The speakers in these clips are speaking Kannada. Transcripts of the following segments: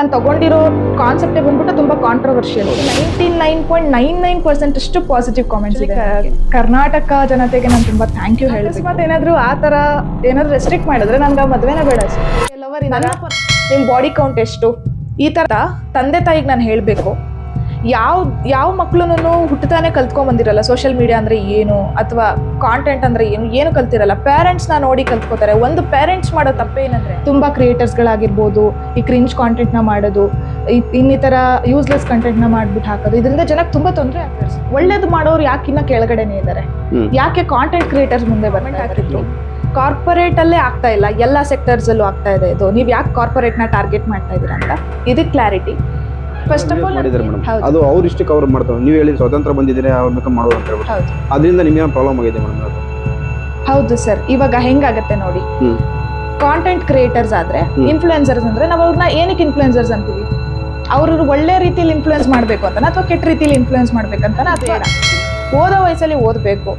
ನಾನು ತಗೊಂಡಿರೋ ಕಾನ್ಸೆಪ್ಟೇ ಬಂದ್ಬಿಟ್ಟು ತುಂಬಾ ಕಾಂಟ್ರವರ್ಷಿಯಲ್. 99.99% ಅಷ್ಟು ಪಾಸಿಟಿವ್ ಕಾಮೆಂಟ್ಸ್ ಇದೆ. ಕರ್ನಾಟಕ ಜನತೆಗೆ ನಾನು ತುಂಬಾ ಥ್ಯಾಂಕ್ ಯು ಹೇಳ್ತೀನಿ. ಮತ್ತೆ ಏನಾದ್ರು ಆ ತರ ಏನಾದ್ರು ರೆಸ್ಟ್ರಿಕ್ಟ್ ಮಾಡಿದ್ರೆ ನನ್ಗೆ ಮದ್ವೆನೇ ಬೇಡ ಸರ್. ನಿಮ್ ಬಾಡಿ ಕೌಂಟ್ ಎಷ್ಟು ಈ ತರ ತಂದೆ ತಾಯಿಗೆ ನಾನು ಹೇಳ್ಬೇಕು. ಯಾವ ಮಕ್ಳುನು ಹುಟ್ಟತಾನೆ ಕಲ್ತ್ಕೊಂಡ್ ಬಂದಿರಲ್ಲ ಸೋಷಿಯಲ್ ಮೀಡಿಯಾ ಅಂದ್ರೆ ಏನು ಅಥವಾ ಕಾಂಟೆಂಟ್ ಅಂದ್ರೆ ಏನು ಕಲ್ತಿರಲ್ಲ. ಪೇರೆಂಟ್ಸ್ ನ ನೋಡಿ ಕಲ್ತ್ಕೋತಾರೆ. ಒಂದು ಪೇರೆಂಟ್ಸ್ ಮಾಡೋ ತಪ್ಪೇನಂದ್ರೆ ತುಂಬಾ ಕ್ರಿಯೇಟರ್ಸ್ ಗಳಾಗಿರ್ಬೋದು ಈ ಕ್ರಿಂಜ್ ಕಾಂಟೆಂಟ್ ನ ಮಾಡೋದು, ಇನ್ನಿತರ ಯೂಸ್ಲೆಸ್ ಕಂಟೆಂಟ್ ನ ಮಾಡ್ಬಿಟ್ಟು ಹಾಕೋದು, ಇದರಿಂದ ಜನಕ್ಕೆ ತುಂಬಾ ತೊಂದರೆ ಆಗ್ತದೆ. ಒಳ್ಳೇದು ಮಾಡೋರು ಯಾಕಿನ್ನ ಕೆಳಗಡೆನೆ ಇದ್ದಾರೆ? ಯಾಕೆ ಕಾಂಟೆಂಟ್ ಕ್ರಿಯೇಟರ್ಸ್ ಮುಂದೆ ಬರ್ತಾ ಕಾರ್ಪೊರೇಟ್ ಅಲ್ಲೇ ಆಗ್ತಾ ಇಲ್ಲ, ಎಲ್ಲಾ ಸೆಕ್ಟರ್ಸ್ ಅಲ್ಲೂ ಆಗ್ತಾ ಇದೆ ಇದು. ನೀವ್ ಯಾಕೆ ಕಾರ್ಪೊರೇಟ್ ನ ಟಾರ್ಗೆಟ್ ಮಾಡ್ತಾ ಇದೀರಾ ಅಂತ ಇದಕ್ಕೆ ಕ್ಲಾರಿಟಿ. ಫಸ್ಟ್ ಆಫ್ ಆಲ್ ಅದು ಅವ್ರ ಇಷ್ಟಕ್ಕೆ ಅವ್ರು ಮಾಡ್ತಾರೆ. ನೀವು ಹೇಳಿದ್ರೆ ಸ್ವತಂತ್ರ ಬಂದಿದ್ರೆ ಅವ್ರ ಬೇಕಾದ್ರೆ ಮಾಡೋದು ಅಂತ ಹೇಳ್ಬಿಟ್ಟು ಅದರಿಂದ ನಿಮ್ಗೇನೋ ಪ್ರಾಬ್ಲಮ್ ಆಗಿದೆ ಮೇಡಮ್ ಅದು? ಹೌದು ಸರ್. ಇವಾಗ ಹೆಂಗಾಗತ್ತೆ ನೋಡಿ, ಕಾಂಟೆಂಟ್ ಕ್ರಿಯೇಟರ್ಸ್ ಆದ್ರೆ ಇನ್ಫ್ಲುಯೆನ್ಸರ್ಸ್ ಅಂದ್ರೆ ನಾವು ಅವ್ರನ್ನ ಏನಕ್ಕೆ ಇನ್ಫ್ಲುಯೆನ್ಸರ್ಸ್ ಅಂತೀವಿ? ಅವ್ರು ಒಳ್ಳೆ ರೀತಿಯಲ್ಲಿ ಇನ್ಫ್ಲುಯೆನ್ಸ್ ಮಾಡ್ಬೇಕು ಅಂತ ಅಥವಾ ಕೆಟ್ಟ ರೀತಿಯಲ್ಲಿ ಇನ್ಫ್ಲುಯೆನ್ಸ್ ಮಾಡ್ಬೇಕಂತ ಅಥವಾ ಓದೋ ವಯಸ್ಸಲ್ಲಿ ಓದಬೇಕು,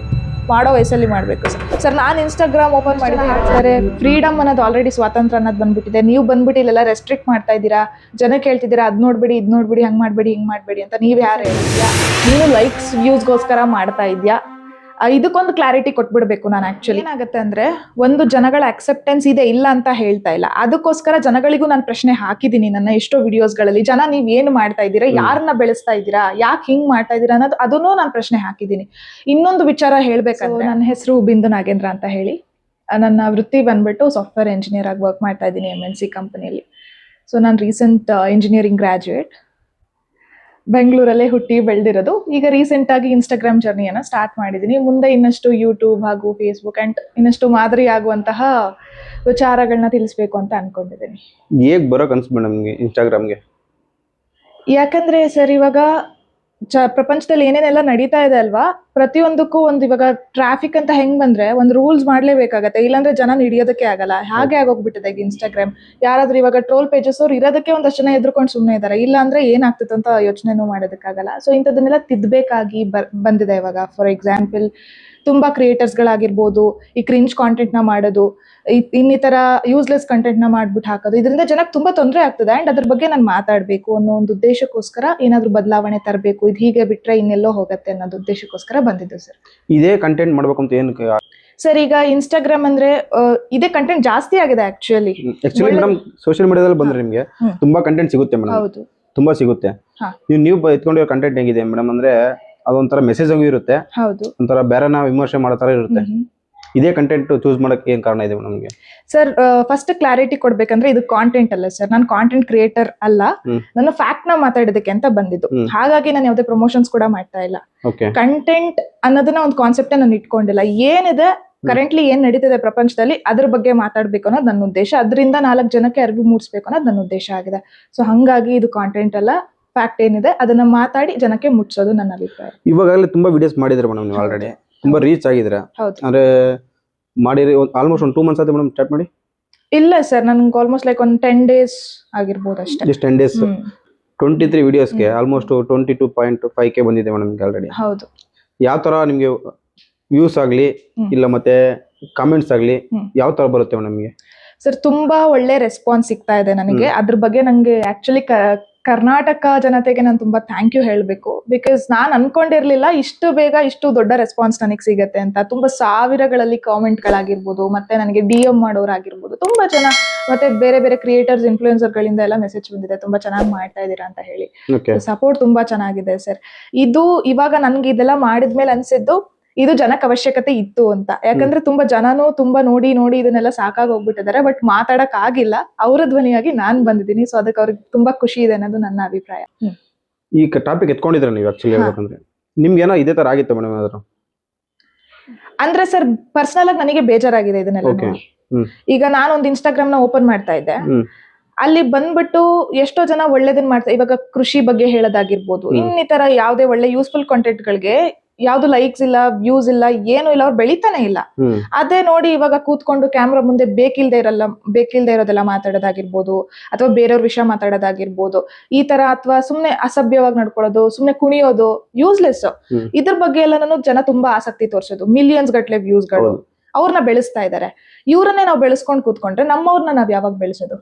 ಮಾಡೋ ವಯಸ್ಸಲ್ಲಿ ಮಾಡ್ಬೇಕು ಸರ್. ನಾನು ಇನ್ಸ್ಟಾಗ್ರಾಮ್ ಓಪನ್ ಮಾಡಿದ್ರೆ ಫ್ರೀಡಮ್ ಅನ್ನೋದು ಆಲ್ರೆಡಿ ಸ್ವಾತಂತ್ರ್ಯ ಅನ್ನೋದು ಬಂದ್ಬಿಟ್ಟಿದೆ. ನೀವು ಬಂದ್ಬಿಟ್ಟು ಇಲ್ಲೆಲ್ಲ ರೆಸ್ಟ್ರಿಕ್ಟ್ ಮಾಡ್ತಾ ಇದ್ದೀರಾ, ಜನ ಕೇಳ್ತಿದ್ದೀರಾ ಅದ್ ನೋಡ್ಬೇಡಿ ಇದ್ ನೋಡ್ಬೇಡಿ ಹಂಗ್ ಮಾಡ್ಬೇಡಿ ಹಿಂಗ್ ಮಾಡ್ಬೇಡಿ ಅಂತ. ನೀವ್ ಯಾರು ಹೇಳ್ತೀಯಾ? ನೀನು ಲೈಕ್ಸ್ ವ್ಯೂಸ್ಗೋಸ್ಕರ ಮಾಡ್ತಾ ಇದ್ಯಾ? ಇದಕ್ಕೊಂದು ಕ್ಲಾರಿಟಿ ಕೊಟ್ಬಿಡ್ಬೇಕು ನಾನು. ಆಕ್ಚುಲಿ ಏನಾಗುತ್ತೆ ಅಂದ್ರೆ ಒಂದು ಜನಗಳ ಅಕ್ಸೆಪ್ಟೆನ್ಸ್ ಇದೆ ಇಲ್ಲ ಅಂತ ಹೇಳ್ತಾ ಇಲ್ಲ, ಅದಕ್ಕೋಸ್ಕರ ಜನಗಳಿಗೂ ನಾನು ಪ್ರಶ್ನೆ ಹಾಕಿದ್ದೀನಿ ನನ್ನ ಎಷ್ಟೋ ವಿಡಿಯೋಸ್ಗಳಲ್ಲಿ. ಜನ ನೀವ್ ಏನು ಮಾಡ್ತಾ ಇದ್ದೀರಾ, ಯಾರನ್ನ ಬೆಳೆಸ್ತಾ ಇದ್ದೀರಾ, ಯಾಕೆ ಹಿಂಗ್ ಮಾಡ್ತಾ ಇದ್ದೀರಾ ಅನ್ನೋದು ಅದನ್ನೂ ನಾನು ಪ್ರಶ್ನೆ ಹಾಕಿದ್ದೀನಿ. ಇನ್ನೊಂದು ವಿಚಾರ ಹೇಳ್ಬೇಕಂದ್ರೆ ನನ್ನ ಹೆಸರು ಬಿಂದು ನಾಗೇಂದ್ರ ಅಂತ ಹೇಳಿ. ನನ್ನ ವೃತ್ತಿ ಬಂದ್ಬಿಟ್ಟು ಸಾಫ್ಟ್ವೇರ್ ಇಂಜಿನಿಯರ್ ಆಗಿ ವರ್ಕ್ ಮಾಡ್ತಾ ಇದ್ದೀನಿ MNC ಕಂಪನಿಯಲ್ಲಿ. ಸೊ ನಾನು ರೀಸೆಂಟ್ ಇಂಜಿನಿಯರಿಂಗ್ ಗ್ರಾಜ್ಯುಯೇಟ್, ಬೆಂಗಳೂರಲ್ಲೇ ಹುಟ್ಟಿ ಬೆಳೆದಿರೋದು. ಈಗ ರೀಸೆಂಟ್ ಆಗಿ ಇನ್ಸ್ಟಾಗ್ರಾಮ್ ಜರ್ನಿಯನ್ನ ಸ್ಟಾರ್ಟ್ ಮಾಡಿದ್ದೀನಿ. ಮುಂದೆ ಇನ್ನಷ್ಟು ಯೂಟ್ಯೂಬ್ ಹಾಗೂ ಫೇಸ್ಬುಕ್ ಅಂಡ್ ಇನ್ನಷ್ಟು ಮಾದರಿ ಆಗುವಂತಹ ವಿಚಾರಗಳನ್ನ ತಿಳಿಸ್ಬೇಕು ಅಂತ ಅನ್ಕೊಂಡಿದ್ದೀನಿ. ಹೇಗ್ ಬರೋಕ್ ಅನ್ಸ್ಬಿಡ ನಮ್ಗೆ ಇನ್ಸ್ಟಾಗ್ರಾಮ್ಗೆ? ಯಾಕಂದ್ರೆ ಸರ್ ಇವಾಗ ಪ್ರಪಂಚದಲ್ಲಿ ಏನೇನೆಲ್ಲ ನಡೀತಾ ಇದೆ ಅಲ್ವಾ, ಪ್ರತಿಯೊಂದಕ್ಕೂ ಒಂದು ಇವಾಗ ಟ್ರಾಫಿಕ್ ಅಂತ ಹೆಂಗ್ ಬಂದ್ರೆ ಒಂದು ರೂಲ್ಸ್ ಮಾಡ್ಲೇಬೇಕಾಗತ್ತೆ, ಇಲ್ಲಾಂದ್ರೆ ಜನ ಹಿಡಿಯೋದಕ್ಕೆ ಆಗಲ್ಲ. ಹಾಗೆ ಆಗೋಗ್ಬಿಟ್ಟಿದೆ ಈಗ ಇನ್ಸ್ಟಾಗ್ರಾಮ್. ಯಾರಾದ್ರೂ ಇವಾಗ ಟ್ರೋಲ್ ಪೇಜಸ್ ಅವ್ರು ಇರೋದಕ್ಕೆ ಒಂದಷ್ಟು ಜನ ಎದ್ರುಕೊಂಡು ಸುಮ್ಮನೆ ಇದ್ದಾರೆ, ಇಲ್ಲಾಂದ್ರೆ ಏನಾಗ್ತಿತ್ತು ಅಂತ ಯೋಚನೆನೂ ಮಾಡೋದಕ್ಕಾಗಲ್ಲ. ಸೊ ಇಂಥದನ್ನೆಲ್ಲ ತಿದ್ದಬೇಕಾಗಿ ಬಂದಿದೆ ಇವಾಗ. ಫಾರ್ ಎಕ್ಸಾಂಪಲ್ ತುಂಬಾ ಕ್ರಿಯೇಟರ್ಸ್ ಗಳಾಗಿರ್ಬೋದು ಈ ಕ್ರಿಂಜ್ ಕಾಂಟೆಂಟ್ ನ ಮಾಡೋದು, ಇನ್ನಿತರ ಯೂಸ್ಲೆಸ್ ಕಂಟೆಂಟ್ ನ ಮಾಡ್ಬಿಟ್ಟು ಹಾಕೋದು, ಇದರಿಂದ ಜನಕ್ಕೆ ತುಂಬಾ ತೊಂದರೆ ಆಗ್ತದೆ. ಅಂಡ್ ಅದ್ರ ಬಗ್ಗೆ ನಾನು ಮಾತಾಡ್ಬೇಕು ಅನ್ನೋ ಒಂದು ಉದ್ದೇಶಕ್ಕೋಸ್ಕರ ಏನಾದ್ರು ಬದಲಾವಣೆ ತರಬೇಕು, ಇದು ಹೀಗೆ ಬಿಟ್ರೆ ಇನ್ನೆಲ್ಲೋ ಹೋಗುತ್ತೆ ಅನ್ನೋದು ಉದ್ದೇಶಕ್ಕೋಸ್ಕರ ಬಂದಿದ್ದು ಸರ್. ಇದೇ ಕಂಟೆಂಟ್ ಮಾಡ್ಬೇಕು ಅಂತ ಏನು ಸರ್? ಈಗ ಇನ್ಸ್ಟಾಗ್ರಾಮ್ ಅಂದ್ರೆ ಇದೇ ಕಂಟೆಂಟ್ ಜಾಸ್ತಿ ಆಗಿದೆ ಆಕ್ಚುಲಿ ಮೇಡಮ್. ಸೋಷಿಯಲ್ ಮೀಡಿಯಾದಲ್ಲಿ ಬಂದ್ರೆ ನಿಮ್ಗೆ ತುಂಬಾ ಕಂಟೆಂಟ್ ಸಿಗುತ್ತೆ ಮೇಡಮ್. ಹೌದು, ತುಂಬಾ ಸಿಗುತ್ತೆ. ನೀವು ಎತ್ಕೊಂಡಿರೋ ಕಂಟೆಂಟ್ ಹೇಗಿದೆ ಮೇಡಮ್ ಅಂದ್ರೆ ಅದೊಂಥರ ಮೆಸೇಜ್ ಆಗಿ ಇರುತ್ತೆ, ಒಂಥರ ಬೇರೆನ ವಿಮರ್ಶೆ ಮಾಡೋ ತರ ಇರುತ್ತೆ. ಇದೇ ಕಂಟೆಂಟ್ ಚೂಸ್ ಮಾಡಕ್ಕೆ ಏನ್ ಕಾರಣ ಇದೆ ನಮಗೆ? ಸರ್ ಫಸ್ಟ್ ಕ್ಲಾರಿಟಿ ಕೊಡ್ಬೇಕಂದ್ರೆ ಇದು ಕಾಂಟೆಂಟ್ ಅಲ್ಲ ಸರ್, ನಾನು ಕಾಂಟೆಂಟ್ ಕ್ರಿಯೇಟರ್ ಅಲ್ಲ, ನನ್ನ ಫ್ಯಾಕ್ಟ್ ನ ಮಾತಾಡೋದಕ್ಕೆ ಅಂತ ಬಂದಿದ್ದು. ಹಾಗಾಗಿ ನಾನು ಯಾವುದೇ ಪ್ರಮೋಷನ್ಸ್ ಕೂಡ ಮಾಡ್ತಾ ಇಲ್ಲ. ಕಂಟೆಂಟ್ ಅನ್ನೋದನ್ನ ಒಂದು ಕಾನ್ಸೆಪ್ಟ್ ನಾನು ಇಟ್ಕೊಂಡಿಲ್ಲ. ಏನಿದೆ ಕರೆಂಟ್ಲಿ ಏನ್ ನಡೀತಿದೆ ಪ್ರಪಂಚದಲ್ಲಿ ಅದ್ರ ಬಗ್ಗೆ ಮಾತಾಡ್ಬೇಕು ಅನ್ನೋದು ನನ್ನ ಉದ್ದೇಶ. ಅದರಿಂದ 4 ಜನಕ್ಕೆ ಅರಿವು ಮೂಡಿಸ್ಬೇಕು ಅನ್ನೋದು ನನ್ನ ಉದ್ದೇಶ ಆಗಿದೆ. ಸೊ ಹಂಗಾಗಿ ಇದು ಕಾಂಟೆಂಟ್ ಅಲ್ಲ, ಫ್ಯಾಕ್ಟ್ ಏನಿದೆ ಅದನ್ನ ಮಾತಾಡಿ ಜನಕ್ಕೆ ಮುಟ್ಸೋದು ನನ್ನ ಅಭಿಪ್ರಾಯ. ಇವಾಗಲೇ ತುಂಬಾ ವಿಡಿಯೋಸ್ ಮಾಡಿದ್ರೆ ಮೇಡಮ್ ನೀವು ಆಲ್ರೆಡಿ ತುಂಬಾ ರೀಚ್ ಆಗಿದ್ರೆ. ಅಂದ್ರೆ ಮಾಡಿರಿ ಆಲ್ಮೋಸ್ಟ್ ಒಂದು 2 months ಆಯ್ತು ಮೇಡಮ್ ಸ್ಟಾರ್ಟ್ ಮಾಡಿ? ಇಲ್ಲ ಸರ್, ನನ್ಗೆ ಆಲ್ಮೋಸ್ಟ್ ಲೈಕ್ ಒಂದು 10 days ಆಗಿರ್ಬೋದು ಅಷ್ಟೇ. ಜಸ್ಟ್ 10 days 23 ವಿಡಿಯೋಸ್ಗೆ ಆಲ್ಮೋಸ್ಟ್ 22.5K ಬಂದಿದೆ ಮೇಡಮ್ ಆಲ್ರೆಡಿ. ಹೌದು. ಯಾವ ತರ ನಿಮ್ಗೆ ವ್ಯೂಸ್ ಆಗ್ಲಿ ಇಲ್ಲ ಮತ್ತೆ ಕಾಮೆಂಟ್ಸ್ ಆಗ್ಲಿ ಯಾವ ತರ ಬರುತ್ತೆ ಮೇಡಮ್ ನಿಮಗೆ? ಸರ್ ತುಂಬಾ ಒಳ್ಳೆ ರೆಸ್ಪಾನ್ಸ್ ಸಿಗ್ತಾ ಇದೆ ನನಗೆ. ಅದ್ರ ಬಗ್ಗೆ ನಂಗೆ ಆಕ್ಚುಲಿ ಕರ್ನಾಟಕ ಜನತೆಗೆ ನಾನು ತುಂಬಾ ಥ್ಯಾಂಕ್ ಯು ಹೇಳ್ಬೇಕು. ಬಿಕಾಸ್ ನಾನ್ ಅನ್ಕೊಂಡಿರ್ಲಿಲ್ಲ ಇಷ್ಟು ಬೇಗ ಇಷ್ಟು ದೊಡ್ಡ ರೆಸ್ಪಾನ್ಸ್ ನನಗೆ ಸಿಗತ್ತೆ ಅಂತ. ತುಂಬಾ ಸಾವಿರಗಳಲ್ಲಿ ಕಾಮೆಂಟ್ ಗಳಾಗಿರ್ಬೋದು, ಮತ್ತೆ ನನಗೆ DM ಮಾಡೋರಾಗಿರ್ಬೋದು, ತುಂಬಾ ಜನ, ಮತ್ತೆ ಬೇರೆ ಬೇರೆ ಕ್ರಿಯೇಟರ್ಸ್ ಇನ್ಫ್ಲುಯೆನ್ಸರ್ ಗಳಿಂದ ಎಲ್ಲ ಮೆಸೇಜ್ ಬಂದಿದೆ ತುಂಬಾ ಚೆನ್ನಾಗಿ ಮಾಡ್ತಾ ಇದೀರಾ ಅಂತ ಹೇಳಿ. ಸಪೋರ್ಟ್ ತುಂಬಾ ಚೆನ್ನಾಗಿದೆ ಸರ್. ಇದು ಇವಾಗ ನನ್ಗೆ ಇದೆಲ್ಲ ಮಾಡಿದ್ಮೇಲೆ ಅನ್ಸಿದ್ದು ಇದು ಜನಕ್ಕೆ ಅವಶ್ಯಕತೆ ಇತ್ತು ಅಂತ. ಯಾಕಂದ್ರೆ ತುಂಬಾ ಜನನು ತುಂಬಾ ನೋಡಿ ಇದನ್ನೆಲ್ಲ ಸಾಕಾಗಿ ಹೋಗ್ಬಿಟ್ಟಿದ್ದಾರೆ, ಬಟ್ ಮಾತಾಡಕ್ ಆಗಿಲ್ಲ. ಅವರ ಧ್ವನಿಯಾಗಿ ನಾನ್ ಬಂದಿದ್ದೀನಿ. ಸೊ ಅದಕ್ಕೆ ಅವ್ರಿಗೆ ತುಂಬಾ ಖುಷಿ ಇದೆ ಅನ್ನೋದು ನನ್ನ ಅಭಿಪ್ರಾಯ. ಈ ಟಾಪಿಕ್ ಎತ್ಕೊಂಡಿದ್ರೆ ನೀವು ಆಕ್ಚುಲಿ ಹೇಳ್ಬೇಕಂದ್ರೆ ನಿಮ್ಗೆ ಏನೋ ಇದೇ ತರ ಆಗಿತ್ತು ಮೇಡಮ್? ಯಾವ್ದಾದ್ರು ಅಂದ್ರೆ ಸರ್ ಪರ್ಸನಲ್ ಆಗಿ ನನಗೆ ಬೇಜಾರಾಗಿದೆ ಇದನ್ನೆಲ್ಲ ನೋಡಿ. ಈಗ ನಾನೊಂದು ಇನ್ಸ್ಟಾಗ್ರಾಮ್ ನ ಓಪನ್ ಮಾಡ್ತಾ ಇದ್ದೆ, ಅಲ್ಲಿ ಬಂದ್ಬಿಟ್ಟು ಎಷ್ಟೋ ಜನ ಒಳ್ಳೇದನ್ನ ಮಾಡ್ತಾ, ಇವಾಗ ಕೃಷಿ ಬಗ್ಗೆ ಹೇಳೋದಾಗಿರ್ಬೋದು, ಇನ್ನಿತರ ಯಾವ್ದೇ ಒಳ್ಳೆ ಯೂಸ್ಫುಲ್ ಕಾಂಟೆಂಟ್ ಗಳಿಗೆ ಯಾವ್ದು ಲೈಕ್ಸ್ ಇಲ್ಲ, ವ್ಯೂಸ್ ಇಲ್ಲ, ಏನು ಇಲ್ಲ, ಅವ್ರು ಬೆಳಿತಾನೆ ಇಲ್ಲ. ಅದೇ ನೋಡಿ ಇವಾಗ ಕೂತ್ಕೊಂಡು ಕ್ಯಾಮ್ರಾ ಮುಂದೆ ಬೇಕಿಲ್ದೇ ಇರೋದೆಲ್ಲ ಮಾತಾಡೋದಾಗಿರ್ಬೋದು, ಅಥವಾ ಬೇರೆಯವ್ರ ವಿಷಯ ಮಾತಾಡೋದಾಗಿರ್ಬೋದು, ಈ ತರ, ಅಥವಾ ಸುಮ್ನೆ ಅಸಭ್ಯವಾಗಿ ನಡ್ಕೊಳ್ಳೋದು, ಸುಮ್ನೆ ಕುಣಿಯೋದು, ಯೂಸ್ಲೆಸ್, ಇದ್ರ ಬಗ್ಗೆ ಎಲ್ಲ ಜನ ತುಂಬಾ ಆಸಕ್ತಿ ತೋರಿಸೋದು, ಮಿಲಿಯನ್ಸ್ ಗಟ್ಲೆ ವ್ಯೂಸ್ಗಳು. ಅವ್ರನ್ನ ಬೆಳೆಸ್ತಾ ಇದ್ದಾರೆ. ಇವ್ರನ್ನೇ ನಾವು ಬೆಳೆಸ್ಕೊಂಡು ಕೂತ್ಕೊಂಡ್ರೆ ನಮ್ಮವ್ರನ್ನ ನಾವ್ ಯಾವಾಗ ಬೆಳೆಸೋದು?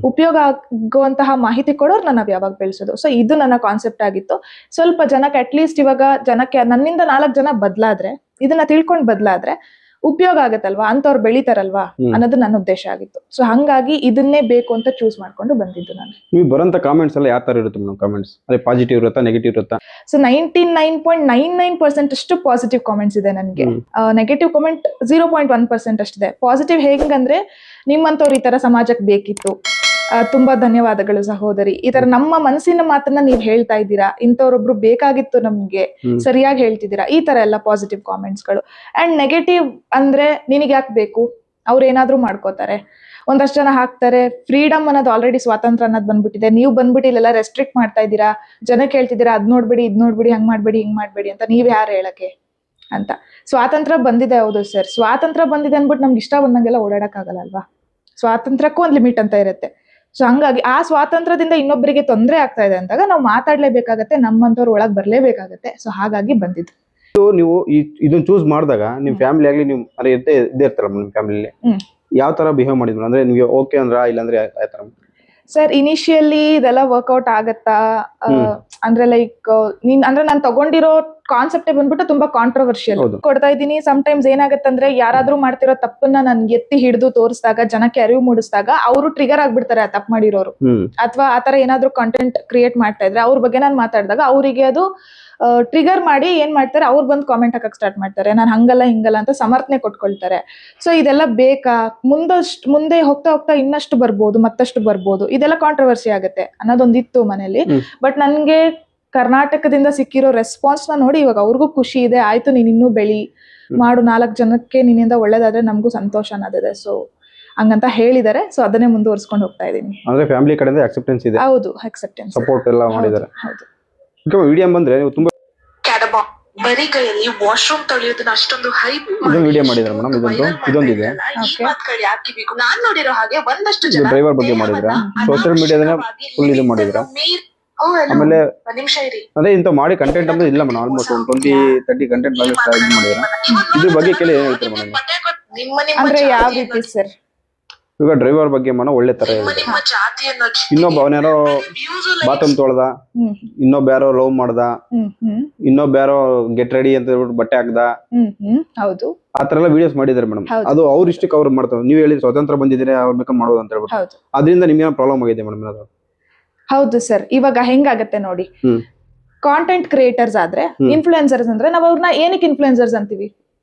ಉಪಯೋಗ ಆಗುವಂತಹ ಮಾಹಿತಿ ಕೊಡೋರ್ನ ನಾವ್ ಯಾವಾಗ ಬೆಳೆಸೋದು? ಸೊ ಇದು ನನ್ನ ಕಾನ್ಸೆಪ್ಟ್ ಆಗಿತ್ತು. ಸ್ವಲ್ಪ ಜನಕ್ಕೆ ಅಟ್ಲೀಸ್ಟ್ ಇವಾಗ ಜನಕ್ಕೆ ನನ್ನಿಂದ 4 ಜನ ಬದ್ಲಾದ್ರೆ, ಇದನ್ನ ತಿಳ್ಕೊಂಡ್ ಬದ್ಲಾದ್ರೆ ಉಪಯೋಗ ಆಗತ್ತಲ್ವಾ, ಅಂತವ್ರು ಬೆಳಿತಾರಲ್ವಾ ಅನ್ನೋದು ನನ್ನ ಉದ್ದೇಶ ಆಗಿತ್ತು. ಸೊ ಹಂಗಾಗಿ ಇದನ್ನೇ ಬೇಕು ಅಂತ ಚೂಸ್ ಮಾಡ್ಕೊಂಡು ಬಂದಿದ್ದು ನಾನು. ನೀವು ಬರೋಂತ ಕಾಮೆಂಟ್ಸ್ ಎಲ್ಲ ಯಾವ ತರ ಇರುತ್ತೆ ಮೇಡಮ್? ಕಾಮೆಂಟ್ಸ್ ಅದೇ ಪಾಸಿಟಿವ್ ಇರುತ್ತಾ, ನೆಗೆಟಿವ್ ಇರುತ್ತಾ? ಸೊ 99.99% ಅಷ್ಟು ಪಾಸಿಟಿವ್ ಕಾಮೆಂಟ್ಸ್ ಇದೆ ನನಗೆ. Negative comment 0.1% ಅಷ್ಟಿದೆ. ಪಾಸಿಟಿವ್ ಹೇಗಂದ್ರೆ, ನಿಮ್ಮಂತವ್ರು ಈ ತರ ಸಮಾಜಕ್ಕೆ ಬೇಕಿತ್ತು, ತುಂಬಾ ಧನ್ಯವಾದಗಳು ಸಹೋದರಿ, ಈ ತರ ನಮ್ಮ ಮನಸ್ಸಿನ ಮಾತನ್ನ ನೀವ್ ಹೇಳ್ತಾ ಇದ್ದೀರಾ, ಇಂಥವ್ರೊಬ್ರು ಬೇಕಾಗಿತ್ತು ನಮ್ಗೆ, ಸರಿಯಾಗಿ ಹೇಳ್ತಿದ್ದೀರಾ, ಈ ತರ ಎಲ್ಲ ಪಾಸಿಟಿವ್ ಕಾಮೆಂಟ್ಸ್ಗಳು. ಅಂಡ್ ನೆಗೆಟಿವ್ ಅಂದ್ರೆ, ನಿನಗೆ ಯಾಕೆ ಬೇಕು, ಅವ್ರು ಏನಾದ್ರೂ ಮಾಡ್ಕೋತಾರೆ. ಒಂದಷ್ಟು ಜನ ಹಾಕ್ತಾರೆ, ಫ್ರೀಡಮ್ ಅನ್ನೋದು ಆಲ್ರೆಡಿ ಸ್ವಾತಂತ್ರ್ಯ ಅನ್ನೋದು ಬಂದ್ಬಿಟ್ಟಿದೆ, ನೀವು ಬಂದ್ಬಿಟ್ಟು ಇಲ್ಲೆಲ್ಲ ರೆಸ್ಟ್ರಿಕ್ಟ್ ಮಾಡ್ತಾ ಇದ್ದೀರಾ, ಜನಕ್ಕೆ ಹೇಳ್ತಿದ್ದೀರಾ ಅದ್ ನೋಡ್ಬೇಡಿ ಇದ್ ನೋಡ್ಬೇಡಿ, ಹಂಗ್ ಮಾಡ್ಬೇಡಿ ಹಿಂಗ್ ಮಾಡ್ಬೇಡಿ ಅಂತ. ನೀವ್ ಯಾರು ಹೇಳಕ್ಕೆ ಅಂತ? ಸ್ವಾತಂತ್ರ್ಯ ಬಂದಿದೆ, ಹೌದು ಸರ್, ಸ್ವಾತಂತ್ರ್ಯ ಬಂದಿದೆ ಅನ್ಬಿಟ್ಟು ನಮ್ಗೆ ಇಷ್ಟ ಬಂದಂಗೆಲ್ಲ ಓಡಾಡಕ್ ಆಗಲ್ಲ ಅಲ್ವಾ? ಸ್ವಾತಂತ್ರ್ಯಕ್ಕೂ ಒಂದ್ ಲಿಮಿಟ್ ಅಂತ ಇರುತ್ತೆ. ಸೊ ಹಂಗಾಗಿ ಆ ಸ್ವಾತಂತ್ರ್ಯದಿಂದ ಇನ್ನೊಬ್ಬರಿಗೆ ತೊಂದರೆ ಆಗ್ತಾ ಇದೆ ಅಂದಾಗ ನಾವು ಮಾತಾಡ್ಲೇಬೇಕಾಗತ್ತೆ, ನಮ್ಮಂತವ್ರು ಒಳಗ್ ಬರ್ಲೇಬೇಕಾಗತ್ತೆ. ಸೊ ಹಾಗಾಗಿ ಬಂದಿದ್ದು. ನೀವು ಇದನ್ನ ಚೂಸ್ ಮಾಡಿದಾಗ ನಿಮ್ ಫ್ಯಾಮಿಲಿ ಆಗ್ಲಿ, ನೀವು ಅದೇ ಇದ್ದೇ ಇರ್ತಾರಲ್ಲ ನಿಮ್ ಫ್ಯಾಮಿಲಿ, ಯಾವ ತರ ಬಿಹೇವ್ ಮಾಡಿದ್ರು? ಅಂದ್ರೆ ನಿಮ್ಗೆ ಓಕೆ ಅಂದ್ರ, ಇಲ್ಲಾಂದ್ರೆ ಯಾವ ತರ? ಸರ್ ಇನಿಷಿಯಲಿ ಇದೆಲ್ಲ ವರ್ಕ್ಔಟ್ ಆಗತ್ತಾ ಅಂದ್ರೆ ಲೈಕ್ ಅಂದ್ರೆ ನಾನು ತಗೊಂಡಿರೋ ಕಾನ್ಸೆಪ್ಟೇ ಬಂದ್ಬಿಟ್ಟು ತುಂಬಾ ಕಾಂಟ್ರವರ್ಷಿಯಲ್ ಕೊಡ್ತಾ ಇದ್ದೀನಿ. ಸಮ್ಟೈಮ್ಸ್ ಏನಾಗತ್ತಂದ್ರೆ, ಯಾರಾದ್ರೂ ಮಾಡ್ತಿರೋ ತಪ್ಪನ್ನ ನನ್ ಎತ್ತಿ ಹಿಡಿದು ತೋರಿಸಿದಾಗ, ಜನಕ್ಕೆ ಅರಿವು ಮೂಡಿಸಿದಾಗ ಅವರು ಟ್ರಿಗರ್ ಆಗ್ಬಿಡ್ತಾರೆ ಆ ತಪ್ಪು ಮಾಡಿರೋರು. ಅಥವಾ ಆತರ ಏನಾದ್ರೂ ಕಂಟೆಂಟ್ ಕ್ರಿಯೇಟ್ ಮಾಡ್ತಾ ಇದ್ರೆ ಅವ್ರ ಬಗ್ಗೆ ನಾನು ಮಾತಾಡಿದಾಗ ಅವರಿಗೆ ಅದು ಟ್ರಿಗರ್ ಮಾಡಿ ಏನ್ ಮಾಡ್ತಾರೆ, ಅವ್ರು ಬಂದು ಕಾಮೆಂಟ್ ಹಾಕಕ್ ಸ್ಟಾರ್ಟ್ ಮಾಡ್ತಾರೆ, ನಾನು ಹಂಗಲ್ಲ ಹಿಂಗಲ್ಲ ಅಂತ ಸಮರ್ಥನೆ ಕೊಟ್ಕೊಳ್ತಾರೆ. ಸೊ ಇದೆಲ್ಲ ಬೇಕಾ? ಮುಂದೆ ಹೋಗ್ತಾ ಹೋಗ್ತಾ ಇನ್ನಷ್ಟು ಬರ್ಬೋದು, ಮತ್ತಷ್ಟು ಬರ್ಬೋದು, ಇದೆಲ್ಲ ಕಾಂಟ್ರವರ್ಸಿ ಆಗುತ್ತೆ ಅನ್ನೋದೊಂದಿತ್ತು ಮನೇಲಿ. ಬಟ್ ನನ್ಗೆ ಕರ್ನಾಟಕದಿಂದ ಸಿಕ್ಕಿರೋ ರೆಸ್ಪಾನ್ಸ್ ನ ನೋಡಿ ಇವಾಗ ಅವ್ರಿಗೂ ಖುಷಿ ಇದೆ. ಆಯ್ತು, ನೀನ್ ಇನ್ನೂ ಬೆಳಿ ಮಾಡು, 4 ಜನಕ್ಕೆ ನಿನ್ನಿಂದ ಒಳ್ಳೇದಾದ್ರೆ ನಮಗೂ ಸಂತೋಷ ಅನ್ನೋದಿದೆ. ಸೊ ಹಂಗಂತ ಹೇಳಿದಾರೆ. ಸೊ ಅದನ್ನೇ ಮುಂದುವರ್ಸ್ಕೊಂಡು ಹೋಗ್ತಾ ಇದೀನಿ. ಅಂದ್ರೆ ಫ್ಯಾಮಿಲಿ ಕಡೆಯಿಂದ ಅಕ್ಸೆಪ್ಟೆನ್ಸ್ ಇದೆ? ಹೌದು, ಅಕ್ಸೆಪ್ಟೆನ್ಸ್, ಸಪೋರ್ಟ್ ಎಲ್ಲ ಮಾಡಿದ್ದಾರೆ. ಹೌದು. ವಿಡಿಯೋ ಬಂದ್ರೆ ನೀವು ತುಂಬಾ ಬರೀ ಕೈಯಲ್ಲಿ ವಾಶ್ರೂಮ್ ತೊಳೆಯೋದನ್ನ ಅಷ್ಟೊಂದು ಹೈಪ್ ವಿಡಿಯೋ ಮಾಡಿದ್ರೆ ಮೇಡಮ್, ಇದೊಂದಿದೆ. ನಾನ್ ನೋಡಿರೋ ಹಾಗೆ ಒಂದಷ್ಟು ಜನ ಡ್ರೈವರ್ ಬಗ್ಗೆ ಮಾಡಿದ್ರ, ಸೋಷಿಯಲ್ ಮೀಡಿಯಾದ ಫುಲ್ ಇದು ಮಾಡಿದ್ರ. ಆಮೇಲೆ ಅದೇ ಇಂತ ಮಾಡಿ ಕಂಟೆಂಟ್ ಅಂದ್ರೆ ಇಲ್ಲ ಮೇಡಮ್, ಆಲ್ಮೋಸ್ಟ್ 20-30 ಕಂಟೆಂಟ್ ಮಾಡಿದ್ರೆ ಇದ್ರ ಬಗ್ಗೆ ಕೇಳಿ ಏನ್ ಹೇಳ್ತಾರೆ ಮೇಡಮ್? ಅಂದ್ರೆ ಯಾವ ರೀತಿ ಸರ್? ಈಗ ಡ್ರೈವರ್ ಬಗ್ಗೆ ಒಳ್ಳೆ ತರ ಇದೆ. ಇನ್ನೊಬ್ಬ ಅವನ್ಯಾರೋ ಬಾತ್ರೂಮ್ ತೊಳ್ದ, ಇನ್ನೊಬ್ಬ ಯಾರೋ ಲವ್ ಮಾಡ್ದ, ಇನ್ನೊಬ್ಬ ಯಾರೋ ಗೆಟ್ ರೆಡಿ ಅಂತ ಹೇಳ್ಬಿಟ್ಟು ಬಟ್ಟೆ ಹಾಕ್ದ, ಹೌದು, ಆತರ ಎಲ್ಲ ವಿಡಿಯೋಸ್ ಮಾಡಿದಾರೆ ಮೇಡಮ್. ಅದು ಅವ್ರ ಇಷ್ಟಕ್ಕೆ ಅವ್ರು ಮಾಡ್ತಾವೆ. ನೀವ್ ಹೇಳಿ ಸ್ವತಂತ್ರ ಬಂದಿದ್ರೆ ಅವ್ರ ಬೇಕಾದ್ರೆ ಮಾಡೋದು ಅಂತ ಹೇಳ್ಬಿಟ್ಟು, ಅದರಿಂದ ನಿಮ್ಗೆ ಪ್ರಾಬ್ಲಮ್ ಆಗಿದೆ ಮೇಡಮ್? ಅದು ಹೌದು ಸರ್. ಇವಾಗ ಹೆಂಗಾಗತ್ತೆ ನೋಡಿ, ಕಾಂಟೆಂಟ್ ಕ್ರಿಯೇಟರ್ಸ್ ಆದ್ರೆ, ಇನ್ಫ್ಲುಯೆನ್ಸರ್ಸ್ ಅಂದ್ರೆ ನಾವ್ ಅವ್ರನ್ನ ಏನಕ್ಕೆ ಇನ್ಫ್ಲುಯೆನ್ಸರ್ಸ್ ಅಂತೀವಿ?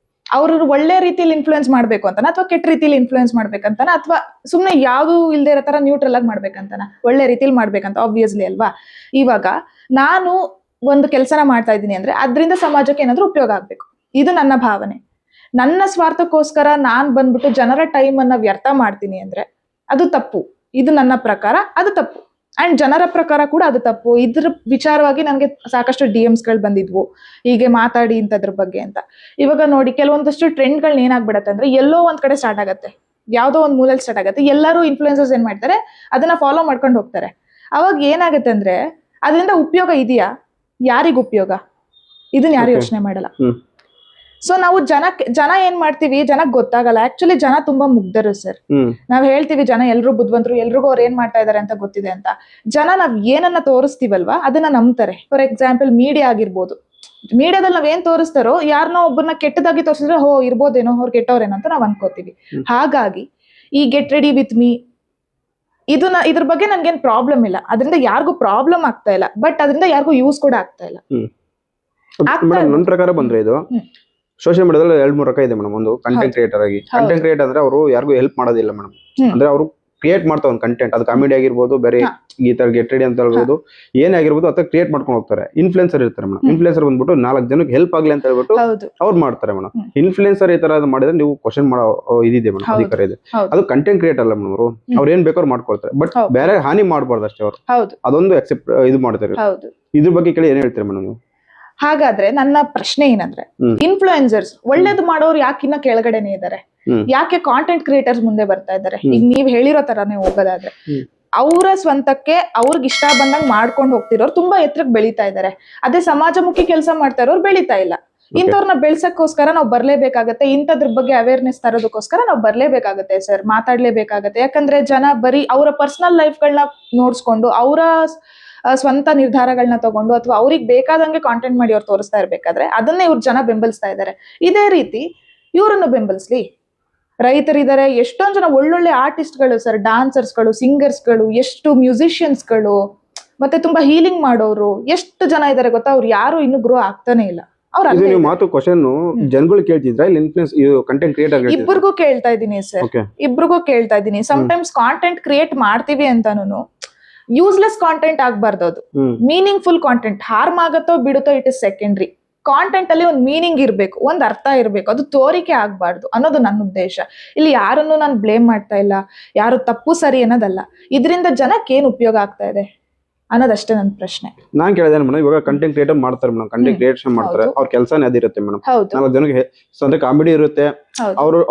ಅವ್ರು ಒಳ್ಳೆ ರೀತಿಯಲ್ಲಿ ಇನ್ಫ್ಲುಯೆನ್ಸ್ ಮಾಡ್ಬೇಕು ಅಂತಾನ, ಅಥವಾ ಕೆಟ್ಟ ರೀತಿಯಲ್ಲಿ ಇನ್ಫ್ಲುಯೆನ್ಸ್ ಮಾಡ್ಬೇಕಂತಾನ, ಅಥವಾ ಸುಮ್ನೆ ಯಾವ್ದು ಇಲ್ದೇ ಇರೋ ತರ ನ್ಯೂಟ್ರಲ್ ಆಗಿ ಮಾಡ್ಬೇಕಂತಾನ? ಒಳ್ಳೆ ರೀತಿಯಲ್ಲಿ ಮಾಡ್ಬೇಕಂತ ಆಬ್ವಿಯಸ್ಲಿ ಅಲ್ವಾ? ಇವಾಗ ನಾನು ಒಂದು ಕೆಲಸನ ಮಾಡ್ತಾ ಇದ್ದೀನಿ ಅಂದ್ರೆ ಅದ್ರಿಂದ ಸಮಾಜಕ್ಕೆ ಏನಾದ್ರೂ ಉಪಯೋಗ ಆಗ್ಬೇಕು, ಇದು ನನ್ನ ಭಾವನೆ. ನನ್ನ ಸ್ವಾರ್ಥಕ್ಕೋಸ್ಕರ ನಾನ್ ಬಂದ್ಬಿಟ್ಟು ಜನರ ಟೈಮ್ ಅನ್ನ ವ್ಯರ್ಥ ಮಾಡ್ತೀನಿ ಅಂದ್ರೆ ಅದು ತಪ್ಪು. ಇದು ನನ್ನ ಪ್ರಕಾರ ಅದು ತಪ್ಪು, ಅಂಡ್ ಜನರ ಪ್ರಕಾರ ಕೂಡ ಅದು ತಪ್ಪು. ಇದ್ರ ವಿಚಾರವಾಗಿ ನನಗೆ ಸಾಕಷ್ಟು DMs ಗಳು ಬಂದಿದ್ವು, ಹೀಗೆ ಮಾತಾಡಿ ಇಂಥದ್ರ ಬಗ್ಗೆ ಅಂತ. ಇವಾಗ ನೋಡಿ, ಕೆಲವೊಂದಷ್ಟು ಟ್ರೆಂಡ್ಗಳನ್ನ ಏನಾಗ್ಬಿಡತ್ತೆ ಅಂದ್ರೆ, ಎಲ್ಲೋ ಒಂದ್ ಕಡೆ ಸ್ಟಾರ್ಟ್ ಆಗತ್ತೆ, ಯಾವ್ದೋ ಒಂದ್ ಮೂಲೆಯಲ್ಲಿ ಸ್ಟಾರ್ಟ್ ಆಗತ್ತೆ, ಎಲ್ಲರೂ ಇನ್ಫ್ಲುಯೆನ್ಸರ್ಸ್ ಏನ್ ಮಾಡ್ತಾರೆ, ಅದನ್ನ ಫಾಲೋ ಮಾಡ್ಕೊಂಡು ಹೋಗ್ತಾರೆ. ಅವಾಗ ಏನಾಗತ್ತೆ ಅಂದ್ರೆ, ಅದರಿಂದ ಉಪಯೋಗ ಇದೆಯಾ? ಯಾರಿಗ ಉಪಯೋಗ? ಇದನ್ನ ಯಾರು ಯೋಚನೆ ಮಾಡಲ್ಲ. ಸೊ ನಾವು ಜನ ಏನ್ ಮಾಡ್ತೀವಿ, ಜನಕ್ಕೆ ಗೊತ್ತಾಗಲ್ಲ. ಆಕ್ಚುಲಿ ಜನ ತುಂಬಾ ಮುಗ್ಧರು ಸರ್. ನಾವ್ ಹೇಳ್ತೀವಿ ಜನ ಎಲ್ರು ಬುದ್ಧಿವಂತರು, ಎಲ್ರಿಗೂ ಅವ್ರು ಏನ್ ಮಾಡ್ತಾ ಇದಾರೆ ಅಂತ ಗೊತ್ತಿದೆ ಅಂತ. ಜನ ನಾವ್ ಏನನ್ನ ತೋರಿಸ್ತೀವಲ್ವಾ ಅದನ್ನ ನಂಬ್ತಾರೆ. ಫಾರ್ ಎಕ್ಸಾಂಪಲ್ ಮೀಡಿಯಾ ಆಗಿರ್ಬೋದು, ಮೀಡಿಯಾದಲ್ಲಿ ನಾವ್ ಏನ್ ತೋರಿಸ್ತಾರೋ, ಯಾರನ್ನೋ ಒಬ್ಬರನ್ನ ಕೆಟ್ಟದಾಗಿ ತೋರಿಸಿದ್ರೆ ಹೋ ಇರ್ಬೋದೇನೋ, ಅವ್ರು ಕೆಟ್ಟವ್ರೇನೋ ಅಂತ ನಾವ್ ಅನ್ಕೋತೀವಿ. ಹಾಗಾಗಿ ಈ ಗೆಟ್ ರೆಡಿ ವಿತ್ ಮೀ ಇದ್ರ ಬಗ್ಗೆ ನನ್ಗೇನ್ ಪ್ರಾಬ್ಲಮ್ ಇಲ್ಲ, ಅದರಿಂದ ಯಾರಿಗೂ ಪ್ರಾಬ್ಲಮ್ ಆಗ್ತಾ ಇಲ್ಲ. ಬಟ್ ಅದರಿಂದ ಯಾರಿಗೂ ಯೂಸ್ ಕೂಡ ಆಗ್ತಾ ಇಲ್ಲ. ನನ್ನ ಪ್ರಕಾರ ಬಂದ್ರೆ ಇದು ಸೋಷಿಯಲ್ ಮೀಡಿಯಾದಲ್ಲಿ 2-3 ರಕ ಇದೆ ಮೇಡಮ್. ಒಂದು ಕಂಟೆಂಟ್ ಕ್ರಿಯೇಟರ್ ಆಗಿ, ಕಂಟೆಂಟ್ ಕ್ರಿಯೇಟರ್ ಅಂದ್ರೆ ಅವರು ಯಾರಿಗೂ ಹೆಲ್ಪ್ ಮಾಡೋದಿಲ್ಲ ಮೇಡಮ್. ಅಂದ್ರೆ ಅವರು ಕ್ರಿಯೇಟ್ ಮಾಡ್ತಾವ ಒಂದು ಕಂಟೆಂಟ್, ಅದು ಕಾಮಿಡಿ ಆಗಿರ್ಬೋದು, ಬೇರೆ ಈ ತರ ಗೆಟ್ ರೆಡಿ ಅಂತ ಹೇಳ್ಬೋದು, ಏನೇ ಆಗಿರ್ಬೋದು, ಅಥವಾ ಕ್ರಿಯೇಟ್ ಮಾಡ್ಕೊಂಡು ಹೋಗ್ತಾರೆ. ಇನ್ಫ್ಲುಯೆನ್ಸರ್ ಇರ್ತಾರೆ ಮೇಡಮ್. ಇನ್ಫ್ಲುಯೆನ್ಸರ್ ಬಂದ್ಬಿಟ್ಟು 4 ಜನಕ್ಕೆ ಹೆಲ್ಪ್ ಆಗ್ಲಿ ಅಂತ ಹೇಳ್ಬಿಟ್ಟು ಅವ್ರು ಮಾಡ್ತಾರೆ ಮೇಡಮ್. ಇನ್ಫ್ಲುಯೆನ್ಸರ್ ಈ ತರ ಮಾಡಿದ್ರೆ ನೀವು ಕ್ವಶನ್ ಮಾಡೋ ಇದಿದೆ ಮೇಡಮ್, ಅಧಿಕಾರ ಇದೆ. ಅದು ಕಂಟೆಂಟ್ ಕ್ರಿಯೇಟರ್ ಅಲ್ಲ ಮೇಡಮ್. ಅವ್ರು ಏನ್ ಬೇಕಾದ್ರು ಮಾಡ್ಕೊಳ್ತಾರೆ, ಬಟ್ ಬೇರೆ ಹಾನಿ ಮಾಡ್ಬಾರ್ದು ಅಷ್ಟೇ. ಅವ್ರು ಅದೊಂದು ಅಕ್ಸೆಪ್ಟ್ ಇದು ಮಾಡ್ತಾರೆ. ಇದ್ರ ಬಗ್ಗೆ ಕೇಳಿ ಏನ್ ಹೇಳ್ತೀರಿ ಮೇಡಮ್ ನೀವು? ಹಾಗಾದ್ರೆ ನನ್ನ ಪ್ರಶ್ನೆ ಏನಂದ್ರೆ, ಇನ್ಫ್ಲುಯೆನ್ಸರ್ಸ್ ಒಳ್ಳೇದು ಮಾಡೋರು ಯಾಕಿನ್ನ ಕೆಳಗಡೆನೆ ಇದಾರೆ? ಯಾಕೆ ಕಾಂಟೆಂಟ್ ಕ್ರಿಯೇಟರ್ಸ್ ಮುಂದೆ ಬರ್ತಾ ಇದಾರೆ? ಈಗ ನೀವ್ ಹೇಳಿರೋ ತರಾನೇ ಹೋಗೋದಾದ್ರೆ, ಅವರ ಸ್ವಂತಕ್ಕೆ ಅವ್ರಿಗೆ ಇಷ್ಟ ಬಂದಂಗ್ ಮಾಡ್ಕೊಂಡು ಹೋಗ್ತಿರೋರು ತುಂಬಾ ಎತ್ತರಕ್ಕೆ ಬೆಳೀತಾ ಇದಾರೆ. ಅದೇ ಸಮಾಜಮುಖಿ ಕೆಲಸ ಮಾಡ್ತಾ ಇರೋರು ಬೆಳೀತಾ ಇಲ್ಲ. ಇಂಥವ್ರನ್ನ ಬೆಳ್ಸಕ್ಕೋಸ್ಕರ ನಾವು ಬರ್ಲೇಬೇಕಾಗತ್ತೆ, ಇಂಥದ್ರ ಬಗ್ಗೆ ಅವೇರ್ನೆಸ್ ತರೋದಕ್ಕೋಸ್ಕರ ನಾವು ಬರ್ಲೇಬೇಕಾಗತ್ತೆ ಸರ್, ಮಾತಾಡ್ಲೇಬೇಕಾಗತ್ತೆ. ಯಾಕಂದ್ರೆ ಜನ ಬರೀ ಅವರ ಪರ್ಸನಲ್ ಲೈಫ್ಗಳನ್ನ ನೋಡ್ಸ್ಕೊಂಡು ಅವರ ಸ್ವಂತ ನಿರ್ಧಾರಗಳನ್ನ ತಗೊಂಡು ಅಥವಾ ಅವ್ರಿಗೆ ಬೇಕಾದಂಗೆ ಕಾಂಟೆಂಟ್ ಮಾಡಿ ಅವ್ರು ತೋರಿಸ್ತಾ ಇರ್ಬೇಕಾದ್ರೆ ಅದನ್ನೇ ಇವ್ರು ಜನ ಬೆಂಬಲಿಸ್ತಾ ಇದ್ದಾರೆ. ಇದೇ ರೀತಿ ಇವ್ರನ್ನು ಬೆಂಬಲಿಸ್ಲಿ. ರೈತರಿದ್ದಾರೆ, ಎಷ್ಟೊಂದ್ ಜನ ಒಳ್ಳೊಳ್ಳೆ ಆರ್ಟಿಸ್ಟ್ಗಳು ಸರ್, ಡಾನ್ಸರ್ಸ್ಗಳು, ಸಿಂಗರ್ಸ್ಗಳು, ಎಷ್ಟು ಮ್ಯೂಸಿಷಿಯನ್ಸ್ಗಳು, ಮತ್ತೆ ತುಂಬಾ ಹೀಲಿಂಗ್ ಮಾಡೋರು ಎಷ್ಟು ಜನ ಇದಾರೆ ಗೊತ್ತಾ. ಅವ್ರು ಯಾರು ಇನ್ನು ಗ್ರೋ ಆಗ್ತಾನೆ ಇಲ್ಲ. ಇದು ನೀವು ಮಾತು ಕ್ವಶನ್ ಜನಗಳು ಕೇಳ್ತಿದ್ರ ಇಲ್ಲಿ ಇನ್ಫ್ಲುಯೆನ್ಸ್ ಕಂಟೆಂಟ್ ಕ್ರಿಯೇಟರ್ ಇಬ್ಬರಿಗೂ ಕೇಳ್ತಾ ಇದೀನಿ ಸರ್, ಇಬ್ರಿಗೂ ಕೇಳ್ತಾ ಇದೀನಿ. ಟೈಮ್ಸ್ ಕಾಂಟೆಂಟ್ ಕ್ರಿಯೇಟ್ ಮಾಡ್ತೀವಿ ಅಂತಾನು ಯೂಸ್ಲೆಸ್ ಕಾಂಟೆಂಟ್ ಆಗ್ಬಾರ್ದು, ಅದು ಮೀನಿಂಗ್ಫುಲ್ ಕಾಂಟೆಂಟ್. ಹಾರ್ಮ್ ಆಗತ್ತೋ ಬಿಡುತ್ತೋ ಇಟ್ ಇಸ್ ಸೆಕೆಂಡ್ರಿ. ಕಾಂಟೆಂಟ್ ಅಲ್ಲಿ ಒಂದು ಮೀನಿಂಗ್ ಇರ್ಬೇಕು, ಒಂದ್ ಅರ್ಥ ಇರ್ಬೇಕು, ಅದು ತೋರಿಕೆ ಆಗ್ಬಾರ್ದು ಅನ್ನೋದು ನನ್ನ ಉದ್ದೇಶ. ಇಲ್ಲಿ ಯಾರನ್ನು ನಾನು ಬ್ಲೇಮ್ ಮಾಡ್ತಾ ಇಲ್ಲ, ಯಾರು ತಪ್ಪು ಸರಿ ಅನ್ನೋದಲ್ಲ. ಇದರಿಂದ ಜನಕ್ಕೆ ಏನ್ ಉಪಯೋಗ ಆಗ್ತಾ ಇದೆ ಅನ್ನೋದಷ್ಟೇ ನನ್ನ ಪ್ರಶ್ನೆ. ನಾನ್ ಕೇಳಿದೆ ಮೇಡಮ್, ಇವಾಗ ಕಂಟೆಂಟ್ ಕ್ರಿಯೇಟರ್ ಮಾಡ್ತಾರೆ ಮೇಡಮ್, ಕಂಟೆಂಟ್ ಕ್ರಿಯೇಷನ್ ಮಾಡ್ತಾರೆ, ಅವ್ರ ಕೆಲಸನೇ ಅದಿರುತ್ತೆ ಮೇಡಮ್. ನಾಲ್ಕು ಜನಕ್ಕೆ ಅಂದ್ರೆ ಕಾಮಿಡಿ ಇರುತ್ತೆ,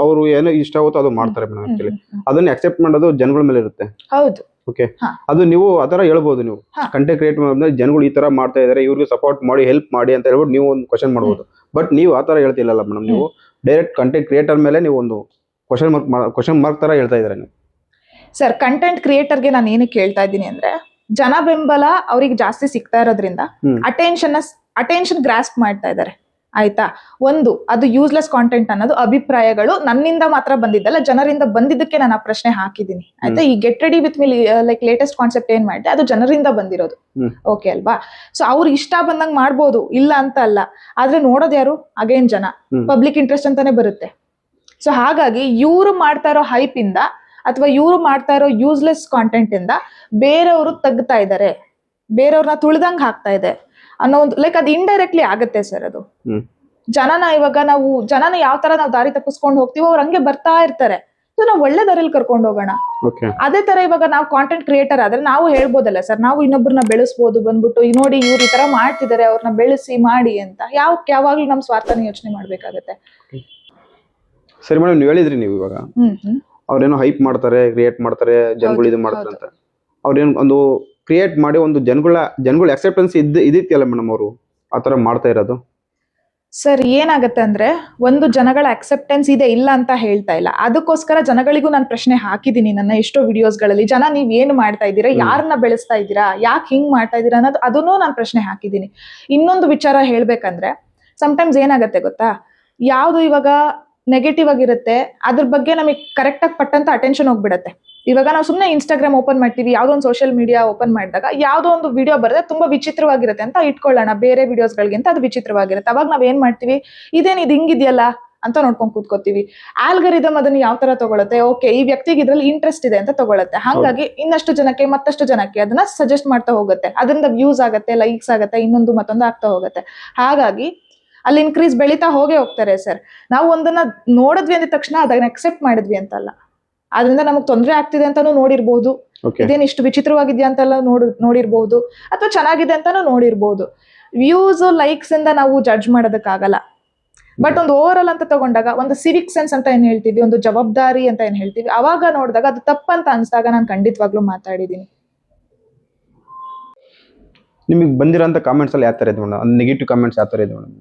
ಅವ್ರು ಏನೋ ಇಷ್ಟ ಆಗುತ್ತೋ ಅದು ಮಾಡ್ತಾರೆ ಮೇಡಮ್. ಆಕ್ಚುಲಿ ಅದನ್ನ ಅಕ್ಸೆಪ್ಟ್ ಮಾಡೋದು ಜನಗಳ ಮೇಲೆ ಇರುತ್ತೆ. ಹೌದು, ಓಕೆ. ಅದು ನೀವು ಆತರ ಹೇಳ್ಬೋದು, ನೀವು ಕಂಟೆಂಟ್ ಕ್ರಿಯೇಟ್ ಮಾಡಿದ್ರೆ ಜನಗಳು ಈ ತರ ಮಾಡ್ತಾ ಇದಾರೆ, ಇವ್ರಿಗೆ ಸಪೋರ್ಟ್ ಮಾಡಿ ಹೆಲ್ಪ್ ಮಾಡಿ ಅಂತ ಹೇಳ್ಬಿಟ್ಟು ನೀವು ಒಂದು ಕ್ವಶನ್ ಮಾಡ್ಬೋದು. ಬಟ್ ನೀವು ಆತರ ಹೇಳ್ತಿಲ್ಲಲ್ಲ ಮೇಡಮ್, ನೀವು ಡೈರೆಕ್ಟ್ ಕಂಟೆಂಟ್ ಕ್ರಿಯೇಟರ್ ಮೇಲೆ ನೀವು ಒಂದು ಕ್ವಶನ್ ಮಾರ್ಕ್ ತರ ಹೇಳ್ತಾ ಇದಾರೆ ನೀವು. ಸರ್, ಕಂಟೆಂಟ್ ಕ್ರಿಯೇಟರ್ಗೆ ನಾನು ಏನಕ್ಕೆ ಹೇಳ್ತಾ ಇದ್ದೀನಿ ಅಂದ್ರೆ, ಜನ ಬೆಂಬಲ ಅವ್ರಿಗೆ ಜಾಸ್ತಿ ಸಿಗ್ತಾ ಇರೋದ್ರಿಂದ ಅಟೆನ್ಷನ್ ಗ್ರಾಸ್ಪ್ ಮಾಡ್ತಾ ಇದ್ದಾರೆ. ಆಯ್ತಾ? ಅದು ಯೂಸ್ಲೆಸ್ ಕಾಂಟೆಂಟ್ ಅನ್ನೋದು ಅಭಿಪ್ರಾಯಗಳು ನನ್ನಿಂದ ಮಾತ್ರ ಬಂದಿದ್ದಲ್ಲ, ಜನರಿಂದ ಬಂದಿದ್ದಕ್ಕೆ ನಾನು ಆ ಪ್ರಶ್ನೆ ಹಾಕಿದ್ದೀನಿ. ಆಯ್ತಾ? ಈ get ready with me like latest concept ಏನ್ ಮಾಡಿದೆ ಅದು ಜನರಿಂದ ಬಂದಿರೋದು. ಓಕೆ ಅಲ್ವಾ? ಸೊ ಅವ್ರು ಇಷ್ಟ ಬಂದಂಗ್ ಮಾಡ್ಬೋದು, ಇಲ್ಲ ಅಂತ ಅಲ್ಲ. ಆದ್ರೆ ನೋಡೋದು ಯಾರು? ಅಗೇನ್ ಜನ, ಪಬ್ಲಿಕ್ ಇಂಟ್ರೆಸ್ಟ್ ಅಂತಾನೆ ಬರುತ್ತೆ. ಸೊ ಹಾಗಾಗಿ ಇವ್ರು ಮಾಡ್ತಾ ಇರೋ ಹೈಪ್ ಇಂದ ಅಥವಾ ಇವ್ರು ಮಾಡ್ತಾ ಇರೋ ಯೂಸ್ಲೆಸ್ ಕಾಂಟೆಂಟ್ ಇಂದ ಬೇರೆಯವರು ತಗ್ತಾ ಇದ್ದಾರೆ, ಬೇರೆಯವ್ರನ್ನ ತುಳಿದಂಗ್ ಹಾಕ್ತಾ ಇದೆ ಅನ್ನೋ ಒಂದು ಲೈಕ್ ಅದು ಇಂಡೈರೆಕ್ಟ್ಲಿ ಆಗತ್ತೆ ಸರ್. ಅದು ಜನನ ಯಾವ ತರ ನಾವು ದಾರಿ ತಪ್ಪಿಸ್ಕೊಂಡು ಹೋಗ್ತೀವೋ ಅವ್ರು ಹಂಗೆ ಬರ್ತಾ ಇರ್ತಾರೆ. ಸೊ ನಾವು ಒಳ್ಳೆ ದಾರಿಯಲ್ಲಿ ಕರ್ಕೊಂಡು ಹೋಗೋಣ. ಅದೇ ತರ ಇವಾಗ ನಾವು ಕಾಂಟೆಂಟ್ ಕ್ರಿಯೇಟರ್ ಆದ್ರೆ ನಾವು ಹೇಳ್ಬೋದಲ್ಲ ಸರ್, ನಾವು ಇನ್ನೊಬ್ಬರನ್ನ ಬೆಳೆಸ್ಬೋದು, ಬಂದ್ಬಿಟ್ಟು ನೋಡಿ ಇವ್ರು ಈ ತರ ಮಾಡ್ತಿದ್ದಾರೆ, ಅವ್ರನ್ನ ಬೆಳೆಸಿ ಮಾಡಿ ಅಂತ. ಯಾವಾಗ್ಲೂ ನಮ್ ಸ್ವಾರ್ಥನ ಯೋಚನೆ ಮಾಡ್ಬೇಕಾಗತ್ತೆ. ಸರಿ ಮೇಡಮ್, ನೀವು ಹೇಳಿದ್ರಿ ನೀವು ಇವಾಗ ಅವ್ರೇನೋ ಹೈಪ್ ಮಾಡ್ತಾರೆ, ಕ್ರಿಯೇಟ್ ಮಾಡ್ತಾರೆ, ಜನಗಳು ಇದು ಮಾಡ್ತಾರೆ ಅಂತ. ಅವ್ರೇನು ಒಂದು ಕ್ರಿಯೇಟ್ ಮಾಡಿ ಒಂದು ಜನಗಳ ಅಕ್ಸೆಪ್ಟೆನ್ಸ್ ಇದಿತ್ತಲ್ಲ ಮೇಡಮ್, ಅವರು ಆತರ ಮಾಡ್ತಾ ಇರೋದು. ಸರ್ ಏನಾಗತ್ತೆ ಅಂದ್ರೆ, ಒಂದು ಜನಗಳ ಅಕ್ಸೆಪ್ಟೆನ್ಸ್ ಇದೆ ಇಲ್ಲ ಅಂತ ಹೇಳ್ತಾ ಇಲ್ಲ. ಅದಕ್ಕೋಸ್ಕರ ಜನಗಳಿಗೂ ನಾನು ಪ್ರಶ್ನೆ ಹಾಕಿದ್ದೀನಿ ನನ್ನ ಎಷ್ಟೋ ವಿಡಿಯೋಸ್ಗಳಲ್ಲಿ. ಜನ ನೀವ್ ಏನು ಮಾಡ್ತಾ ಇದ್ದೀರಾ, ಯಾರನ್ನ ಬೆಳೆಸ್ತಾ ಇದ್ದೀರಾ, ಯಾಕೆ ಹಿಂಗ್ ಮಾಡ್ತಾ ಇದ್ದೀರಾ ಅನ್ನೋದು ಅದನ್ನೂ ನಾನು ಪ್ರಶ್ನೆ ಹಾಕಿದ್ದೀನಿ. ಇನ್ನೊಂದು ವಿಚಾರ ಹೇಳ್ಬೇಕಂದ್ರೆ, ಸಮ್ಟೈಮ್ಸ್ ಏನಾಗತ್ತೆ ಗೊತ್ತಾ, ಯಾವ್ದು ಇವಾಗ ನೆಗೆಟಿವ್ ಆಗಿರುತ್ತೆ ಅದ್ರ ಬಗ್ಗೆ ನಮಗೆ ಕರೆಕ್ಟ್ ಆಗಿ ಪಟ್ಟಂತ ಅಟೆನ್ಷನ್ ಹೋಗ್ಬಿಡತ್ತೆ. ಇವಾಗ ನಾವು ಸುಮ್ಮನೆ ಇನ್ಸ್ಟಾಗ್ರಾಮ್ ಓಪನ್ ಮಾಡ್ತೀವಿ, ಯಾವ್ದೋ ಒಂದು ಸೋಷಿಯಲ್ ಮೀಡಿಯಾ ಓಪನ್ ಮಾಡಿದಾಗ ಯಾವ್ದೋ ಒಂದು ವಿಡಿಯೋ ಬರುತ್ತೆ ತುಂಬಾ ವಿಚಿತ್ರವಾಗಿರುತ್ತೆ ಅಂತ ಇಟ್ಕೊಳ್ಳೋಣ, ಬೇರೆ ವಿಡಿಯೋಸ್ಗಳಿಗಿಂತ ಅದು ವಿಚಿತ್ರವಾಗಿರುತ್ತೆ. ಅವಾಗ ನಾವ್ ಏನ್ ಮಾಡ್ತೀವಿ, ಇದು ಹಿಂಗಿದೆಯಲ್ಲ ಅಂತ ನೋಡ್ಕೊಂಡ್ ಕೂತ್ಕೋತೀವಿ. ಆಲ್ಗರಿದಮ್ ಅದನ್ನ ಯಾವ ತರ ತಗೊಳುತ್ತೆ, ಓಕೆ ಈ ವ್ಯಕ್ತಿಗೆ ಇದ್ರಲ್ಲಿ ಇಂಟ್ರೆಸ್ಟ್ ಇದೆ ಅಂತ ತಗೊಳುತ್ತೆ. ಹಾಗಾಗಿ ಇನ್ನಷ್ಟು ಜನಕ್ಕೆ ಮತ್ತಷ್ಟು ಜನಕ್ಕೆ ಅದನ್ನ ಸಜೆಸ್ಟ್ ಮಾಡ್ತಾ ಹೋಗುತ್ತೆ. ಅದರಿಂದ ವ್ಯೂಸ್ ಆಗತ್ತೆ, ಲೈಕ್ಸ್ ಆಗತ್ತೆ, ಇನ್ನೊಂದು ಮತ್ತೊಂದು ಆಗ್ತಾ ಹೋಗುತ್ತೆ. ಹಾಗಾಗಿ ಅಲ್ಲಿ ಇನ್ಕ್ರೀಸ್ ಬೆಳೀತಾ ಹೋಗ್ತಾರೆ ಸರ್. ನಾವು ಒಂದನ್ನ ನೋಡಿದ್ವಿ ಅಂದ ತಕ್ಷಣ ಅದನ್ನ ಅಕ್ಸೆಪ್ಟ್ ಮಾಡಿದ್ವಿ ಅಂತಲ್ಲ, ಅದರಿಂದ ನಮಗ್ ತೊಂದರೆ ಆಗ್ತಿದೆ ಅಂತಾನು ನೋಡಿರ್ಬಹುದು, ಇದೇನ್ ಇಷ್ಟು ವಿಚಿತ್ರವಾಗಿದ್ಯಾ ಅಂತೆಲ್ಲ ನೋಡಿರ್ಬಹುದು, ಅಥವಾ ಚೆನ್ನಾಗಿದೆ ಅಂತಾನು ನೋಡಿರ್ಬಹುದು. ವ್ಯೂಸ್ ಲೈಕ್ಸ್ ಇಂದ ನಾವು ಜಡ್ಜ್ ಮಾಡೋದಕ್ಕಾಗಲ್ಲ. ಬಟ್ ಒಂದು ಓವರ್ ಆಲ್ ಅಂತ ತಗೊಂಡಾಗ ಒಂದು ಸಿವಿಕ್ ಸೆನ್ಸ್ ಅಂತ ಏನ್ ಹೇಳ್ತೀವಿ, ಒಂದು ಜವಾಬ್ದಾರಿ ಅಂತ ಏನ್ ಹೇಳ್ತೀವಿ, ಅವಾಗ ನೋಡಿದಾಗ ಅದು ತಪ್ಪಂತ ಅನ್ಸ್ದಾಗ ನಾನು ಖಂಡಿತವಾಗ್ಲೂ ಮಾತಾಡಿದೀನಿ. ನಿಮಗೆ ಬಂದಿರೋಂಥ ಕಾಮೆಂಟ್ಸ್ ಅಲ್ಲಿ ಯಾವ ತರ ಇದೆ ಮೇಡಮ್, ನೆಗೆಟಿವ್ ಕಾಮೆಂಟ್ಸ್ ಯಾವ ತರ ಇದೆ ಮೇಡಮ್?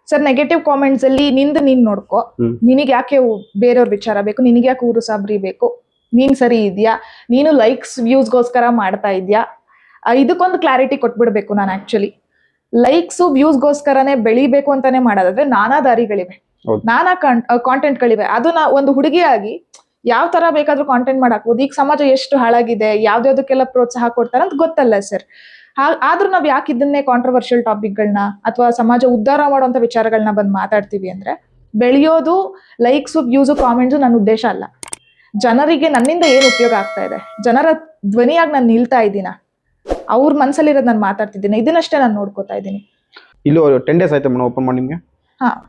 ಸರ್, ನೆಗೆಟಿವ್ ಕಾಮೆಂಟ್ಸ್ ಅಲ್ಲಿ ನೀನ್ ನೋಡ್ಕೋ, ನಿನಗೆ ಯಾಕೆ ಬೇರೆಯವ್ರ ವಿಚಾರ ಬೇಕು, ನಿನಗೆ ಯಾಕೆ ಊರು ಸಾಬ್ರಿ ಬೇಕು, ನೀನ್ ಸರಿ ಇದೆಯಾ, ನೀನು ಲೈಕ್ಸ್ ವ್ಯೂಸ್ಗೋಸ್ಕರ ಮಾಡ್ತಾ ಇದ್ಯಾ, ಇದಕ್ಕೊಂದು ಕ್ಲಾರಿಟಿ ಕೊಟ್ಬಿಡ್ಬೇಕು ನಾನು. ಆಕ್ಚುಲಿ ಲೈಕ್ಸ್ ವ್ಯೂಸ್ಗೋಸ್ಕರನೇ ಬೆಳಿಬೇಕು ಅಂತಾನೆ ಮಾಡೋದಾದ್ರೆ ನಾನಾ ದಾರಿಗಳಿವೆ, ನಾನಾ ಕಾಂಟೆಂಟ್ಗಳಿವೆ. ಅದು ಒಂದು ಹುಡುಗಿಯಾಗಿ ಯಾವ ತರ ಬೇಕಾದ್ರೂ ಕಾಂಟೆಂಟ್ ಮಾಡಾಕ್ಬೋದು. ಈಗ ಸಮಾಜ ಎಷ್ಟು ಹಾಳಾಗಿದೆ, ಯಾವ್ದಾವ್ದಕ್ಕೆಲ್ಲ ಪ್ರೋತ್ಸಾಹ ಕೊಡ್ತಾರ ಅಂತ ಗೊತ್ತಲ್ಲ ಸರ್. ಆದ್ರೂ ನಾವ್ ಯಾಕೆ ಇದನ್ನೇ ಕಾಂಟ್ರವರ್ಷಿಯಲ್ ಟಾಪಿಕ್ಗಳನ್ನ ಅಥವಾ ಸಮಾಜ ಉದ್ಧಾರ ಮಾಡುವಂತ ವಿಚಾರಗಳನ್ನ ಬಂದು ಮಾತಾಡ್ತೀವಿ ಅಂದ್ರೆ, ಬೆಳೆಯೋದು ಲೈಕ್ಸ್ ವ್ಯೂಸ್ ಕಾಮೆಂಟ್ಸ್ ನನ್ನ ಉದ್ದೇಶ ಅಲ್ಲ. ಜನರಿಗೆ ನನ್ನಿಂದ ಏನು ಉಪಯೋಗ ಆಗ್ತಾ ಇದೆ, ಜನರ ಧ್ವನಿಯಾಗಿ ನಾನು ನಿಲ್ತಾ ಇದ್ದೀನ, ಅವ್ರ ಮನ್ಸಲ್ಲಿರೋದು ನಾನು ಮಾತಾಡ್ತಿದ್ದೀನಿ, ಇದನ್ನಷ್ಟೇ ನಾನು ನೋಡ್ಕೋತಾ ಇದ್ದೀನಿ. ಇಲ್ಲೂ 10 days ಆಯ್ತಾ ಮೇಡಮ್ ಓಪನ್ ಮಾಡಿ ನಿಮ್ಗೆ?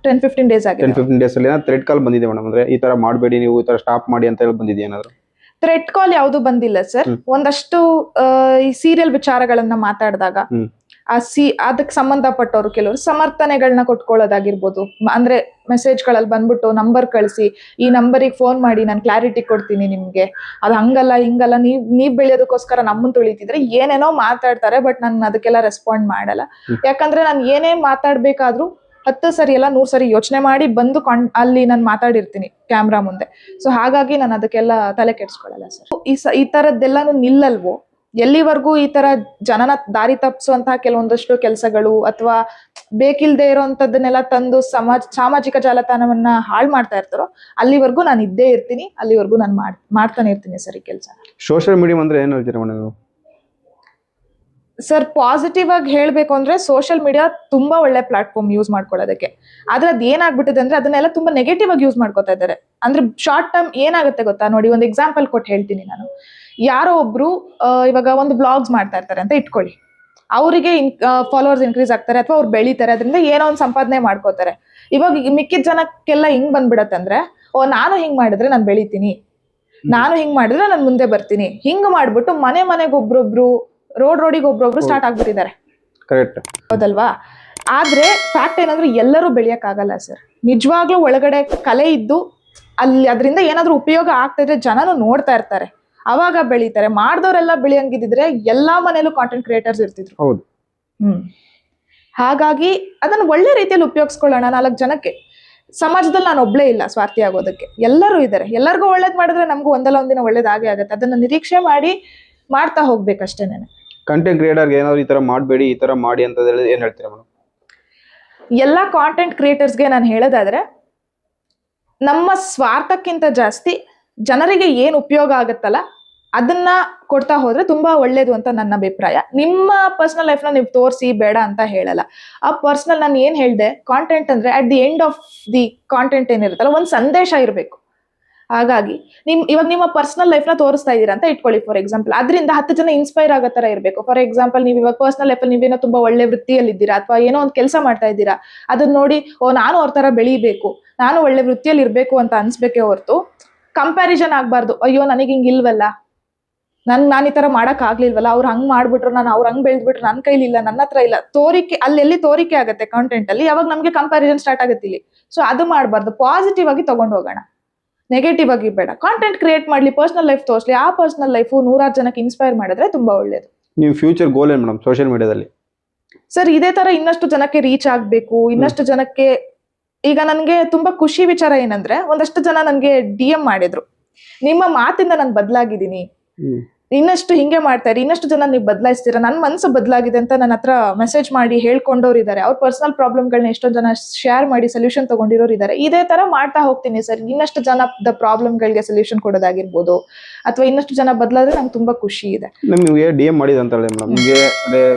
10-15 days ಆಗಿದೆ. 10-15 days ಅಲ್ಲಿ ಥ್ರೆಡ್ ಕಾಲ್ ಬಂದಿದೆ ಮೇಡಮ್, ಅಂದ್ರೆ ಈ ತರ ಮಾಡಬೇಡಿ ನೀವು, ಈ ತರ ಸ್ಟಾಪ್ ಮಾಡಿ ಅಂತ ಹೇಳಿ ಬಂದಿದೆ ಏನಾದ್ರು? ಥ್ರೆಡ್ ಕಾಲ್ ಯಾವುದು ಬಂದಿಲ್ಲ ಸರ್. ಒಂದಷ್ಟು ಈ ಸೀರಿಯಲ್ ವಿಚಾರಗಳನ್ನ ಮಾತಾಡಿದಾಗ ಅದಕ್ಕೆ ಸಂಬಂಧಪಟ್ಟವರು ಕೆಲವರು ಸಮರ್ಥನೆಗಳನ್ನ ಕೊಟ್ಕೊಳ್ಳೋದಾಗಿರ್ಬೋದು. ಅಂದ್ರೆ ಮೆಸೇಜ್ಗಳಲ್ಲಿ ಬಂದ್ಬಿಟ್ಟು ನಂಬರ್ ಕಳಿಸಿ, ಈ ನಂಬರಿಗೆ ಫೋನ್ ಮಾಡಿ ನಾನು ಕ್ಲಾರಿಟಿ ಕೊಡ್ತೀನಿ ನಿಮ್ಗೆ, ಅದು ಹಂಗಲ್ಲ ಹಿಂಗಲ್ಲ, ನೀವ್ ಬೆಳೆಯೋದಕ್ಕೋಸ್ಕರ ನಮ್ಮನ್ನ ತುಳಿತಿದ್ರೆ ಏನೇನೋ ಮಾತಾಡ್ತಾರೆ. ಬಟ್ ನಾನು ಅದಕ್ಕೆಲ್ಲ ರೆಸ್ಪಾಂಡ್ ಮಾಡಲ್ಲ. ಯಾಕಂದ್ರೆ ನಾನು ಏನೇ ಮಾತಾಡ್ಬೇಕಾದ್ರೂ 10 ಸರಿ ಎಲ್ಲ 100 ಸರಿ ಯೋಚನೆ ಮಾಡಿ ಬಂದು ಅಲ್ಲಿ ನಾನು ಮಾತಾಡಿರ್ತೀನಿ ಕ್ಯಾಮ್ರಾ ಮುಂದೆ. ಸೊ ಹಾಗಾಗಿ ನಾನು ಅದಕ್ಕೆಲ್ಲ ತಲೆ ಕೆಡ್ಸ್ಕೊಳ್ಳಲ್ಲ ಸರ್. ಈ ತರದ್ದೆಲ್ಲಾನು ನಿಲ್ಲಲ್ವೋ ಎಲ್ಲಿವರೆಗೂ ಈ ತರ ಜನನ ದಾರಿ ತಪ್ಪಿಸುವಂತಹ ಕೆಲವೊಂದಷ್ಟು ಕೆಲಸಗಳು ಅಥವಾ ಬೇಕಿಲ್ದೇ ಇರೋಂಥದ್ದನ್ನೆಲ್ಲ ತಂದು ಸಾಮಾಜಿಕ ಜಾಲತಾಣವನ್ನ ಹಾಳು ಮಾಡ್ತಾ ಇರ್ತಾರೋ ಅಲ್ಲಿವರೆಗೂ ನಾನು ಇದ್ದೇ ಇರ್ತೀನಿ, ಅಲ್ಲಿವರೆಗೂ ನಾನು ಮಾಡ್ತಾನೆ ಇರ್ತೀನಿ ಸರ್ ಈ ಕೆಲಸ. ಸೋಷಿಯಲ್ ಮೀಡಿಯಾ ಅಂದ್ರೆ ಏನು ಹೇಳ್ತೀರಾ ಮೇಡಮ್ ನೀವು? ಸರ್ ಪಾಸಿಟಿವ್ ಆಗಿ ಹೇಳ್ಬೇಕು ಅಂದ್ರೆ ಸೋಷಿಯಲ್ ಮೀಡಿಯಾ ತುಂಬಾ ಒಳ್ಳೆ ಪ್ಲಾಟ್ಫಾರ್ಮ್ ಯೂಸ್ ಮಾಡ್ಕೊಳ್ಳೋದಕ್ಕೆ. ಆದ್ರೆ ಅದ್ ಏನಾಗ್ಬಿಟ್ಟಿದೆ ಅಂದ್ರೆ ಅದನ್ನೆಲ್ಲ ತುಂಬಾ ನೆಗೆಟಿವ್ ಆಗಿ ಯೂಸ್ ಮಾಡ್ಕೋತಾ ಇದ್ದಾರೆ. ಅಂದ್ರೆ ಶಾರ್ಟ್ ಟರ್ಮ್ ಏನಾಗುತ್ತೆ ಗೊತ್ತಾ ನೋಡಿ, ಒಂದು ಎಕ್ಸಾಂಪಲ್ ಕೊಟ್ಟು ಹೇಳ್ತೀನಿ ನಾನು. ಯಾರೋ ಒಬ್ರು ಇವಾಗ ಒಂದು ಬ್ಲಾಗ್ಸ್ ಮಾಡ್ತಾ ಇರ್ತಾರೆ ಅಂತ ಇಟ್ಕೊಳ್ಳಿ, ಅವರಿಗೆ ಫಾಲೋವರ್ಸ್ ಇನ್ಕ್ರೀಸ್ ಆಗ್ತಾರೆ ಅಥವಾ ಅವ್ರು ಬೆಳೀತಾರೆ, ಅದರಿಂದ ಏನೋ ಒಂದು ಸಂಪಾದನೆ ಮಾಡ್ಕೋತಾರೆ. ಇವಾಗ ಮಿಕ್ಕಿದ ಜನಕ್ಕೆಲ್ಲ ಹಿಂಗ್ ಬಂದ್ಬಿಡತ್ತೆ ಅಂದ್ರೆ, ನಾನು ಹಿಂಗ್ ಮಾಡಿದ್ರೆ ನಾನು ಬೆಳಿತೀನಿ, ನಾನು ಹಿಂಗ್ ಮಾಡಿದ್ರೆ ನಾನು ಮುಂದೆ ಬರ್ತೀನಿ, ಹಿಂಗ್ ಮಾಡ್ಬಿಟ್ಟು ಮನೆಗೆ ಒಬ್ರೊಬ್ರು ರೋಡಿಗೆ ಒಬ್ರೊಬ್ರು ಸ್ಟಾರ್ಟ್ ಆಗ್ಬಿಟ್ಟಿದ್ದಾರೆ. ಕರೆಕ್ಟ್ ಹೌದಲ್ವಾ? ಆದ್ರೆ ಫ್ಯಾಕ್ಟ್ ಏನಂದ್ರೆ ಎಲ್ಲರೂ ಬೆಳೆಯಕ್ ಆಗಲ್ಲ ಸರ್. ನಿಜವಾಗ್ಲೂ ಒಳಗಡೆ ಕಲೆ ಇದ್ದು ಅಲ್ಲಿ ಅದರಿಂದ ಏನಾದ್ರೂ ಉಪಯೋಗ ಆಗ್ತಾ ಇದ್ರೆ ಜನನು ನೋಡ್ತಾ ಇರ್ತಾರೆ, ಅವಾಗ ಬೆಳೀತಾರೆ. ಮಾಡ್ದವ್ರೆಲ್ಲ ಬೆಳೆಯಂಗಿದ್ರೆ ಎಲ್ಲಾ ಮನೇಲೂ ಕಾಂಟೆಂಟ್ ಕ್ರಿಯೇಟರ್ಸ್ ಇರ್ತಿದ್ರು. ಹೌದು. ಹಾಗಾಗಿ ಅದನ್ನ ಒಳ್ಳೆ ರೀತಿಯಲ್ಲಿ ಉಪಯೋಗಿಸ್ಕೊಳ್ಳೋಣ 4 ಜನಕ್ಕೆ. ಸಮಾಜದಲ್ಲಿ ನಾನು ಒಬ್ಳೇ ಇಲ್ಲ ಸ್ವಾರ್ಥಿ ಆಗೋದಕ್ಕೆ, ಎಲ್ಲರೂ ಇದ್ದಾರೆ. ಎಲ್ಲರಿಗೂ ಒಳ್ಳೇದ್ ಮಾಡಿದ್ರೆ ನಮಗೂ ಒಂದಲ್ಲ ಒಂದಿನ ಒಳ್ಳೇದಾಗೇ ಆಗುತ್ತೆ. ಅದನ್ನ ನಿರೀಕ್ಷೆ ಮಾಡಿ ಮಾಡ್ತಾ ಹೋಗ್ಬೇಕಷ್ಟೇನೆ. ಕಂಟೆಂಟ್ ಕ್ರಿಯೇಟರ್ಗೆ ಏನಾದ್ರು ಈ ತರ ಮಾಡಬೇಡಿ, ಈ ತರ ಮಾಡಿ ಅಂತ ಏನ್ ಹೇಳ್ತೀರಾ ಮೇಡಮ್? ಎಲ್ಲಾ ಕಾಂಟೆಂಟ್ ಕ್ರಿಯೇಟರ್ಸ್ಗೆ ನಾನು ಹೇಳೋದಾದ್ರೆ, ನಮ್ಮ ಸ್ವಾರ್ಥಕ್ಕಿಂತ ಜಾಸ್ತಿ ಜನರಿಗೆ ಏನ್ ಉಪಯೋಗ ಆಗುತ್ತಲ್ಲ ಅದನ್ನ ಕೊಡ್ತಾ ಹೋದ್ರೆ ತುಂಬಾ ಒಳ್ಳೇದು ಅಂತ ನನ್ನ ಅಭಿಪ್ರಾಯ. ನಿಮ್ಮ ಪರ್ಸನಲ್ ಲೈಫ್ ನ ನೀವು ತೋರಿಸಿ ಬೇಡ ಅಂತ ಹೇಳಲ್ಲ. ಆ ಪರ್ಸನಲ್ ನಾನು ಏನ್ ಹೇಳ್ದೆ, ಕಾಂಟೆಂಟ್ ಅಂದ್ರೆ at the end of the content ಏನಿರುತ್ತಲ್ಲ ಒಂದ್ ಸಂದೇಶ ಇರಬೇಕು. ಹಾಗಾಗಿ ಇವಾಗ ನಿಮ್ಮ ಪರ್ಸನಲ್ ಲೈಫ್ ನ ತೋರಿಸ್ತಾ ಇದೀರಾ ಅಂತ ಇಟ್ಕೊಳ್ಳಿ ಫಾರ್ ಎಕ್ಸಾಂಪಲ್, ಅದರಿಂದ 10 ಜನ ಇನ್ಸ್ಪೈರ್ ಆಗೋ ತರ ಇರಬೇಕು. ಫಾರ್ ಎಕ್ಸಾಂಪಲ್, ನೀವು ಇವಾಗ ಪರ್ಸನಲ್ ಲೈಫ್ ಅಲ್ಲಿ ನೀವೇನೋ ತುಂಬಾ ಒಳ್ಳೆ ವೃತ್ತಿಯಲ್ಲಿ ಇದ್ದೀರಾ ಅಥವಾ ಏನೋ ಒಂದು ಕೆಲಸ ಮಾಡ್ತಾ ಇದ್ದೀರಾ, ಅದನ್ನ ನೋಡಿ ನಾನು ಅವ್ರ ತರ ಬೆಳಿಬೇಕು, ನಾನು ಒಳ್ಳೆ ವೃತ್ತಿಯಲ್ಲಿ ಇರ್ಬೇಕು ಅಂತ ಅನ್ಸ್ಬೇಕೇ ಹೊರತು ಕಂಪ್ಯಾರಿಸನ್ ಆಗ್ಬಾರ್ದು. ಅಯ್ಯೋ ನನಗೆ ಹಿಂಗ್ ಇಲ್ವಲ್ಲ, ನಾನು ಈ ತರ ಮಾಡಕ್ ಆಗ್ಲಿಲ್ವಲ್ಲ, ಅವ್ರು ಹಂಗ್ ಮಾಡ್ಬಿಟ್ರು, ನಾನು ಅವ್ರ ಹಂಗ್ ಬೆಳೆದ್ಬಿಟ್ರು, ನನ್ನ ಕೈಲಿ ಇಲ್ಲ, ನನ್ನ ಹತ್ರ ಇಲ್ಲ. ತೋರಿಕೆ ಅಲ್ಲೆಲ್ಲಿ ತೋರಿಕೆ ಆಗುತ್ತೆ ಕಾಂಟೆಂಟ್ ಅಲ್ಲಿ, ಯಾವಾಗ ನಮ್ಗೆ ಕಂಪ್ಯಾರಿಸನ್ ಸ್ಟಾರ್ಟ್ ಆಗುತ್ತೆ ಇಲ್ಲಿ. ಸೊ ಅದು ಮಾಡಬಾರ್ದು, ಪಾಸಿಟಿವ್ ಆಗಿ ತಗೊಂಡು ಹೋಗೋಣ, ನೆಗೆಟಿವ್ ಆಗಿ ಬೇಡ. ಕಾಂಟೆಂಟ್ ಕ್ರಿಯೇಟ್ ಮಾಡ್ಲಿ, ಪರ್ಸನಲ್ ಲೈಫ್ ತೋರಿಸ್ಲಿ, ಆ ಪರ್ಸನಲ್ ಲೈಫ್ 100 ಜನಕ್ಕೆ ಇನ್ಸ್ಪೈರ್ ಮಾಡಿದ್ರೆ ತುಂಬಾ ಒಳ್ಳೇದು. ನೀವು ಫ್ಯೂಚರ್ ಗೋಲ್ ಏನ್ ಮೇಡಮ್ ಸೋಷಿಯಲ್ ಮೀಡಿಯಾದಲ್ಲಿ? ಸರ್ ಇದೇ ತರ ಇನ್ನಷ್ಟು ಜನಕ್ಕೆ ರೀಚ್ ಆಗ್ಬೇಕು, ಇನ್ನಷ್ಟು ಜನಕ್ಕೆ. ಈಗ ನನ್ಗೆ ತುಂಬಾ ಖುಷಿ ವಿಚಾರ ಏನಂದ್ರೆ, ಒಂದಷ್ಟು ಜನ ನನ್ಗೆ DM ಮಾಡಿದ್ರು, ನಿಮ್ಮ ಮಾತಿಂದ ನಾನು ಬದಲಾಗಿದ್ದೀನಿ, ಇನ್ನಷ್ಟು ಹಿಂಗೆ ಮಾಡ್ತಾ ಇರಿ, ಇನ್ನಷ್ಟು ಜನ ನೀವು ಬದಲಾಯಿಸ್ತೀರಾ, ನನ್ನ ಮನಸ್ಸು ಬದಲಾಗಿದೆ ಅಂತ ನನ್ನ ಹತ್ರ ಮೆಸೇಜ್ ಮಾಡಿ ಹೇಳ್ಕೊಂಡವ್ರು ಇದ್ದಾರೆ. ಅವ್ರ ಪರ್ಸನಲ್ ಪ್ರಾಬ್ಲಮ್ಗಳನ್ನ ಎಷ್ಟೊಂದು ಜನ ಶೇರ್ ಮಾಡಿ ಸೊಲ್ಯೂಷನ್ ತಗೊಂಡಿರೋರು ಇದ್ದಾರೆ. ಇದೇ ತರ ಮಾಡ್ತಾ ಹೋಗ್ತೀನಿ ಸರ್. ಇನ್ನಷ್ಟು ಜನದ ಪ್ರಾಬ್ಲಮ್ಗಳಿಗೆ ಸೊಲ್ಯೂಷನ್ ಕೊಡೋದಾಗಿರ್ಬೋದು ಅಥವಾ ಇನ್ನಷ್ಟು ಜನ ಬದಲಾದ್ರೆ ನಂಗೆ ತುಂಬಾ ಖುಷಿ ಇದೆ. ನಿಮಗೆ DM ಮಾಡಿದ ಅಂತ ಹೇಳಿ ಮೇಡಮ್, ನಿಮಗೆ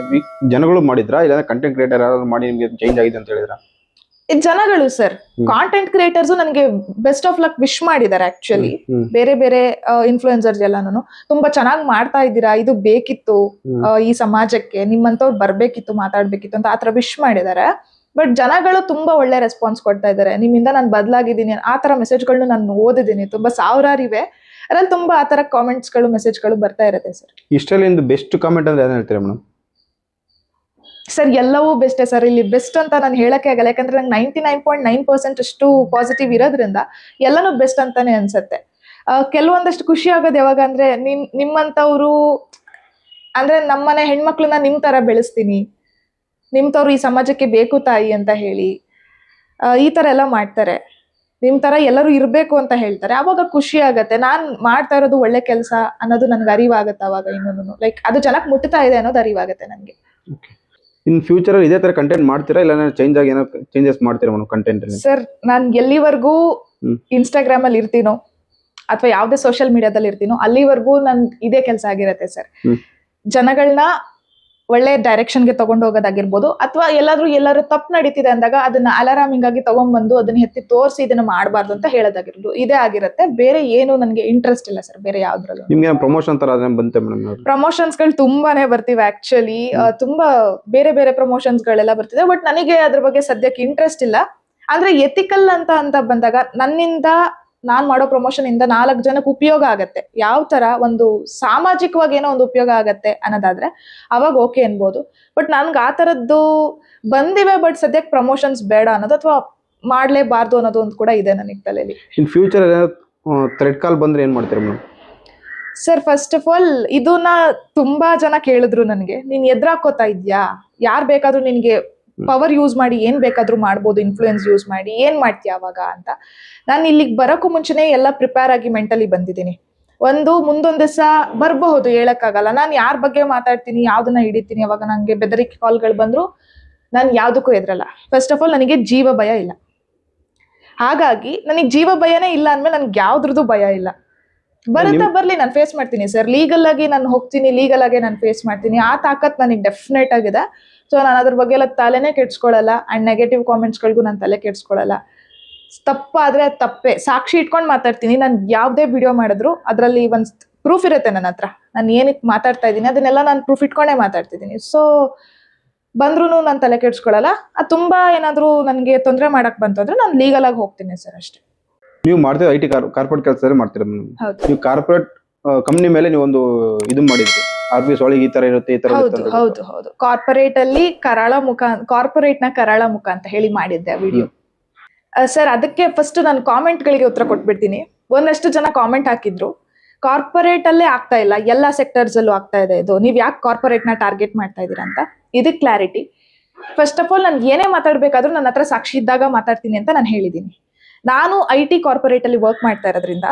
ಜನಗಳು ಮಾಡಿದ್ರಾ ಇಲ್ಲ ಕಂಟೆಂಟ್ ಕ್ರಿಯೇಟರ್ ಯಾರು ಮಾಡಿ ನಿಮಗೆ ಚೇಂಜ್ ಆಗಿದೆ ಅಂತ ಹೇಳಿದ್ರಾ? ಜನಗಳು ಸರ್, ಕಾಂಟೆಂಟ್ ಕ್ರಿಯೇಟರ್ಸ್ ನನಗೆ ಬೆಸ್ಟ್ ಆಫ್ ಲಕ್ ವಿಶ್ ಮಾಡಿದ್ದಾರೆ. ಆಕ್ಚುಲಿ ಬೇರೆ ಬೇರೆ ಇನ್ಫ್ಲೂಯೆನ್ಸರ್ಸ್ ಎಲ್ಲಾನು ತುಂಬಾ ಚೆನ್ನಾಗಿ ಮಾಡ್ತಾ ಇದ್ದೀರಾ, ಇದು ಬೇಕಿತ್ತು ಈ ಸಮಾಜಕ್ಕೆ, ನಿಮ್ಮಂತವ್ರು ಬರ್ಬೇಕಿತ್ತು, ಮಾತಾಡ್ಬೇಕಿತ್ತು ಅಂತ ಆತರ ವಿಶ್ ಮಾಡಿದ್ದಾರೆ. ಬಟ್ ಜನಗಳು ತುಂಬಾ ಒಳ್ಳೆ ರೆಸ್ಪಾನ್ಸ್ ಕೊಡ್ತಾ ಇದ್ದಾರೆ. ನಿಮ್ಮಿಂದ ನಾನು ಬದಲಾಗಿದ್ದೀನಿ ಆತರ ಮೆಸೇಜ್ಗಳನ್ನ ನಾನು ಓದಿದ್ದೀನಿ, ತುಂಬಾ ಸಾವಿರಾರಿವೆ. ಅದ್ರಲ್ಲಿ ತುಂಬಾ ಆತರ ಕಾಮೆಂಟ್ಸ್ಗಳು ಮೆಸೇಜ್ಗಳು ಬರ್ತಾ ಇರುತ್ತೆ ಸರ್. ಇಷ್ಟರಲ್ಲಿ ಬೆಸ್ಟ್ ಕಾಮೆಂಟ್ ಅಂದ್ರೆ ಏನ್ ಹೇಳ್ತೀರಾ ಮೇಡಮ್? ಸರ್ ಎಲ್ಲವೂ ಬೆಸ್ಟೇ ಸರ್. ಇಲ್ಲಿ ಬೆಸ್ಟ್ ಅಂತ ನಾನು ಹೇಳಕ್ಕೆ ಆಗಲ್ಲ, ಯಾಕಂದ್ರೆ ನಂಗೆ 99.9% ಅಷ್ಟು ಪಾಸಿಟಿವ್ ಇರೋದ್ರಿಂದ ಎಲ್ಲಾನು ಬೆಸ್ಟ್ ಅಂತಾನೆ ಅನ್ಸತ್ತೆ. ಕೆಲವೊಂದಷ್ಟು ಖುಷಿ ಆಗೋದು ಯಾವಾಗ ಅಂದ್ರೆ, ನಿಮ್ಮಂತವ್ರು ಅಂದ್ರೆ ನಮ್ಮನೆ ಹೆಣ್ಮಕ್ಳನ್ನ ನಿಮ್ ತರ ಬೆಳೆಸ್ತೀನಿ, ನಿಮ್ತವ್ರು ಈ ಸಮಾಜಕ್ಕೆ ಬೇಕು ತಾಯಿ ಅಂತ ಹೇಳಿ ಈ ತರ ಎಲ್ಲ ಮಾಡ್ತಾರೆ, ನಿಮ್ ತರ ಎಲ್ಲರೂ ಇರ್ಬೇಕು ಅಂತ ಹೇಳ್ತಾರೆ, ಅವಾಗ ಖುಷಿ ಆಗತ್ತೆ. ನಾನ್ ಮಾಡ್ತಾ ಇರೋದು ಒಳ್ಳೆ ಕೆಲಸ ಅನ್ನೋದು ನನ್ಗೆ ಅರಿವಾಗತ್ತೆ. ಅವಾಗ ಇನ್ನೊಂದು ಲೈಕ್ ಅದು ಜನಕ್ಕೆ ಮುಟ್ತಾ ಇದೆ ಅನ್ನೋದು ಅರಿವಾಗತ್ತೆ ನನ್ಗೆ. ಇನ್ ಫ್ಯೂಚರ್ ಇದೇ ತರ ಕಂಟೆಂಟ್ ಮಾಡ್ತೀರಾ ಇಲ್ಲ ಚೇಂಜ್ ಆಗಿ ಏನೋ ಚೇಂಜಸ್ ಮಾಡ್ತೀರಾ ಮೇಡಮ್ ಕಂಟೆಂಟ್ ಅಲ್ಲಿ? ಸರ್ ನಾನು ಎಲ್ಲಿವರೆಗೂ ಇನ್ಸ್ಟಾಗ್ರಾಮ್ ಅಲ್ಲಿ ಇರ್ತೀನೋ ಅಥವಾ ಯಾವ್ದೇ ಸೋಷಿಯಲ್ ಮೀಡಿಯಾದಲ್ಲಿ ಇರ್ತೀನೋ ಅಲ್ಲಿವರೆಗೂ ನನ್ ಇದೇ ಕೆಲಸ ಆಗಿರತ್ತೆ ಸರ್. ಜನಗಳನ್ನ ಒಳ್ಳೆ ಡೈರೆಕ್ಷನ್ಗೆ ತಗೊಂಡು ಹೋಗೋದಾಗಿರ್ಬೋದು ಅಥವಾ ಎಲ್ಲರೂ ತಪ್ಪು ನಡೀತಿದೆ ಅಂದಾಗ ಅದನ್ನ ಅಲಾರಾಮಿಂಗ್ ಆಗಿ ತಗೊಂಡ್ಬಂದು ಅದನ್ನ ಎತ್ತಿ ತೋರಿಸಿ ಇದನ್ನ ಮಾಡಬಾರ್ದು ಅಂತ ಹೇಳೋದಾಗಿರ್ಬೋದು, ಇದೇ ಆಗಿರುತ್ತೆ. ಬೇರೆ ಏನು ನನಗೆ ಇಂಟ್ರೆಸ್ಟ್ ಇಲ್ಲ ಸರ್ ಬೇರೆ ಯಾವ್ದ್ರಲ್ಲೂ. ನಿಮ್ಗೆ ಪ್ರಮೋಷನ್ ತರ ಬಂತೆ ಮೇಡಮ್? ಪ್ರಮೋಷನ್ಸ್ ಗಳು ತುಂಬಾನೇ ಬರ್ತಿವೆ ಆಕ್ಚುಲಿ, ತುಂಬಾ ಬೇರೆ ಬೇರೆ ಪ್ರಮೋಷನ್ಸ್ ಗಳೆಲ್ಲ ಬರ್ತಿದೆ. ಬಟ್ ನನಗೆ ಅದ್ರ ಬಗ್ಗೆ ಸದ್ಯಕ್ಕೆ ಇಂಟ್ರೆಸ್ಟ್ ಇಲ್ಲ. ಅಂದ್ರೆ ಎಥಿಕಲ್ ಅಂತ ಬಂದಾಗ ನನ್ನಿಂದ ನಾನ್ ಮಾಡೋ ಪ್ರಮೋಷನ್ ಇಂದ 4 ಜನಕ್ಕೆ ಉಪಯೋಗ ಆಗತ್ತೆ, ಯಾವ ತರ ಒಂದು ಸಾಮಾಜಿಕವಾಗಿ ಏನೋ ಒಂದು ಉಪಯೋಗ ಆಗತ್ತೆ ಅನ್ನೋದಾದ್ರೆ ಅವಾಗ ಓಕೆ ಅನ್ಬೋದು. ಬಟ್ ನನ್ಗೆ ಆ ತರದ್ದು ಬಂದಿವೆ, ಬಟ್ ಸದ್ಯಕ್ಕೆ ಪ್ರಮೋಷನ್ಸ್ ಬೇಡ ಅನ್ನೋದು ಅಥವಾ ಮಾಡ್ಲೇಬಾರ್ದು ಅನ್ನೋದು ಒಂದು ಕೂಡ ಇದೆ ನನಗೆ ತಲೆಯಲ್ಲಿ. ಇನ್ ಫ್ಯೂಚರ್ ಥ್ರೆಡ್ ಕಾಲ್ ಬಂದ್ರೆ ಏನ್ ಮಾಡ್ತೀರಾ madam? Sir first of all ಇದನ್ನ ತುಂಬಾ ಜನ ಕೇಳಿದ್ರು ನನಗೆ, ನೀನ್ ಎದುರಾಕೋತಾ ಇದ್ಯಾ, ಯಾರ್ ಬೇಕಾದ್ರೂ ನಿನ್ಗೆ ಪವರ್ ಯೂಸ್ ಮಾಡಿ ಏನ್ ಬೇಕಾದ್ರೂ ಮಾಡ್ಬೋದು, ಇನ್ಫ್ಲೂಯೆನ್ಸ್ ಯೂಸ್ ಮಾಡಿ ಏನ್ ಮಾಡ್ತೀಯ ಅವಾಗ ಅಂತ. ನಾನು ಇಲ್ಲಿಗೆ ಬರೋಕ್ಕೂ ಮುಂಚೆನೆ ಎಲ್ಲ ಪ್ರಿಪೇರ್ ಆಗಿ ಮೆಂಟಲಿ ಬಂದಿದ್ದೀನಿ. ಮುಂದೊಂದ್ ದಿವಸ ಬರಬಹುದು, ಹೇಳಕ್ಕಾಗಲ್ಲ. ನಾನು ಯಾರ ಬಗ್ಗೆ ಮಾತಾಡ್ತೀನಿ, ಯಾವ್ದನ್ನ ಹಿಡಿತೀನಿ, ಅವಾಗ ನಂಗೆ ಬೆದರಿಕೆ ಕಾಲ್ಗಳು ಬಂದ್ರು ನಾನು ಯಾವ್ದಕ್ಕೂ ಎದ್ರಲ್ಲ. ಫಸ್ಟ್ ಆಫ್ ಆಲ್ ನನಗೆ ಜೀವ ಭಯ ಇಲ್ಲ. ಹಾಗಾಗಿ ನನಗೆ ಜೀವ ಭಯನೇ ಇಲ್ಲ ಅಂದ್ಮೇಲೆ ನನ್ಗೆ ಯಾವ್ದ್ರದ್ದು ಭಯ ಇಲ್ಲ. ಬರುತ್ತಾ ಬರ್ಲಿ, ನಾನು ಫೇಸ್ ಮಾಡ್ತೀನಿ ಸರ್. ಲೀಗಲ್ ಆಗಿ ನಾನು ಹೋಗ್ತೀನಿ, ಲೀಗಲ್ ಆಗಿ ನಾನು ಫೇಸ್ ಮಾಡ್ತೀನಿ. ಆ ತಾಕತ್ ನನಗೆ ಡೆಫಿನೆಟ್ ಆಗಿದೆ. ಸೊ ನಾನು ಅದ್ರ ಬಗ್ಗೆ ಎಲ್ಲ ತಲೆನೇ ಕೆಡ್ಸ್ಕೊಳಲ್ಲ. ಅಂಡ್ ನೆಗೆಟಿವ್ ಕಾಮೆಂಟ್ಸ್ಗಳಿಗೂ ನಾನು ತಲೆ ಕೆಡ್ಸ್ಕೊಳಲ್ಲ. ತಪ್ಪಾದ್ರೆ ಅದು ತಪ್ಪೇ, ಸಾಕ್ಷಿ ಇಟ್ಕೊಂಡು ಮಾತಾಡ್ತೀನಿ. ನಾನು ಯಾವುದೇ ವಿಡಿಯೋ ಮಾಡಿದ್ರು ಅದರಲ್ಲಿ ಒಂದು ಪ್ರೂಫ್ ಇರುತ್ತೆ ನನ್ನ ಹತ್ರ. ನಾನು ಏನಕ್ಕೆ ಮಾತಾಡ್ತಾ ಇದ್ದೀನಿ ಅದನ್ನೆಲ್ಲ ನಾನು ಪ್ರೂಫ್ ಇಟ್ಕೊಂಡೇ ಮಾತಾಡ್ತಿದ್ದೀನಿ. ಸೊ ಬಂದ್ರೂ ನಾನು ತಲೆ ಕೆಡ್ಸ್ಕೊಳಲ್ಲ. ಅದು ತುಂಬಾ ಏನಾದರೂ ನನಗೆ ತೊಂದರೆ ಮಾಡಕ್ ಬಂತು ಅಂದ್ರೆ ನಾನು ಲೀಗಲ್ ಆಗಿ ಹೋಗ್ತೀನಿ ಸರ್, ಅಷ್ಟೇ. ನೀವು ಮಾಡ್ತೀರಾ ಐ ಟಿ ಕಾರ್ಪೊರೇಟ್ ಕೆಲಸ ಮಾಡ್ತೀರಾ ಮೇಡಮ್? ಹೌದು. ನೀವು ಕಾರ್ಪೊರೇಟ್ ಕಂಪ್ನಿ ಮೇಲೆ ನೀವು ಒಂದು ಇದು ಮಾಡಿದ್ರಿ, ಆಫೀಸ್ ಒಳಗೆ ಈ ತರ ಇರುತ್ತೆ, ಈ ತರ ಹೌದು ಹೌದು ಹೌದು. ಕಾರ್ಪೊರೇಟ್ ಅಲ್ಲಿ ಕಾರ್ಪೊರೇಟ್ ನ ಕರಾಳ ಮುಖ ಅಂತ ಹೇಳಿ ಮಾಡಿದ್ದೆ ವಿಡಿಯೋ ಸರ್. ಅದಕ್ಕೆ ಫಸ್ಟ್ ನಾನು ಕಾಮೆಂಟ್ ಗಳಿಗೆ ಉತ್ತರ ಕೊಟ್ಬಿಡ್ತೀನಿ. ಒಂದಷ್ಟು ಜನ ಕಾಮೆಂಟ್ ಹಾಕಿದ್ರು, ಕಾರ್ಪೊರೇಟ್ ಅಲ್ಲೇ ಆಗ್ತಾ ಇಲ್ಲ, ಎಲ್ಲಾ ಸೆಕ್ಟರ್ಸ್ ಅಲ್ಲೂ ಆಗ್ತಾ ಇದೆ ಇದು, ನೀವ್ ಯಾಕೆ ಕಾರ್ಪೊರೇಟ್ ನ ಟಾರ್ಗೆಟ್ ಮಾಡ್ತಾ ಇದೀರಾ ಅಂತ. ಇದಕ್ಕೆ ಕ್ಲಾರಿಟಿ. ಫಸ್ಟ್ ಆಫ್ ಆಲ್ ನಾನು ಏನೇ ಮಾತಾಡ್ಬೇಕಾದ್ರೂ ನನ್ನ ಹತ್ರ ಸಾಕ್ಷಿ ಇದ್ದಾಗ ಮಾತಾಡ್ತೀನಿ ಅಂತ ನಾನು ಹೇಳಿದ್ದೀನಿ. ನಾನು IT ಕಾರ್ಪೊರೇಟ್ ಅಲ್ಲಿ ವರ್ಕ್ ಮಾಡ್ತಾ ಇರೋದ್ರಿಂದ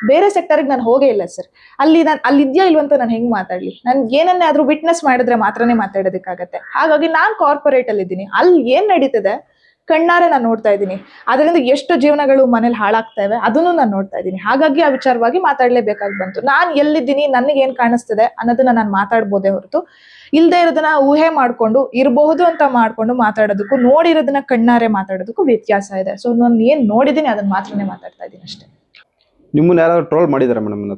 ಬೇರೆ ಸೆಕ್ಟರ್ಗೆ ನಾನು ಹೋಗೇ ಇಲ್ಲ ಸರ್. ಅಲ್ಲಿ ಇದೆಯಾ ಇಲ್ವಂತ ನಾನು ಹೆಂಗ್ ಮಾತಾಡ್ಲಿ? ನನ್ಗೆ ಏನನ್ನೇ ಆದ್ರೂ ವಿಟ್ನೆಸ್ ಮಾಡಿದ್ರೆ ಮಾತ್ರನೇ ಮಾತಾಡೋದಕ್ಕಾಗತ್ತೆ. ಹಾಗಾಗಿ ನಾನು ಕಾರ್ಪೊರೇಟ್ ಅಲ್ಲಿ ಇದ್ದೀನಿ, ಅಲ್ಲಿ ಏನ್ ನಡೀತದೆ ಕಣ್ಣಾರೆ ನಾನು ನೋಡ್ತಾ ಇದ್ದೀನಿ. ಅದರಿಂದ ಎಷ್ಟು ಜೀವನಗಳು ಮನೇಲಿ ಹಾಳಾಗ್ತವೆ ಅದನ್ನು ನಾನು ನೋಡ್ತಾ ಇದ್ದೀನಿ. ಹಾಗಾಗಿ ಆ ವಿಚಾರವಾಗಿ ಮಾತಾಡ್ಲೇಬೇಕಾಗಿ ಬಂತು. ನಾನು ಎಲ್ಲಿದ್ದೀನಿ, ನನಗೆ ಏನ್ ಕಾಣಿಸ್ತಿದೆ ಅನ್ನೋದನ್ನ ನಾನು ಮಾತಾಡ್ಬೋದೇ ಹೊರತು ಇಲ್ದೇ ಇರೋದನ್ನ ಊಹೆ ಮಾಡ್ಕೊಂಡು ಇರಬಹುದು ಅಂತ ಮಾಡ್ಕೊಂಡು ಮಾತಾಡೋದಕ್ಕೂ ನೋಡಿರೋದನ್ನ ಕಣ್ಣಾರೆ ಮಾತಾಡೋದಕ್ಕೂ ವ್ಯತ್ಯಾಸ ಇದೆ. ಸೊ ನಾನು ಏನ್ ನೋಡಿದ್ದೀನಿ ಅದನ್ನ ಮಾತ್ರನೇ ಮಾತಾಡ್ತಾ ಇದ್ದೀನಿ ಅಷ್ಟೇ. ನಿಮ್ಮನ್ನ ಯಾರಾದ್ರೂ ಟ್ರೋಲ್ ಮಾಡಿದಾರ ಮೇಡಮ್?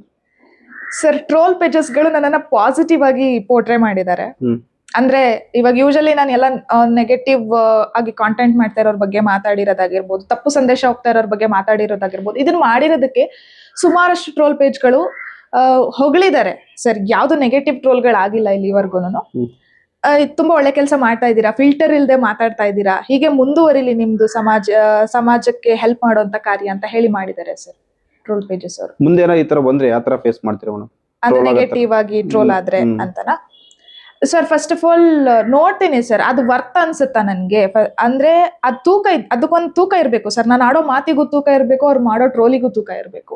ಸರ್, ಟ್ರೋಲ್ ಪೇಜಸ್ಗಳು ನನ್ನನ್ನ ಪಾಸಿಟಿವ್ ಆಗಿ ಪೋರ್ಟ್ರೇ ಮಾಡಿದ್ದಾರೆ. ಅಂದ್ರೆ ಇವಾಗ ಯೂಶಲಿ ನಾನು ಎಲ್ಲ ನೆಗೆಟಿವ್ ಆಗಿ ಕಾಂಟೆಂಟ್ ಮಾಡ್ತಾ ಇರೋರ್ ಬಗ್ಗೆ ಮಾತಾಡಿರೋದಾಗಿರ್ಬೋದು, ತಪ್ಪು ಸಂದೇಶ ಹೋಗ್ತಾ ಇರೋರ್ ಬಗ್ಗೆ ಮಾತಾಡಿರೋದಾಗಿರ್ಬೋದು, ಇದನ್ನ ಮಾಡಿರೋದಕ್ಕೆ ಸುಮಾರಷ್ಟು ಟ್ರೋಲ್ ಪೇಜ್ಗಳು ಹೊಗಳಿದ್ದಾರೆ ಸರ್. ಯಾವ್ದು ನೆಗೆಟಿವ್ ಟ್ರೋಲ್ಗಳಾಗಿಲ್ಲ ಇಲ್ಲಿವರೆಗೂನು. ತುಂಬಾ ಒಳ್ಳೆ ಕೆಲಸ ಮಾಡ್ತಾ ಇದ್ದೀರಾ, ಫಿಲ್ಟರ್ ಇಲ್ದೆ ಮಾತಾಡ್ತಾ ಇದ್ದೀರಾ, ಹೀಗೆ ಮುಂದುವರಿಲಿ ನಿಮ್ದು ಸಮಾಜಕ್ಕೆ ಹೆಲ್ಪ್ ಮಾಡುವಂತ ಕಾರ್ಯ ಅಂತ ಹೇಳಿ ಮಾಡಿದ್ದಾರೆ ಸರ್ ಟ್ರೋಲ್ ಪೇಜಸ್ ಅವರು. ಮುಂದೆ ಏನೋ ಈ ತರ ಬಂದ್ರೆ ಯಾವ ತರ ಫೇಸ್ ಮಾಡ್ತೀರಾ ಮೇಡಮ್? ಅದು ನೆಗೆಟಿವ್ ಆಗಿ ಟ್ರೋಲ್ ಆದ್ರೆ ಅಂತನಾ ಸರ್? ಫಸ್ಟ್ ಆಫ್ ಆಲ್ ನೋಡ್ತೀನಿ ಸರ್, ಅದು ವರ್ತ್ ಅನ್ಸುತ್ತಾ ನನ್ಗೆ? ಅಂದ್ರೆ ಅದು ಅದಕ್ಕೊಂದು ತೂಕ ಇರ್ಬೇಕು ಸರ್. ನಾನು ಆಡೋ ಮಾತಿಗೂ ತೂಕ ಇರ್ಬೇಕು, ಅವ್ರು ಮಾಡೋ ಟ್ರೋಲಿಗೂ ತೂಕ ಇರ್ಬೇಕು.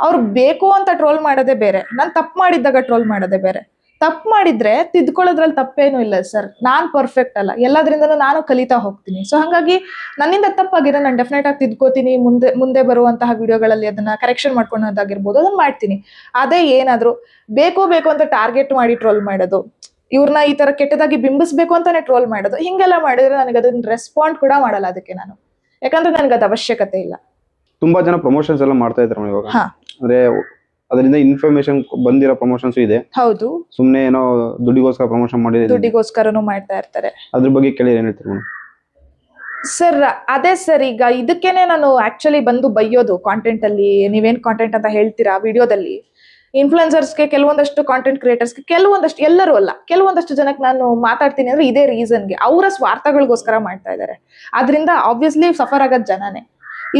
ಅವ್ರು ಬೇಕು ಅಂತ ಟ್ರೋಲ್ ಮಾಡೋದೇ ಬೇರೆ, ನಾನು ತಪ್ಪು ಮಾಡಿದ್ದಾಗ ಟ್ರೋಲ್ ಮಾಡೋದೇ ಬೇರೆ. ತಪ್ಪು ಮಾಡಿದ್ರೆ ತಿದ್ಕೊಳ್ಳೋದ್ರಲ್ಲಿ ತಪ್ಪೇನು ಇಲ್ಲ ಸರ್. ನಾನ್ ಪರ್ಫೆಕ್ಟ್ ಅಲ್ಲ, ಎಲ್ಲದ್ರಿಂದನೂ ನಾನು ಕಲಿತಾ ಹೋಗ್ತೀನಿ. ಸೊ ಹಾಗಾಗಿ ನನ್ನಿಂದ ತಪ್ಪಾಗಿರೋ ನಾನು ಡೆಫಿನೆಟ್ ಆಗಿ ತಿದ್ಕೋತೀನಿ. ಮುಂದೆ ಬರುವಂತಹ ವಿಡಿಯೋಗಳಲ್ಲಿ ಅದನ್ನ ಕರೆಕ್ಷನ್ ಮಾಡ್ಕೊಳ್ಳೋದಾಗಿರ್ಬೋದು, ಅದನ್ನ ಮಾಡ್ತೀನಿ. ಅದೇ ಏನಾದ್ರು ಬೇಕು ಅಂತ ಟಾರ್ಗೆಟ್ ಮಾಡಿ ಟ್ರೋಲ್ ಮಾಡೋದು, ಇವ್ರನ್ನ ಈ ತರ ಕೆಟ್ಟದಾಗಿ ಬಿಂಬಿಸ್ಬೇಕು ಅಂತಾನೆ ಟ್ರೋಲ್ ಮಾಡೋದು, ಹಿಂಗೆಲ್ಲ ಮಾಡಿದ್ರೆ ನನಗೆ ಅದನ್ನ ರೆಸ್ಪಾಂಡ್ ಕೂಡ ಮಾಡಲ್ಲ ಅದಕ್ಕೆ ನಾನು. ಯಾಕಂದ್ರೆ ನನಗೆ ಅದು ಅವಶ್ಯಕತೆ ಇಲ್ಲ. ತುಂಬಾ ಜನ ಪ್ರಮೋಷನ್ಸ್ ಎಲ್ಲ ಮಾಡ್ತಾ ಇದ್ದಾರೆ ಇವಾಗ. ಅಂದ್ರೆ ಅದರಿಂದ ಇನ್ಫಾರ್ಮೇಶನ್ ಬಂದಿರೋ ಪ್ರಮೋಷನ್ಸ್ ಇದೆ. ಹೌದು, ಸುಮ್ನೆ ಏನೋ ದುಡ್ಡಿಗೋಸ್ಕರ ಪ್ರಮೋಷನ್ ಮಾಡಿದ್ರೆ ದುಡ್ಡಿಗೋಸ್ಕರನು ಮಾಡ್ತಾ ಇರ್ತಾರೆ. ಅದ್ರ ಬಗ್ಗೆ ಕೇಳಿ ಏನ್ ಹೇಳ್ತೀರಿ ಮೇಡಮ್? ಸರ್ ಅದೇ ಸರ್, ಈಗ ಇದಕ್ಕೇನೆ ನಾನು ಆಕ್ಚುಲಿ ಬಂದು ಬೈಯೋದು ಕಾಂಟೆಂಟ್ ಅಲ್ಲಿ. ನೀವೇನ್ ಕಾಂಟೆಂಟ್ ಅಂತ ಹೇಳ್ತೀರಾ ವಿಡಿಯೋದಲ್ಲಿ, ಇನ್ಫ್ಲುಯೆನ್ಸರ್ಸ್ಗೆ, ಕೆಲವೊಂದಷ್ಟು ಕಾಂಟೆಂಟ್ ಕ್ರಿಯೇಟರ್ಸ್ಗೆ, ಕೆಲವೊಂದಷ್ಟು, ಎಲ್ಲರೂ ಅಲ್ಲ, ಕೆಲವೊಂದಷ್ಟು ಜನಕ್ಕೆ ನಾನು ಮಾತಾಡ್ತೀನಿ ಅಂದ್ರೆ ಇದೇ ರೀಸನ್ಗೆ, ಅವರ ಸ್ವಾರ್ಥಗಳಿಗೋಸ್ಕರ ಮಾಡ್ತಾ ಇದ್ದಾರೆ. ಅದರಿಂದ ಆಬ್ವಿಯಸ್ಲಿ ಸಫರ್ ಆಗೋದ್ ಜನನೇ.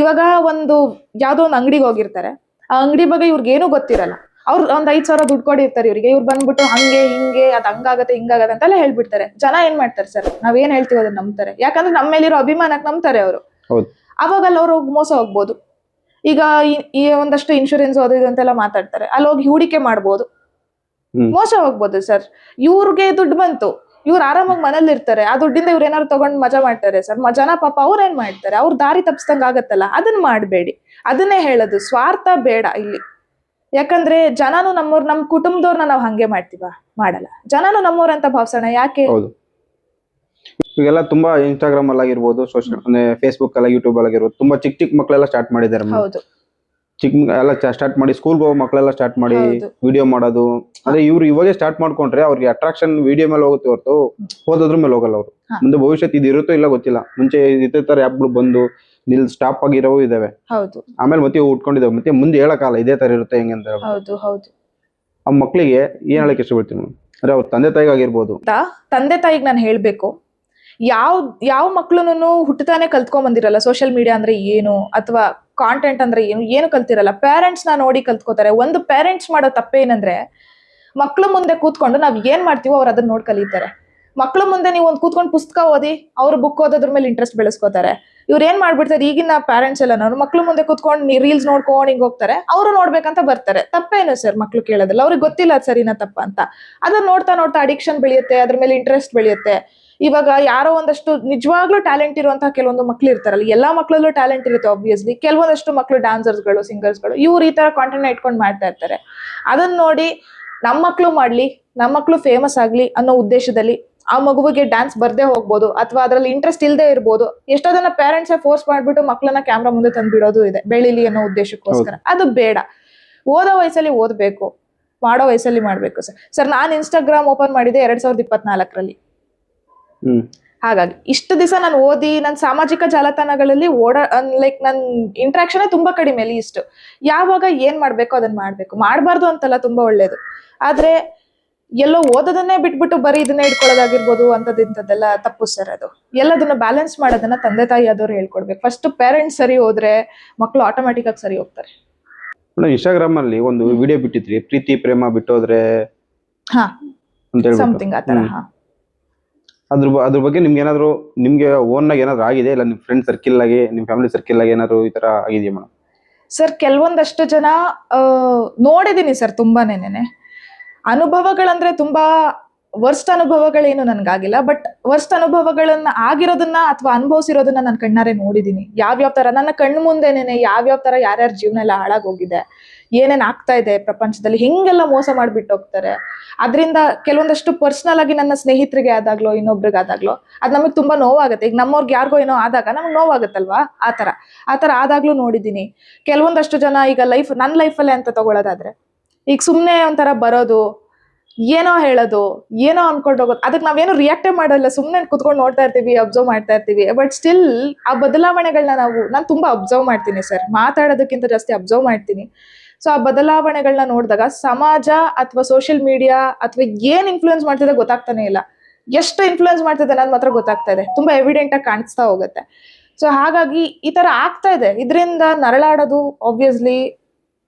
ಇವಾಗ ಯಾವ್ದೋ ಒಂದು ಅಂಗಡಿಗೆ ಹೋಗಿರ್ತಾರೆ, ಆ ಅಂಗಡಿ ಬಗ್ಗೆ ಇವ್ರಿಗೆ ಏನೂ ಗೊತ್ತಿರಲ್ಲ. ಅವ್ರು ಒಂದ್ 5,000 ದುಡ್ಡು ಕೊಡಿರ್ತಾರೆ ಇವ್ರಿಗೆ. ಇವ್ರು ಬಂದ್ಬಿಟ್ಟು ಹಂಗೆ ಹಿಂಗೆ ಅದ್ ಹಂಗಾಗತ್ತೆ ಹಿಂಗಾಗತ್ತೆ ಅಂತೆಲ್ಲ ಹೇಳ್ಬಿಡ್ತಾರೆ. ಜನ ಏನ್ ಮಾಡ್ತಾರೆ ಸರ್, ನಾವೇನ್ ಹೇಳ್ತೀವಿ ಅದನ್ನ ನಂಬ್ತಾರೆ. ಯಾಕಂದ್ರೆ ನಮ್ಮ ಮೇಲಿರೋ ಅಭಿಮಾನಕ್ಕೆ ನಂಬ್ತಾರೆ ಅವರು. ಅವಾಗ ಅಲ್ಲಿ ಅವ್ರು ಮೋಸ ಹೋಗ್ಬೋದು. ಈಗ ಈ ಒಂದಷ್ಟು ಇನ್ಶೂರೆನ್ಸ್ ಅದು ಇದು ಅಂತೆಲ್ಲ ಮಾತಾಡ್ತಾರೆ, ಅಲ್ಲಿ ಹೋಗಿ ಹೂಡಿಕೆ ಮಾಡ್ಬೋದು, ಮೋಸ ಹೋಗ್ಬೋದು ಸರ್. ಇವ್ರಿಗೆ ದುಡ್ಡು ಬಂತು, ಇವ್ರು ಆರಾಮಾಗಿ ಮನೇಲಿ ಇರ್ತಾರೆ, ಆ ದುಡ್ಡಿಂದ ಇವ್ರು ಏನಾದ್ರು ತಗೊಂಡ್ ಮಜಾ ಮಾಡ್ತಾರೆ ಸರ್. ಜನ ಪಾಪ ಅವ್ರೇನ್ ಮಾಡ್ತಾರೆ, ಅವ್ರ ದಾರಿ ತಪ್ಪಿಸ್ದಂಗ ಆಗತ್ತಲ್ಲ, ಅದನ್ನ ಮಾಡ್ಬೇಡಿ. ಅದನ್ನೇ ಹೇಳೋದು, ಸ್ವಾರ್ಥ ಬೇಡ ಇಲ್ಲಿ. ಯಾಕಂದ್ರೆ ಜನನು ನಮ್ಮವ್ರು, ನಮ್ ಕುಟುಂಬದವ್ರನ್ನ ನಾವ್ ಹಂಗೆ ಮಾಡ್ತೀವ? ಮಾಡಲ್ಲ. ಜನನು ನಮ್ಮವ್ರಂತ ಭಾವಿಸೋಣ ಯಾಕೆ? ಈಗೆಲ್ಲ ತುಂಬಾ ಇನ್ಸ್ಟಾಗ್ರಾಮ್ ಅಲ್ಲಿ ಆಗಿರ್ಬೋದು, ಸೋಶಿಯಲ್ ಅಂದ್ರೆ ಫೇಸ್ಬುಕ್ ಅಲ್ಲ, ಯೂಟ್ಯೂಬ್ ಆಗಿರ್ಬೋದು, ತುಂಬಾ ಚಿಕ್ಕ ಮಕ್ಕಳೆಲ್ಲ ಸ್ಟಾರ್ಟ್ ಮಾಡಿದ್ದಾರೆ. ಎಲ್ಲ ಸ್ಟಾರ್ಟ್ ಮಾಡಿ, ಸ್ಕೂಲ್ಗೆ ಹೋಗೋ ಮಕ್ಕಳೆಲ್ಲ ಸ್ಟಾರ್ಟ್ ಮಾಡಿ ವಿಡಿಯೋ ಮಾಡೋದು. ಅಂದ್ರೆ ಇವ್ರು ಇವಾಗೆ ಸ್ಟಾರ್ಟ್ ಮಾಡ್ಕೊಂಡ್ರೆ ಅವ್ರಿಗೆ ಅಟ್ರಾಕ್ಷನ್ ವಿಡಿಯೋ ಮೇಲೆ ಹೋಗುತ್ತೆ ಹೊರತು ಓದೋದ್ರ ಮೇಲೆ ಹೋಗಲ್ಲ ಅವ್ರು. ಮುಂದೆ ಭವಿಷ್ಯತ್ ಇದು ಇರುತ್ತೋ ಇಲ್ಲ ಗೊತ್ತಿಲ್ಲ. ಮುಂಚೆ ಇದೇ ತರ ಆಪ್ಗಳು ಬಂದು ಸ್ಟಾಪ್ ಆಗಿರೋವು ಇದಾವೆ, ಆಮೇಲೆ ಮತ್ತೆ ಉಟ್ಕೊಂಡಿದ್ದಾವೆ. ಮತ್ತೆ ಮುಂದೆ ಹೇಳಕ್ಕಾಗಲ್ಲ ಇದೇ ತರ ಇರುತ್ತೆ ಹೆಂಗೆ ಅಂತ. ಆ ಮಕ್ಳಿಗೆ ಏನ್ ಹೇಳಕ್ ಇಷ್ಟಪಡ್ತೀನಿ ಅಂದ್ರೆ, ಅವ್ರ ತಂದೆ ತಾಯಿಗೆ ಆಗಿರ್ಬೋದು. ತಂದೆ ತಾಯಿಗೆ ನಾನು ಹೇಳ್ಬೇಕು, ಯಾವ ಮಕ್ಳುನು ಹುಟ್ಟತಾನೆ ಕಲ್ತ್ಕೊಂಡ್ ಬಂದಿರಲ್ಲ ಸೋಷಿಯಲ್ ಮೀಡಿಯಾ ಅಂದ್ರೆ ಏನು, ಅಥವಾ ಕಾಂಟೆಂಟ್ ಅಂದ್ರೆ ಏನು ಕಲ್ತಿರಲ್ಲ. ಪೇರೆಂಟ್ಸ್ ನ ನೋಡಿ ಕಲ್ತ್ಕೋತಾರೆ. ಒಂದು ಪೇರೆಂಟ್ಸ್ ಮಾಡೋ ತಪ್ಪೇನಂದ್ರೆ, ಮಕ್ಳು ಮುಂದೆ ಕೂತ್ಕೊಂಡು ನಾವ್ ಏನ್ ಮಾಡ್ತೀವೋ ಅವ್ರು ಅದನ್ನ ನೋಡ್ ಕಲಿತಾರೆ. ಮಕ್ಳು ಮುಂದೆ ನೀವು ಒಂದು ಕೂತ್ಕೊಂಡು ಪುಸ್ತಕ ಓದಿ ಅವ್ರು ಬುಕ್ ಓದೋದ್ರ ಮೇಲೆ ಇಂಟ್ರೆಸ್ಟ್ ಬೆಳೆಸ್ಕೋತಾರೆ. ಇವ್ರು ಏನ್ ಮಾಡ್ಬಿಡ್ತಾರೆ ಈಗಿನ ಪ್ಯಾರೆಂಟ್ಸ್ ಎಲ್ಲ ಮಕ್ಳು ಮುಂದೆ ಕೂತ್ಕೊಂಡು ರೀಲ್ಸ್ ನೋಡ್ಕೊಂಡು ಹಿಂಗ್ ಹೋಗ್ತಾರೆ, ಅವರು ನೋಡ್ಬೇಕಂತ ಬರ್ತಾರೆ. ತಪ್ಪೇನು ಸರ್ ಮಕ್ಳು ಕೇಳೋದಿಲ್ಲ, ಅವ್ರಿಗೆ ಗೊತ್ತಿಲ್ಲ ಅದು ಸರಿನಾ ತಪ್ಪ ಅಂತ. ಅದನ್ನ ನೋಡ್ತಾ ನೋಡ್ತಾ ಅಡಿಕ್ಷನ್ ಬೆಳೆಯುತ್ತೆ, ಅದ್ರ ಮೇಲೆ ಇಂಟ್ರೆಸ್ಟ್ ಬೆಳೆಯುತ್ತೆ. ಇವಾಗ ಯಾರೋ ಒಂದಷ್ಟು ನಿಜವಾಗ್ಲೂ ಟ್ಯಾಲೆಂಟ್ ಇರುವಂತಹ ಕೆಲವೊಂದು ಮಕ್ಳು ಇರ್ತಾರಲ್ಲ, ಎಲ್ಲಾ ಮಕ್ಳಲ್ಲೂ ಟ್ಯಾಲೆಂಟ್ ಇರುತ್ತೆ ಆಬ್ವಿಯಸ್ಲಿ. ಕೆಲವೊಂದಷ್ಟು ಮಕ್ಳು ಡಾನ್ಸರ್ಸ್ಗಳು, ಸಿಂಗರ್ಸ್ಗಳು, ಇವ್ರು ಈ ತರ ಕಾಂಟೆಂಟ್ ಇಟ್ಕೊಂಡು ಮಾಡ್ತಾ ಇರ್ತಾರೆ. ಅದನ್ನ ನೋಡಿ ನಮ್ಮ ಮಕ್ಳು ಮಾಡ್ಲಿ, ನಮ್ಮ ಮಕ್ಳು ಫೇಮಸ್ ಆಗ್ಲಿ ಅನ್ನೋ ಉದ್ದೇಶದಲ್ಲಿ ಆ ಮಗುವಿಗೆ ಡ್ಯಾನ್ಸ್ ಬರ್ದೇ ಹೋಗ್ಬೋದು, ಅಥವಾ ಅದ್ರಲ್ಲಿ ಇಂಟ್ರೆಸ್ಟ್ ಇಲ್ಲದೆ ಇರ್ಬೋದು. ಎಷ್ಟೋ ಜನ ಪೇರೆಂಟ್ಸ್ ಫೋರ್ಸ್ ಮಾಡ್ಬಿಟ್ಟು ಮಕ್ಳನ್ನ ಕ್ಯಾಮ್ರಾ ಮುಂದೆ ತಂದ್ಬಿಡೋದು ಇದೆ, ಬೆಳಿಲಿ ಅನ್ನೋ ಉದ್ದೇಶಕ್ಕೋಸ್ಕರ. ಅದು ಬೇಡ. ಓದೋ ವಯಸ್ಸಲ್ಲಿ ಓದ್ಬೇಕು, ಮಾಡೋ ವಯಸ್ಸಲ್ಲಿ ಮಾಡ್ಬೇಕು ಸರ್. ನಾನು ಇನ್ಸ್ಟಾಗ್ರಾಮ್ ಓಪನ್ ಮಾಡಿದೆ 2024ರಲ್ಲಿ. ಹಾಗಾಗಿ ಇಷ್ಟು ದಿವಸ ನಾನು ಓದಿ ನನ್ನ ಸಾಮಾಜಿಕ ಜಾಲತಾಣಗಳಲ್ಲಿ ಲೈಕ್ ನನ್ನ ಇಂಟ್ರಾಕ್ಷನ್ ತುಂಬಾ ಕಡಿಮೆ, ಲೀಸ್ಟ್. ಯಾವಾಗ ಏನ್ ಮಾಡ್ಬೇಕು ಅದನ್ನ ಮಾಡ್ಬೇಕು, ಮಾಡಬಾರ್ದು ಅಂತಲ್ಲ, ತುಂಬಾ ಒಳ್ಳೇದು. ಆದ್ರೆ ಎಲ್ಲೋ ಓದೋದನ್ನೇ ಬಿಟ್ಬಿಟ್ಟು ಬರೀ ಇದನ್ನ ಇಟ್ಕೊಳ್ಳೋದಾಗಿರ್ಬೋದು ಇಂಥದ್ದೆಲ್ಲ ತಪ್ಪು ಸರ್. ಅದು ಎಲ್ಲದನ್ನ ಬ್ಯಾಲೆನ್ಸ್ ಮಾಡೋದನ್ನ ತಂದೆ ತಾಯಿ ಆದವ್ರು ಹೇಳ್ಕೊಡ್ಬೇಕು. ಫಸ್ಟ್ ಪೇರೆಂಟ್ಸ್ ಸರಿ ಹೋದ್ರೆ ಮಕ್ಕಳು ಆಟೋಮ್ಯಾಟಿಕ್ ಆಗಿ ಸರಿ ಹೋಗ್ತಾರೆ. ಇನ್ಸ್ಟಾಗ್ರಾಮ್ ಅಲ್ಲಿ ಒಂದು ವಿಡಿಯೋ ಬಿಟ್ಟಿದ್ರಿ, ಪ್ರೀತಿ ಪ್ರೇಮ ಬಿಟ್ಟೋದ್ರೆ ಹಾ ಅಂತ ಹೇಳ್ಬಿಟ್ಟು. ಸಮಥಿಂಗ್ ಆತರ. ಅದ್ರ ಬಗ್ಗೆ ನಿಮ್ಗೆ ಓನ್ ಆಗಿ ಏನಾದ್ರು ಆಗಿದೆ, ಇಲ್ಲ ನಿಮ್ ಫ್ರೆಂಡ್ ಸರ್ಕಿಲ್ ಆಗಿ, ನಿಮ್ ಫ್ಯಾಮಿಲಿ ಸರ್ಕಿಲ್ ಆಗಿ ಏನಾದ್ರು ಈ ತರ ಆಗಿದೆಯಾ ಮೇಡಮ್? ಸರ್ ಕೆಲವೊಂದಷ್ಟು ಜನ ನೋಡಿದೀನಿ ಸರ್, ತುಂಬಾನೇನೆ ಅನುಭವಗಳಂದ್ರೆ ತುಂಬಾ ವರ್ಸ್ಟ್ ಅನುಭವಗಳೇನು ನನ್ಗಾಗಿಲ್ಲ, ಬಟ್ ವರ್ಸ್ಟ್ ಅನುಭವಗಳನ್ನ ಆಗಿರೋದನ್ನ ಅಥವಾ ಅನುಭವಿಸಿರೋದನ್ನ ನಾನು ಕಣ್ಣಾರೆ ನೋಡಿದೀನಿ. ಯಾವ್ಯಾವ ತರ ನನ್ನ ಕಣ್ಣು ಮುಂದೆನೇನೆ ಯಾವ್ಯಾವ ತರ ಯಾರ್ಯಾರ ಜೀವನ ಎಲ್ಲ ಹಾಳಾಗೋಗಿದೆ, ಏನೇನ್ ಆಗ್ತಾ ಇದೆ ಪ್ರಪಂಚದಲ್ಲಿ, ಹಿಂಗೆಲ್ಲ ಮೋಸ ಮಾಡ್ಬಿಟ್ಟು ಹೋಗ್ತಾರೆ. ಅದರಿಂದ ಕೆಲವೊಂದಷ್ಟು ಪರ್ಸನಲ್ ಆಗಿ ನನ್ನ ಸ್ನೇಹಿತರಿಗೆ ಆದಾಗ್ಲೋ ಇನ್ನೊಬ್ರಿಗಾದಾಗ್ಲೋ ಅದು ನಮಗೆ ತುಂಬಾ ನೋವಾಗುತ್ತೆ. ಈಗ ನಮ್ಮವ್ರಿಗೆ ಯಾರಿಗೋ ಏನೋ ಆದಾಗ ನಮ್ಗೆ ನೋವಾಗುತ್ತಲ್ವಾ, ಆ ತರ ಆದಾಗ್ಲೂ ನೋಡಿದೀನಿ. ಕೆಲವೊಂದಷ್ಟು ಜನ ಈಗ ನನ್ನ ಲೈಫಲ್ಲೇ ಅಂತ ತಗೊಳ್ಳೋದಾದ್ರೆ, ಈಗ ಸುಮ್ನೆ ಒಂಥರ ಬರೋದು, ಏನೋ ಹೇಳೋದು, ಏನೋ ಅನ್ಕೊಂಡು ಹೋಗೋದು, ಅದಕ್ಕೆ ನಾವೇನು ರಿಯಾಕ್ಟೇ ಮಾಡಲ್ಲ, ಸುಮ್ನೆ ಕುತ್ಕೊಂಡು ನೋಡ್ತಾ ಇರ್ತೀವಿ, ಅಬ್ಸರ್ವ್ ಮಾಡ್ತಾ ಇರ್ತೀವಿ. ಬಟ್ ಸ್ಟಿಲ್ ಆ ಬದಲಾವಣೆಗಳನ್ನ ನಾನು ತುಂಬಾ ಅಬ್ಸರ್ವ್ ಮಾಡ್ತೀನಿ ಸರ್, ಮಾತಾಡೋದಕ್ಕಿಂತ ಜಾಸ್ತಿ ಅಬ್ಸರ್ವ್ ಮಾಡ್ತೀನಿ. ಸೊ ಆ ಬದಲಾವಣೆಗಳನ್ನ ನೋಡಿದಾಗ ಸಮಾಜ ಅಥವಾ ಸೋಷಿಯಲ್ ಮೀಡಿಯಾ ಅಥವಾ ಏನ್ ಇನ್ಫ್ಲೂಯೆನ್ಸ್ ಮಾಡ್ತಿದೆ ಗೊತ್ತಾಗ್ತಾನೆ ಇಲ್ಲ. ಎಷ್ಟು ಇನ್ಫ್ಲೂಯೆನ್ಸ್ ಮಾಡ್ತಿದೆ ಅನ್ನೋದು ಮಾತ್ರ ಗೊತ್ತಾಗ್ತಾ ಇದೆ, ತುಂಬಾ ಎವಿಡೆಂಟ್ ಆಗಿ ಕಾಣಿಸ್ತಾ ಹೋಗುತ್ತೆ. ಸೊ ಹಾಗಾಗಿ ಈ ತರ ಆಗ್ತಾ ಇದೆ. ಇದರಿಂದ ನರಳಾಡೋದು ಆಬ್ವಿಯಸ್ಲಿ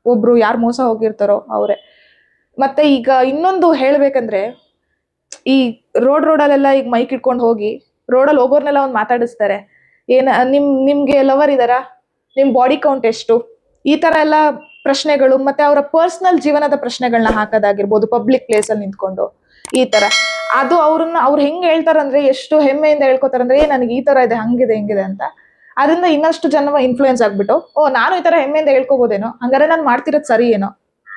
ಒಬ್ರು ಯಾರು ಮೋಸ ಹೋಗಿರ್ತಾರೋ ಅವರೇ. ಮತ್ತೆ ಈಗ ಇನ್ನೊಂದು ಹೇಳ್ಬೇಕಂದ್ರೆ, ಈ ರೋಡಲ್ಲೆಲ್ಲ ಈಗ ಮೈಕ್ ಇಟ್ಕೊಂಡು ಹೋಗಿ ರೋಡಲ್ಲಿ ಹೋಗೋರ್ನೆಲ್ಲ ಒಂದು ಮಾತಾಡಿಸ್ತಾರೆ. ನಿಮ್ಗೆ ಲವರ್ ಇದಾರಾ, ನಿಮ್ ಬಾಡಿ ಕೌಂಟ್ ಎಷ್ಟು, ಈ ತರ ಎಲ್ಲ ಪ್ರಶ್ನೆಗಳು, ಮತ್ತೆ ಅವರ ಪರ್ಸನಲ್ ಜೀವನದ ಪ್ರಶ್ನೆಗಳನ್ನ ಹಾಕೋದಾಗಿರ್ಬೋದು ಪಬ್ಲಿಕ್ ಪ್ಲೇಸ್ ಅಲ್ಲಿ ನಿಂತ್ಕೊಂಡು. ಈ ತರ ಅದು ಅವ್ರು ಹೆಂಗ್ ಹೇಳ್ತಾರಂದ್ರೆ, ಎಷ್ಟು ಹೆಮ್ಮೆಯಿಂದ ಹೇಳ್ಕೊತಾರಂದ್ರೆ, ನನಗೆ ಈ ತರ ಇದೆ, ಹಂಗಿದೆ ಹಿಂಗಿದೆ ಅಂತ. ಅದರಿಂದ ಇನ್ನಷ್ಟು ಜನ ಇನ್ಫ್ಲೂಯೆನ್ಸ್ ಆಗ್ಬಿಟ್ಟು, ನಾನು ಈ ತರ ಹೆಮ್ಮೆಯಿಂದ ಹೇಳ್ಕೋಬೋದೇನೋ, ಹಂಗಾರೆ ನಾನು ಮಾಡ್ತಿರೋದು ಸರಿ ಏನೋ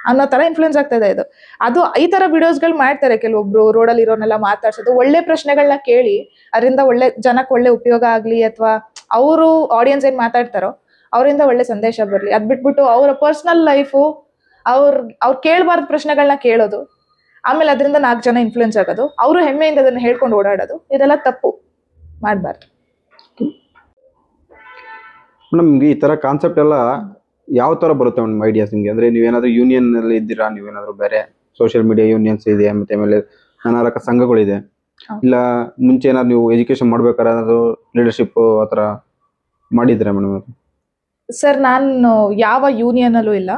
ಅನ್ನೋ ತರ ಇನ್ಫ್ಲೂಯೆನ್ಸ್ ಆಗ್ತಾ ಇದೆ. ಅದು ಈ ತರ ವಿಡಿಯೋಸ್ಗಳು ಮಾಡ್ತಾರೆ ಕೆಲವೊಬ್ರು, ರೋಡಲ್ಲಿ ಇರೋನೆಲ್ಲ ಮಾತಾಡ್ಸೋದು, ಒಳ್ಳೆ ಪ್ರಶ್ನೆಗಳನ್ನ ಕೇಳಿ ಅದರಿಂದ ಜನಕ್ಕೆ ಒಳ್ಳೆ ಉಪಯೋಗ ಆಗ್ಲಿ, ಅಥವಾ ಅವರು ಆಡಿಯನ್ಸ್ ಏನ್ ಮಾತಾಡ್ತಾರೋ ಅವರಿಂದ ಒಳ್ಳೆ ಸಂದೇಶ ಬರ್ಲಿ. ಅದ್ ಬಿಟ್ಬಿಟ್ಟು ಅವರ ಪರ್ಸನಲ್ ಲೈಫು ಅವ್ರು ಕೇಳಬಾರ್ದ ಪ್ರಶ್ನೆಗಳನ್ನ ಕೇಳೋದು, ಆಮೇಲೆ ಅದರಿಂದ 4 ಜನ ಇನ್ಫ್ಲೂಯೆನ್ಸ್ ಆಗೋದು, ಅವರು ಹೆಮ್ಮೆಯಿಂದ ಅದನ್ನ ಹೇಳ್ಕೊಂಡು ಓಡಾಡೋದು, ಇದೆಲ್ಲ ತಪ್ಪು, ಮಾಡಬಾರ್ದು. ನಮ್ಗೆ ಈ ತರ ಕಾನ್ಸೆಪ್ಟ್ ಎಲ್ಲ ಯಾವ ತರ ಬರುತ್ತೆ ಮೇಡಮ್ ಐಡಿಯಾಸ್ ನಿಮ್ಗೆ? ಅಂದ್ರೆ ನೀವೇನಾದ್ರೂ ಯೂನಿಯನ್ ಅಲ್ಲಿ ಇದ್ದೀರಾ, ನೀವೇನಾದ್ರೂ ಬೇರೆ ಸೋಷಿಯಲ್ ಮೀಡಿಯಾ ಯೂನಿಯನ್ಸ್ ಇದೆ, ಮತ್ತೆ ಆಮೇಲೆ ನಾನಾ ರಕ ಸಂಘಗಳಿದೆ, ಇಲ್ಲ ಮುಂಚೆ ಏನಾದ್ರು ನೀವು ಎಜುಕೇಶನ್ ಮಾಡ್ಬೇಕಾದ್ರೆ ಏನಾದ್ರು ಲೀಡರ್ಶಿಪ್ ಆತರ ಮಾಡಿದ್ರೆ ಮೇಡಮ್? ಸರ್ ನಾನು ಯಾವ ಯೂನಿಯನ್ ಅಲ್ಲೂ ಇಲ್ಲ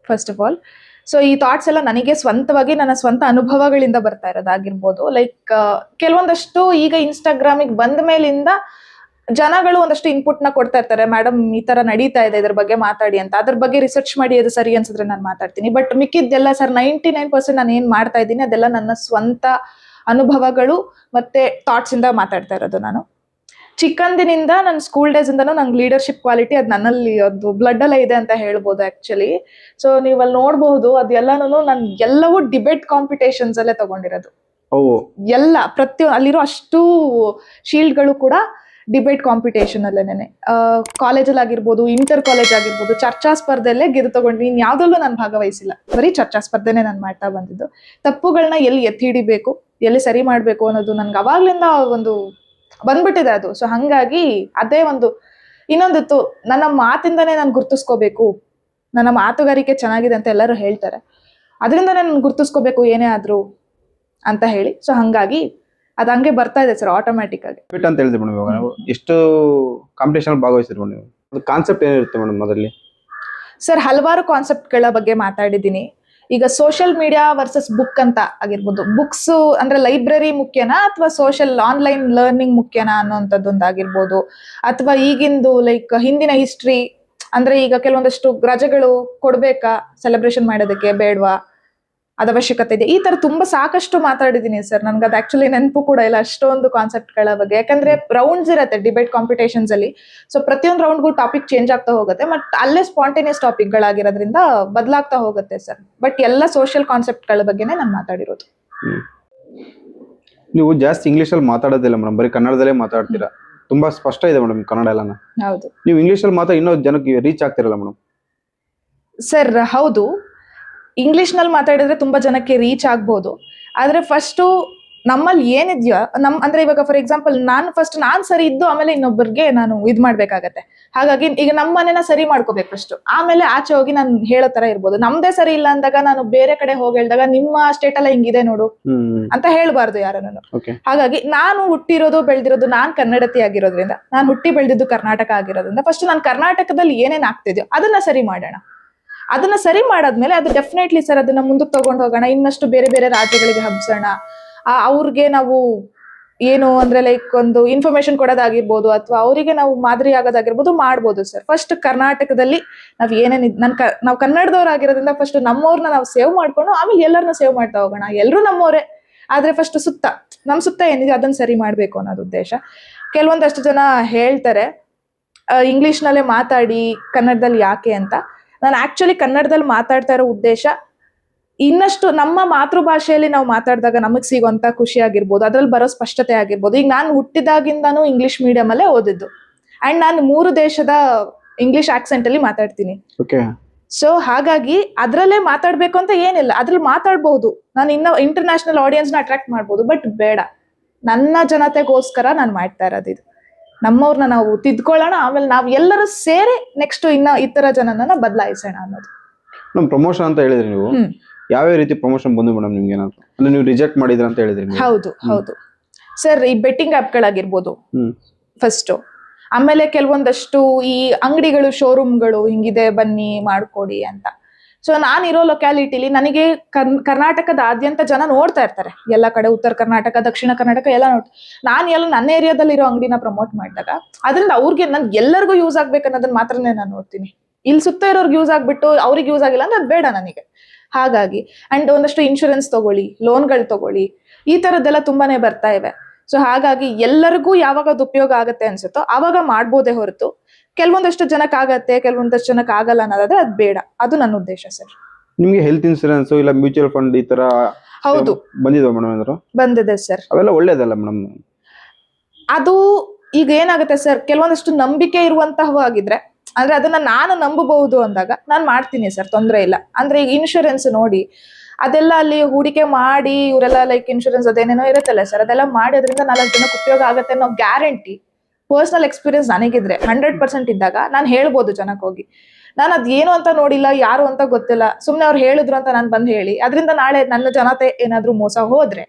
ಫಸ್ಟ್ ಆಫ್ ಆಲ್. ಸೊ ಈ ಥಾಟ್ಸ್ ಎಲ್ಲ ನನಗೆ ಸ್ವಂತವಾಗಿ ನನ್ನ ಸ್ವಂತ ಅನುಭವಗಳಿಂದ ಬರ್ತಾ ಇರೋದಾಗಿರ್ಬೋದು. ಲೈಕ್ ಕೆಲವೊಂದಷ್ಟು ಈಗ ಇನ್ಸ್ಟಾಗ್ರಾಮಿಗೆ ಬಂದ ಮೇಲಿಂದ ಜನಗಳು ಒಂದಷ್ಟು ಇನ್ಪುಟ್ ನ ಕೊಡ್ತಾ ಇರ್ತಾರೆ, ಮೇಡಮ್ ಈ ತರ ನಡೀತಾ ಇದೆ, ಇದ್ರ ಬಗ್ಗೆ ಮಾತಾಡಿ ಅಂತ. ಅದ್ರ ಬಗ್ಗೆ ರಿಸರ್ಚ್ ಮಾಡಿ ಅದು ಸರಿ ಅನ್ಸಿದ್ರೆ ನಾನು ಮಾತಾಡ್ತೀನಿ. ಬಟ್ ಮಿಕ್ಕಿದ್ದೆಲ್ಲ ಸರ್ 99% ನಾನು ಏನ್ ಮಾಡ್ತಾ ಇದ್ದೀನಿ ಅದೆಲ್ಲ ನನ್ನ ಸ್ವಂತ ಅನುಭವಗಳು ಮತ್ತೆ ಥಾಟ್ಸ್ ಇಂದ ಮಾತಾಡ್ತಾ ಇರೋದು. ನಾನು ಚಿಕ್ಕಂದಿನಿಂದ ನನ್ನ ಸ್ಕೂಲ್ ಡೇಸ್ ಇಂದನೂ ನಂಗೆ ಲೀಡರ್ಶಿಪ್ ಕ್ವಾಲಿಟಿ ಅದು ನನ್ನಲ್ಲಿ ಅದು ಬ್ಲಡ್ ಅಲ್ಲೇ ಇದೆ ಅಂತ ಹೇಳ್ಬೋದು ಆಕ್ಚುಲಿ. ಸೊ ನೀವು ಅಲ್ಲಿ ನೋಡ್ಬಹುದು, ಅದೆಲ್ಲಾನು ನಾನು ಎಲ್ಲವೂ ಡಿಬೇಟ್ ಕಾಂಪಿಟೇಷನ್ಸ್ ಅಲ್ಲೇ ತಗೊಂಡಿರೋದು. ಎಲ್ಲ ಅಲ್ಲಿರೋ ಅಷ್ಟು ಶೀಲ್ಡ್ಗಳು ಕೂಡ ಡಿಬೇಟ್ ಕಾಂಪಿಟೇಷನ್ ಅಲ್ಲೇನೆ. ಕಾಲೇಜಲ್ಲಿ ಆಗಿರ್ಬೋದು, ಇಂಟರ್ ಕಾಲೇಜ್ ಆಗಿರ್ಬೋದು, ಚರ್ಚಾ ಸ್ಪರ್ಧೆಯಲ್ಲೇ ಗೆದ್ದು ತಗೊಂಡು ಇನ್ ಯಾವ್ದಲ್ಲೂ ನಾನು ಭಾಗವಹಿಸಿಲ್ಲ, ಬರೀ ಚರ್ಚಾ ಸ್ಪರ್ಧೆನೇ ನಾನು ಮಾಡ್ತಾ ಬಂದಿದ್ದು. ತಪ್ಪುಗಳನ್ನ ಎಲ್ಲಿ ಎತ್ತಿ ಹಿಡಿಬೇಕು, ಎಲ್ಲಿ ಸರಿ ಮಾಡ್ಬೇಕು ಅನ್ನೋದು ನನ್ಗೆ ಅವಾಗ್ಲಿಂದ ಒಂದು ಬಂದ್ಬಿಟ್ಟಿದೆ ಅದು. ಸೊ ಹಂಗಾಗಿ ಅದೇ ಇನ್ನೊಂದಿತ್ತು, ನನ್ನ ಮಾತಿಂದಾನೇ ನಾನು ಗುರ್ತಿಸ್ಕೋಬೇಕು, ನನ್ನ ಮಾತುಗಾರಿಕೆ ಚೆನ್ನಾಗಿದೆ ಅಂತ ಎಲ್ಲರೂ ಹೇಳ್ತಾರೆ, ಅದರಿಂದ ನಾನು ಗುರ್ತಿಸ್ಕೋಬೇಕು ಏನೇ ಆದ್ರೂ ಅಂತ ಹೇಳಿ. ಸೊ ಹಂಗಾಗಿ ಅದು ಹಂಗೆ ಬರ್ತಾ ಇದೆ ಸರ್ ಆಟೋಮ್ಯಾಟಿಕ್ ಆಗಿ. ಅಂತ ಹೇಳಿದ್ರಿ ಮೇಡಮ್, ಇವಾಗ ಎಷ್ಟು ಕಾಂಪಿಟೇಷನ್ ಭಾಗವಹಿಸಿದ್ರಿ ಮೇಡಮ್? ಅದು ಕಾನ್ಸೆಪ್ಟ್ ಏನಿರುತ್ತೆ ಮೇಡಮ್ ಅದರಲ್ಲಿ? ಸರ್ ಹಲವಾರು ಕಾನ್ಸೆಪ್ಟ್ಗಳ ಬಗ್ಗೆ ಮಾತಾಡಿದ್ದೀನಿ. ಈಗ ಸೋಷಿಯಲ್ ಮೀಡಿಯಾ ವರ್ಸಸ್ ಬುಕ್ ಅಂತ ಆಗಿರ್ಬೋದು. ಬುಕ್ಸ್ ಅಂದ್ರೆ ಲೈಬ್ರರಿ ಮುಖ್ಯನಾ ಅಥವಾ ಸೋಷಿಯಲ್ ಆನ್ಲೈನ್ ಲರ್ನಿಂಗ್ ಮುಖ್ಯನಾ ಅನ್ನೋಂಥದ್ದೊಂದಾಗಿರ್ಬೋದು, ಅಥವಾ ಈಗಿಂದು ಲೈಕ್ ಹಿಂದಿನ ಹಿಸ್ಟ್ರಿ ಅಂದ್ರೆ ಈಗ ಕೆಲವೊಂದಷ್ಟು ರಜೆಗಳು ಕೊಡ್ಬೇಕಾ ಸೆಲೆಬ್ರೇಷನ್ ಮಾಡೋದಕ್ಕೆ ಬೇಡವಾ, ಅದ ಅವಶ್ಯಕತೆ ಇದೆ. ಈ ತರ ತುಂಬಾ ಸಾಕಷ್ಟು ಮಾತಾಡಿದೀನಿ ಸರ್. ನನ್ಗೆ ಅದು ಆಕ್ಚುಲಿ ನೆನಪು ಕೂಡ ಇಲ್ಲ ಅಷ್ಟೊಂದು ಕಾನ್ಸೆಪ್ಟ್ ಗಳ ಬಗ್ಗೆ, ಯಾಕಂದ್ರೆ ರೌಂಡ್ಸ್ ಇರುತ್ತೆ ಡಿಬೇಟ್ ಕಾಂಪಿಟೇಷನ್ಸ್ ಅಲ್ಲಿ. ಸೊ ಪ್ರತಿಯೊಂದು ರೌಂಡ್ಗೂ ಟಾಪಿಕ್ ಚೇಂಜ್ ಆಗ್ತಾ ಹೋಗುತ್ತೆ, ಬಟ್ ಅಲ್ಲೇ ಸ್ಪಾಂಟೇನಿಯಸ್ ಟಾಪಿಕ್ ಗಳಾಗಿರೋದ್ರಿಂದ ಬದಲಾಗ್ತಾ ಹೋಗುತ್ತೆ ಸರ್. ಬಟ್ ಎಲ್ಲ ಸೋಷಿಯಲ್ ಕಾನ್ಸೆಪ್ಟ್ ಗಳ ಬಗ್ಗೆನೇ ನಾನು ಮಾತಾಡಿರೋದು. ನೀವು ಜಾಸ್ತಿ ಇಂಗ್ಲಿಷ್ ಅಲ್ಲಿ ಮಾತಾಡೋದಿಲ್ಲ ಮೇಡಮ್, ಬರೀ ಕನ್ನಡದಲ್ಲೇ ಮಾತಾಡ್ತೀರಾ. ತುಂಬಾ ಸ್ಪಷ್ಟ ಇದೆ ಮೇಡಮ್ ಕನ್ನಡ ಎಲ್ಲ. ಹೌದು. ನೀವು ಇಂಗ್ಲಿಷ್ ಅಲ್ಲಿ ಮಾತ್ರ ಇನ್ನೂ ಜನಕ್ಕೆ ರೀಚ್ ಆಗ್ತಿರಲ್ಲ ಮೇಡಮ್. ಸರ್ ಹೌದು, ಇಂಗ್ಲಿಷ್ ನಲ್ಲಿ ಮಾತಾಡಿದ್ರೆ ತುಂಬಾ ಜನಕ್ಕೆ ರೀಚ್ ಆಗ್ಬೋದು. ಆದ್ರೆ ಫಸ್ಟ್ ನಮ್ಮಲ್ಲಿ ಏನಿದ್ಯೋ ಅಂದ್ರೆ ಇವಾಗ ಫಾರ್ ಎಕ್ಸಾಂಪಲ್ ನಾನ್ ಸರಿ ಇದ್ದು ಆಮೇಲೆ ಇನ್ನೊಬ್ಬರಿಗೆ ನಾನು ಇದ್ ಮಾಡ್ಬೇಕಾಗತ್ತೆ. ಹಾಗಾಗಿ ಈಗ ನಮ್ಮ ಮನೆನ ಸರಿ ಮಾಡ್ಕೋಬೇಕು ಫಸ್ಟ್, ಆಮೇಲೆ ಆಚೆ ಹೋಗಿ ನಾನು ಹೇಳೋ ತರ ಇರ್ಬೋದು. ನಮ್ದೇ ಸರಿ ಇಲ್ಲ ಅಂದಾಗ ನಾನು ಬೇರೆ ಕಡೆ ಹೋಗಿ ಹೇಳಿದಾಗ ನಿಮ್ಮ ಸ್ಟೇಟ್ ಎಲ್ಲ ಹಿಂಗಿದೆ ನೋಡು ಅಂತ ಹೇಳ್ಬಾರ್ದು ಯಾರನ್ನು. ಹಾಗಾಗಿ ನಾನು ಹುಟ್ಟಿರೋದು ಬೆಳೆದಿರೋದು ನಾನ್ ಕನ್ನಡತಿ ಆಗಿರೋದ್ರಿಂದ, ನಾನು ಹುಟ್ಟಿ ಬೆಳೆದಿದ್ದು ಕರ್ನಾಟಕ ಆಗಿರೋದ್ರಿಂದ ಫಸ್ಟ್ ನಾನು ಕರ್ನಾಟಕದಲ್ಲಿ ಏನೇನ್ ಆಗ್ತಿದ್ಯೋ ಅದನ್ನ ಸರಿ ಮಾಡೋಣ. ಅದನ್ನ ಸರಿ ಮಾಡಾದ್ಮೇಲೆ ಅದು ಡೆಫಿನೆಟ್ಲಿ ಸರ್ ಅದನ್ನ ಮುಂದಕ್ಕೆ ತಗೊಂಡು ಹೋಗೋಣ, ಇನ್ನಷ್ಟು ಬೇರೆ ಬೇರೆ ರಾಜ್ಯಗಳಿಗೆ ಹಬ್ಸೋಣ. ಅವ್ರಿಗೆ ನಾವು ಏನು ಅಂದ್ರೆ ಲೈಕ್ ಒಂದು ಇನ್ಫಾರ್ಮೇಶನ್ ಕೊಡೋದಾಗಿರ್ಬೋದು, ಅಥವಾ ಅವರಿಗೆ ನಾವು ಮಾದರಿ ಆಗೋದಾಗಿರ್ಬೋದು ಮಾಡ್ಬೋದು ಸರ್. ಫಸ್ಟ್ ಕರ್ನಾಟಕದಲ್ಲಿ ನಾವ್ ಏನೇನ್ ನಾವು ಕನ್ನಡದವ್ರಾಗಿರೋದ್ರಿಂದ ಫಸ್ಟ್ ನಮ್ಮವ್ರನ್ನ ನಾವು ಸೇವ್ ಮಾಡ್ಕೊಂಡು ಆಮೇಲೆ ಎಲ್ಲರನ್ನ ಸೇವ್ ಮಾಡ್ತಾ ಹೋಗೋಣ. ಎಲ್ಲರೂ ನಮ್ಮವರೇ, ಆದ್ರೆ ಫಸ್ಟ್ ನಮ್ ಸುತ್ತ ಏನಿದೆ ಅದನ್ನ ಸರಿ ಮಾಡ್ಬೇಕು ಅನ್ನೋದು ಉದ್ದೇಶ. ಕೆಲವೊಂದಷ್ಟು ಜನ ಹೇಳ್ತಾರೆ ಇಂಗ್ಲಿಷ್ ನಲ್ಲೇ ಮಾತಾಡಿ ಕನ್ನಡದಲ್ಲಿ ಯಾಕೆ ಅಂತ. ನಾನು ಆಕ್ಚುಲಿ ಕನ್ನಡದಲ್ಲಿ ಮಾತಾಡ್ತಾ ಇರೋ ಉದ್ದೇಶ ಇನ್ನಷ್ಟು ನಮ್ಮ ಮಾತೃಭಾಷೆಯಲ್ಲಿ ನಾವು ಮಾತಾಡಿದಾಗ ನಮಗ್ ಸಿಗುವಂತ ಖುಷಿ ಆಗಿರ್ಬೋದು, ಅದ್ರಲ್ಲಿ ಬರೋ ಸ್ಪಷ್ಟತೆ ಆಗಿರ್ಬೋದು. ಈಗ ನಾನು ಹುಟ್ಟಿದಾಗಿಂದಾನು ಇಂಗ್ಲಿಷ್ ಮೀಡಿಯಂ ಅಲ್ಲೇ ಓದಿದ್ದು, ಅಂಡ್ ನಾನು 3 ದೇಶದ ಇಂಗ್ಲಿಷ್ ಆಕ್ಸೆಂಟ್ ಅಲ್ಲಿ ಮಾತಾಡ್ತೀನಿ. ಸೊ ಹಾಗಾಗಿ ಅದ್ರಲ್ಲೇ ಮಾತಾಡ್ಬೇಕು ಅಂತ ಏನಿಲ್ಲ, ಅದ್ರಲ್ಲಿ ಮಾತಾಡ್ಬಹುದು. ನಾನು ಇನ್ನ ಇಂಟರ್ನ್ಯಾಷನಲ್ ಆಡಿಯನ್ಸ್ ನ ಅಟ್ರಾಕ್ಟ್ ಮಾಡ್ಬೋದು, ಬಟ್ ಬೇಡ, ನನ್ನ ಜನತೆಗೋಸ್ಕರ ನಾನು ಮಾಡ್ತಾ ಇರೋದು ಇದು. ನಮ್ಮವ್ರನ್ನ ನಾವು ತಿದ್ಕೊಳ್ಳೋಣ, ಆಮೇಲೆ ನಾವ್ ಎಲ್ಲರೂ ಸೇರಿ ನೆಕ್ಸ್ಟ್ ಇನ್ನ ಇತರ ಜನನ ಬದಲಾಯಿಸೋಣ ಅನ್ನೋದು. ನಮ್ ಪ್ರಮೋಷನ್ ಅಂತ ಹೇಳಿದ್ರಿ ನೀವು, ಯಾವ ರೀತಿ ಪ್ರಮೋಷನ್ ಬಂದು ಮೇಡಮ್ ನಿಮ್ಗೆ ಏನಾದ್ರು ಅಂದ್ರೆ ನೀವು ರಿಜೆಕ್ಟ್ ಮಾಡಿದ್ರ ಅಂತ ಹೇಳಿದ್ರಿ? ಹೌದು ಸರ್, ಈ ಬೆಟ್ಟಿಂಗ್ ಆಪ್ ಗಳಾಗಿರ್ಬೋದು ಫಸ್ಟ್, ಆಮೇಲೆ ಕೆಲವೊಂದಷ್ಟು ಈ ಅಂಗಡಿಗಳು ಶೋರೂಮ್ಗಳು ಹಿಂಗಿದೆ ಬನ್ನಿ ಮಾಡ್ಕೊಡಿ ಅಂತ. ಸೊ ನಾನಿರೋ ಲೊಕ್ಯಾಲಿಟಿಲಿ ನನಗೆ ಕರ್ನಾಟಕದಾದ್ಯಂತ ಜನ ನೋಡ್ತಾ ಇರ್ತಾರೆ, ಎಲ್ಲ ಕಡೆ ಉತ್ತರ ಕರ್ನಾಟಕ ದಕ್ಷಿಣ ಕರ್ನಾಟಕ ಎಲ್ಲ ನಾನು ನನ್ನ ಏರಿಯಾದಲ್ಲಿ ಇರೋ ಅಂಗಡಿನ ಪ್ರಮೋಟ್ ಮಾಡಿದಾಗ ಅದರಿಂದ ಅವ್ರಿಗೆ ನನ್ ಎಲ್ಲರಿಗೂ ಯೂಸ್ ಆಗ್ಬೇಕನ್ನೋದನ್ನ ಮಾತ್ರನೇ ನಾನು ನೋಡ್ತೀನಿ. ಇಲ್ಲಿ ಸುತ್ತ ಇರೋರ್ಗೆ ಯೂಸ್ ಆಗ್ಬಿಟ್ಟು ಅವ್ರಿಗೆ ಯೂಸ್ ಆಗಿಲ್ಲ ಅಂದ್ರೆ ಅದು ಬೇಡ ನನಗೆ. ಹಾಗಾಗಿ ಅಂಡ್ ಒಂದಷ್ಟು ಇನ್ಶೂರೆನ್ಸ್ ತಗೊಳ್ಳಿ, ಲೋನ್ಗಳು ತಗೊಳ್ಳಿ, ಈ ತರದ್ದೆಲ್ಲ ತುಂಬಾನೇ ಬರ್ತಾ ಇವೆ. ಸೊ ಹಾಗಾಗಿ ಎಲ್ಲರಿಗೂ ಯಾವಾಗ ಅದು ಉಪಯೋಗ ಆಗತ್ತೆ ಅನ್ಸುತ್ತೋ ಅವಾಗ ಮಾಡ್ಬೋದೇ ಹೊರತು ಕೆಲವೊಂದಷ್ಟು ಜನಕ್ಕೆ ಆಗತ್ತೆ ಕೆಲವೊಂದಷ್ಟು ಜನಕ್ಕೆ ಆಗಲ್ಲ ಅನ್ನೋದಾದ್ರೆ ಅದು ಬೇಡ. ಅದು ನನ್ನ ಉದ್ದೇಶ ಸರ್. ನಿಮ್ಗೆ ಹೆಲ್ತ್ ಇನ್ಶೂರೆನ್ಸ್ ಇಲ್ಲ ಮ್ಯೂಚುವಲ್ ಫಂಡ್ ಈ ತರ ಹೌದು ಬಂದಿದೆ ಮೇಡಮ್? ಬಂದಿದೆ ಸರ್. ಅವೆಲ್ಲ ಒಳ್ಳೇದಲ್ಲ ಮೇಡಮ್? ಅದು ಈಗ ಏನಾಗುತ್ತೆ ಸರ್, ಕೆಲವೊಂದಷ್ಟು ನಂಬಿಕೆ ಇರುವಂತಹವಾಗಿದ್ರೆ ಅಂದ್ರೆ ಅದನ್ನ ನಾನು ನಂಬಬಹುದು ಅಂದಾಗ ನಾನು ಮಾಡ್ತೀನಿ ಸರ್, ತೊಂದರೆ ಇಲ್ಲ. ಅಂದ್ರೆ ಈಗ ಇನ್ಶೂರೆನ್ಸ್ ನೋಡಿ ಅದೆಲ್ಲ ಅಲ್ಲಿ ಹೂಡಿಕೆ ಮಾಡಿ ಇವರೆಲ್ಲ ಲೈಕ್ ಇನ್ಶೂರೆನ್ಸ್ ಅದೇನೇನೋ ಇರುತ್ತಲ್ಲ ಸರ್, ಅದೆಲ್ಲ ಮಾಡಿ ಅದರಿಂದ 4 ಜನಕ್ಕೆ ಉಪಯೋಗ ಆಗುತ್ತೆ ಅನ್ನೋ ಗ್ಯಾರಂಟಿ ಪರ್ಸನಲ್ ಎಕ್ಸ್ಪೀರಿಯನ್ಸ್ ನನಗಿದ್ರೆ 100% ಇದ್ದಾಗ ನಾನು ಹೇಳ್ಬೋದು ಜನಕ್ಕೆ ಹೋಗಿ. ನಾನು ಅದೇನು ಅಂತ ನೋಡಿಲ್ಲ, ಯಾರು ಅಂತ ಗೊತ್ತಿಲ್ಲ, ಸುಮ್ನೆ ಅವ್ರು ಹೇಳಿದ್ರು ಅಂತ ನಾನು ಬಂದು ಹೇಳಿ ಅದರಿಂದ ನಾಳೆ ನನ್ನ ಜನತೆ ಏನಾದ್ರೂ ಮೋಸ ಹೋದ್ರೆ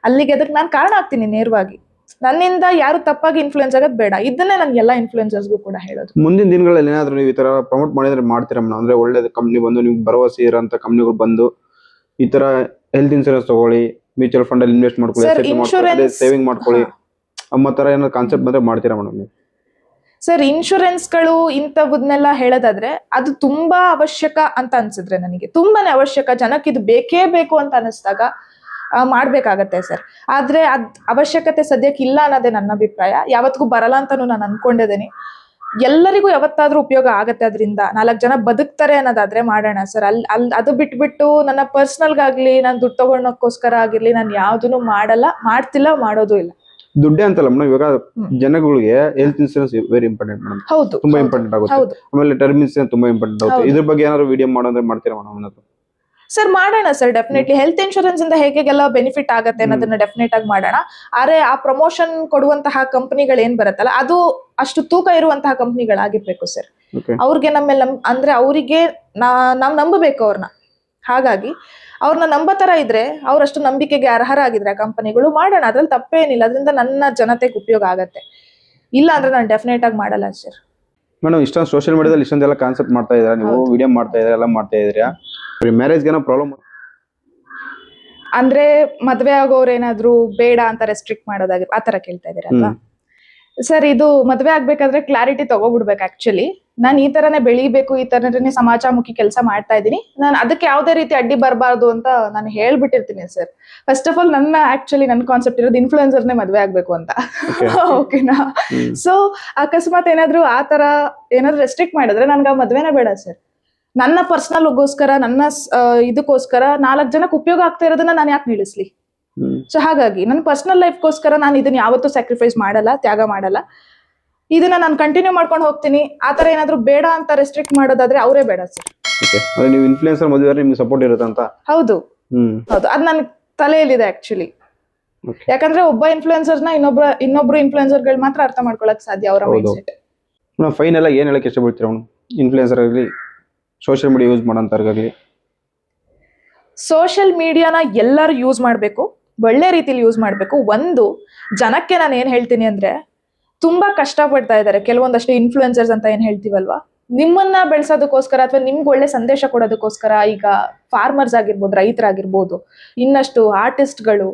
ಅಲ್ಲಿಗೆ ಅದಕ್ಕೆ ನಾನು ಕಾರಣ ಆಗ್ತೀನಿ ನೇರವಾಗಿ. ನನ್ನಿಂದ ಯಾರು ತಪ್ಪಾಗಿ ಇನ್ಫ್ಲೂಯೆನ್ಸ್ ಆಗೋದು ಬೇಡ. ಇದನ್ನೇ ನಾನು ಎಲ್ಲ ಇನ್ಫ್ಲೂಯೆನ್ಸರ್ಸ್ಗೂ ಕೂಡ ಹೇಳೋದು. ಮುಂದಿನ ದಿನಗಳಲ್ಲಿ ಏನಾದ್ರು ನೀವು ಈ ತರ ಪ್ರಮೋಟ್ ಮಾಡಿದ್ರೆ ಮಾಡ್ತೀರಾ ಮೇಡಮ್? ಅಂದ್ರೆ ಒಳ್ಳೇದು ಕಂಪ್ನಿ ಬಂದು ನಿಮ್ಗೆ ಭರವಸೆ ಇರೋಂಥ ಕಂಪ್ನಿಗಳು ಬಂದು ಈ ತರ ಹೆಲ್ತ್ ಇನ್ಶೂರೆನ್ಸ್ ತಗೊಳ್ಳಿ, ಮ್ಯೂಚುವಲ್ ಫಂಡ್ ಅಲ್ಲಿ ಇನ್ವೆಸ್ಟ್ ಮಾಡ್ಕೊಳ್ಳಿ, ಸೇವಿಂಗ್ ಮಾಡ್ಕೊಳ್ಳಿ ಅಮ್ಮ ತರ ಏನಾದ್ರು ಕಾನ್ಸೆಪ್ಟ್ ಬಂದ್ರೆ ಮಾಡ್ತೀರಾ ಮೇಡಮ್ ನೀವು? ಸರ್ ಇನ್ಶೂರೆನ್ಸ್ಗಳು ಇಂಥವನ್ನೆಲ್ಲ ಹೇಳೋದಾದ್ರೆ ಅದು ತುಂಬಾ ಅವಶ್ಯಕ ಅಂತ ಅನ್ಸಿದ್ರೆ, ನನಗೆ ತುಂಬಾನೇ ಅವಶ್ಯಕ, ಜನಕ್ಕೆ ಇದು ಬೇಕೇ ಬೇಕು ಅಂತ ಅನಿಸ್ದಾಗ ಮಾಡ್ಬೇಕಾಗತ್ತೆ ಸರ್. ಆದ್ರೆ ಅವಶ್ಯಕತೆ ಸದ್ಯಕ್ಕೆ ಇಲ್ಲ ಅನ್ನೋದೇ ನನ್ನ ಅಭಿಪ್ರಾಯ. ಯಾವತ್ತಿಗೂ ಬರಲ್ಲ ಅಂತಾನು ನಾನು ಅನ್ಕೊಂಡಿದ್ದೀನಿ. ಎಲ್ಲರಿಗೂ ಯಾವತ್ತಾದ್ರೂ ಉಪಯೋಗ ಆಗತ್ತೆ, ಅದರಿಂದ 4 ಜನ ಬದುಕ್ತಾರೆ ಅನ್ನೋದಾದ್ರೆ ಮಾಡೋಣ ಸರ್. ಅದು ಬಿಟ್ಬಿಟ್ಟು ನನ್ನ ಪರ್ಸನಲ್ಗಾಗ್ಲಿ ನಾನು ದುಡ್ಡು ತಗೊಳಕ್ಕೋಸ್ಕರ ಆಗಿರ್ಲಿ ನಾನು ಯಾವ್ದನ್ನು ಮಾಡ್ತಿಲ್ಲ, ಮಾಡೋದು ಇಲ್ಲ. ದುಡ್ಡೇ ಅಂತಲ್ಲ ಮೇಡಮ್, ಇವಾಗ ಜನಗಳಿಗೆ health insurance very important madam. ಹೌದು, ತುಂಬಾ ಇಂಪಾರ್ಟೆಂಟ್ ಆಗುತ್ತೆ. ಆಮೇಲೆ ಟರ್ಮ್ ಇನ್ಶೂರೆನ್ಸ್ ತುಂಬಾ ಇಂಪಾರ್ಟೆಂಟ್ ಆಗುತ್ತೆ. ಇದ್ರ ಬಗ್ಗೆ ಏನಾದ್ರು ವಿಡಿಯೋ ಮಾಡೋದ್ರೆ ಮಾಡ್ತೀರಾ ಮೇಡಮ್? ಸರ್ ಮಾಡೋಣ ಸರ್, ಡೆಫಿನೆಟ್ಲಿ. ಹೆಲ್ತ್ ಇನ್ಶೂರೆನ್ಸ್ ಇಂದ ಹೇಗೆಲ್ಲ ಬೆನಿಫಿಟ್ ಆಗತ್ತೆ ಅನ್ನೋದನ್ನ ಡೆಫಿನೆಟ್ ಆಗಿ ಮಾಡೋಣ. ಆದ್ರೆ ಆ ಪ್ರಮೋಷನ್ ಕೊಡುವಂತಹ ಕಂಪನಿಗಳು ಏನ್ ಬರುತ್ತಲ್ಲ ಅದು ಅಷ್ಟು ತೂಕ ಇರುವಂತಹ ಕಂಪನಿಗಳಾಗಿರ್ಬೇಕು ಸರ್. ಅವ್ರಿಗೆ ನಮ್ಮೇಲೆ ಅಂದ್ರೆ ಅವರಿಗೆ ನಾವ್ ನಂಬಬೇಕು ಅವ್ರನ್ನ. ಹಾಗಾಗಿ ಅವ್ರನ್ನ ನಂಬೋ ತರ ಇದ್ರೆ, ಅವ್ರಷ್ಟು ನಂಬಿಕೆಗೆ ಅರ್ಹರಾಗಿದ್ರೆ ಆ ಕಂಪನಿಗಳು, ಮಾಡೋಣ, ಅದ್ರಲ್ಲಿ ತಪ್ಪೇನಿಲ್ಲ. ಅದರಿಂದ ನನ್ನ ಜನತೆಗೆ ಉಪಯೋಗ ಆಗತ್ತೆ. ಇಲ್ಲ ಅಂದ್ರೆ ನಾನು ಡೆಫಿನೆಟ್ ಆಗಿ ಮಾಡಲ್ಲ ಸರ್. ಮೇಡಮ್ ಇಷ್ಟೊಂದು ಸೋಷಿಯಲ್ ಮೀಡಿಯಾದಲ್ಲಿ ಇಷ್ಟೊಂದೆಲ್ಲ ಕಾನ್ಸೆಪ್ಟ್ ಮಾಡ್ತಾ ಇದ್ದೀರಾ ನೀವು, ವಿಡಿಯೋ ಮಾಡ್ತಾ ಇದ್ದೀರಾ, ಎಲ್ಲ ಮಾಡ್ತಾ ಇದ್ದೀರಾ. ಮ್ಯಾರೇಜ್ಗೆ ಏನೋ ಪ್ರಾಬ್ಲಮ್? ಅಂದ್ರೆ ಮದ್ವೆ ಆಗೋರು ಏನಾದ್ರು ಬೇಡ ಅಂತ ರೆಸ್ಟ್ರಿಕ್ಟ್ ಮಾಡೋದಾಗಿ ಆತರ ಕೇಳ್ತಾ ಇದೀರಲ್ವಾ? ಸರ್, ಇದು ಮದ್ವೆ ಆಗ್ಬೇಕಾದ್ರೆ ಕ್ಲಾರಿಟಿ ತಗೋಬಿಡ್ಬೇಕು. ಆಕ್ಚುಲಿ ನಾನು ಈ ತರನೇ ಬೆಳಿಬೇಕು, ಈ ತರನೇ ಸಮಾಜಮುಖಿ ಕೆಲಸ ಮಾಡ್ತಾ ಇದ್ದೀನಿ, ನಾನು ಅದಕ್ಕೆ ಯಾವ್ದೇ ರೀತಿ ಅಡ್ಡಿ ಬರಬಾರ್ದು ಅಂತ ನಾನು ಹೇಳ್ಬಿಟ್ಟಿರ್ತೀನಿ ಸರ್. ಫಸ್ಟ್ ಆಫ್ ಆಲ್ ನನ್ನ ಕಾನ್ಸೆಪ್ಟ್ ಇರೋದು ಇನ್ಫ್ಲುಯೆನ್ಸರ್ನೇ ಮದ್ವೆ ಆಗ್ಬೇಕು ಅಂತ. ಓಕೆನಾ? ಸೊ ಅಕಸ್ಮಾತ್ ಏನಾದ್ರು ಆ ತರ ಏನಾದ್ರು ರೆಸ್ಟ್ರಿಕ್ಟ್ ಮಾಡಿದ್ರೆ ನನ್ಗೆ ಆ ಮದ್ವೆನೇ ಬೇಡ ಸರ್. ನನ್ನ ಪರ್ಸನಲ್ಗೋಸ್ಕರ, ನನ್ನ ಇದಕ್ಕೋಸ್ಕರ 4 ಜನಕ್ಕೆ ಉಪಯೋಗ ಆಗ್ತಾ ಇರೋದನ್ನ ನಾನು ಯಾಕೆ ನಿಲ್ಲಿಸ್ಲಿ? ಸೊ ಹಾಗಾಗಿ ನನ್ನ ಪರ್ಸನಲ್ ಲೈಫ್ಗೋಸ್ಕರ ನಾನು ಇದನ್ನ ಯಾವತ್ತೂ ಸ್ಯಾಕ್ರಿಫೈಸ್ ಮಾಡಲ್ಲ, ತ್ಯಾಗ ಮಾಡಲ್ಲ. ಇದನ್ನ ನಾನು ಕಂಟಿನ್ಯೂ ಮಾಡ್ಕೊಂಡು ಹೋಗ್ತೀನಿ. ಆತರ ಏನಾದ್ರು ಬೇಡ ಅಂತ ರೆಸ್ಟ್ರಿಕ್ಟ್ ಮಾಡೋದಾದ್ರೆ ಅವರೇ ಬೇಡ ಸರ್. ಅದೇ ನೀವು ಇನ್ಫ್ಲುಯೆನ್ಸರ್ ಮದುವೆ ನಿಮ್ಗೆ ಸಪೋರ್ಟ್ ಇರುತ್ತೆ ಅಂತ? ಹೌದು ಹೌದು, ಅದು ನನ್ನ ತಲೆಯಲ್ಲಿದೆ ಆಕ್ಚುಲಿ. ಯಾಕಂದ್ರೆ ಒಬ್ಬ ಇನ್ಫ್ಲುಯೆನ್ಸರ್ನ ಇನ್ನೊಬ್ರು ಇನ್ಫ್ಲುಯೆನ್ಸರ್ಗಳು ಮಾತ್ರ ಅರ್ಥ ಮಾಡ್ಕೊಳಕ್ ಸಾಧ್ಯ, ಅವರ ಮೈಂಡ್ ಸೆಟ್. ಫೈನಲ್ ಆಗಿ ಏನ್ ಹೇಳಕ್ ಇಷ್ಟಪಡ್ತೀರಾ? ಇನ್ಫ್ಲುಯೆನ್ಸರ್ ಆಗಲಿ, ಸೋಷಿಯಲ್ ಮೀಡಿಯಾ ಯೂಸ್ ಮಾಡೋಂಥವ್ರಿಗಾಗಲಿ? ಸೋಷಿಯಲ್ ಮೀಡಿಯಾನ ಎಲ್ಲರೂ ಯೂಸ್ ಮಾಡಬೇಕು, ಒಳ್ಳೆ ರೀತಿಲಿ ಯೂಸ್ ಮಾಡಬೇಕು. ಒಂದು ಜನಕ್ಕೆ ನಾನು ಏನ್ ಹೇಳ್ತೀನಿ ಅಂದ್ರೆ, ತುಂಬಾ ಕಷ್ಟಪಡ್ತಾ ಇದ್ದಾರೆ ಕೆಲವೊಂದಷ್ಟು ಇನ್ಫ್ಲುಯೆನ್ಸರ್ಸ್ ಅಂತ ಏನ್ ಹೇಳ್ತೀವಲ್ವಾ, ನಿಮ್ಮನ್ನ ಬೆಳೆಸೋದಕ್ಕೋಸ್ಕರ ಅಥವಾ ನಿಮ್ಗೆ ಒಳ್ಳೆ ಸಂದೇಶ ಕೊಡೋದಕ್ಕೋಸ್ಕರ. ಈಗ ಫಾರ್ಮರ್ಸ್ ಆಗಿರ್ಬೋದು, ರೈತರಾಗಿರ್ಬೋದು, ಇನ್ನಷ್ಟು ಆರ್ಟಿಸ್ಟ್ಗಳು,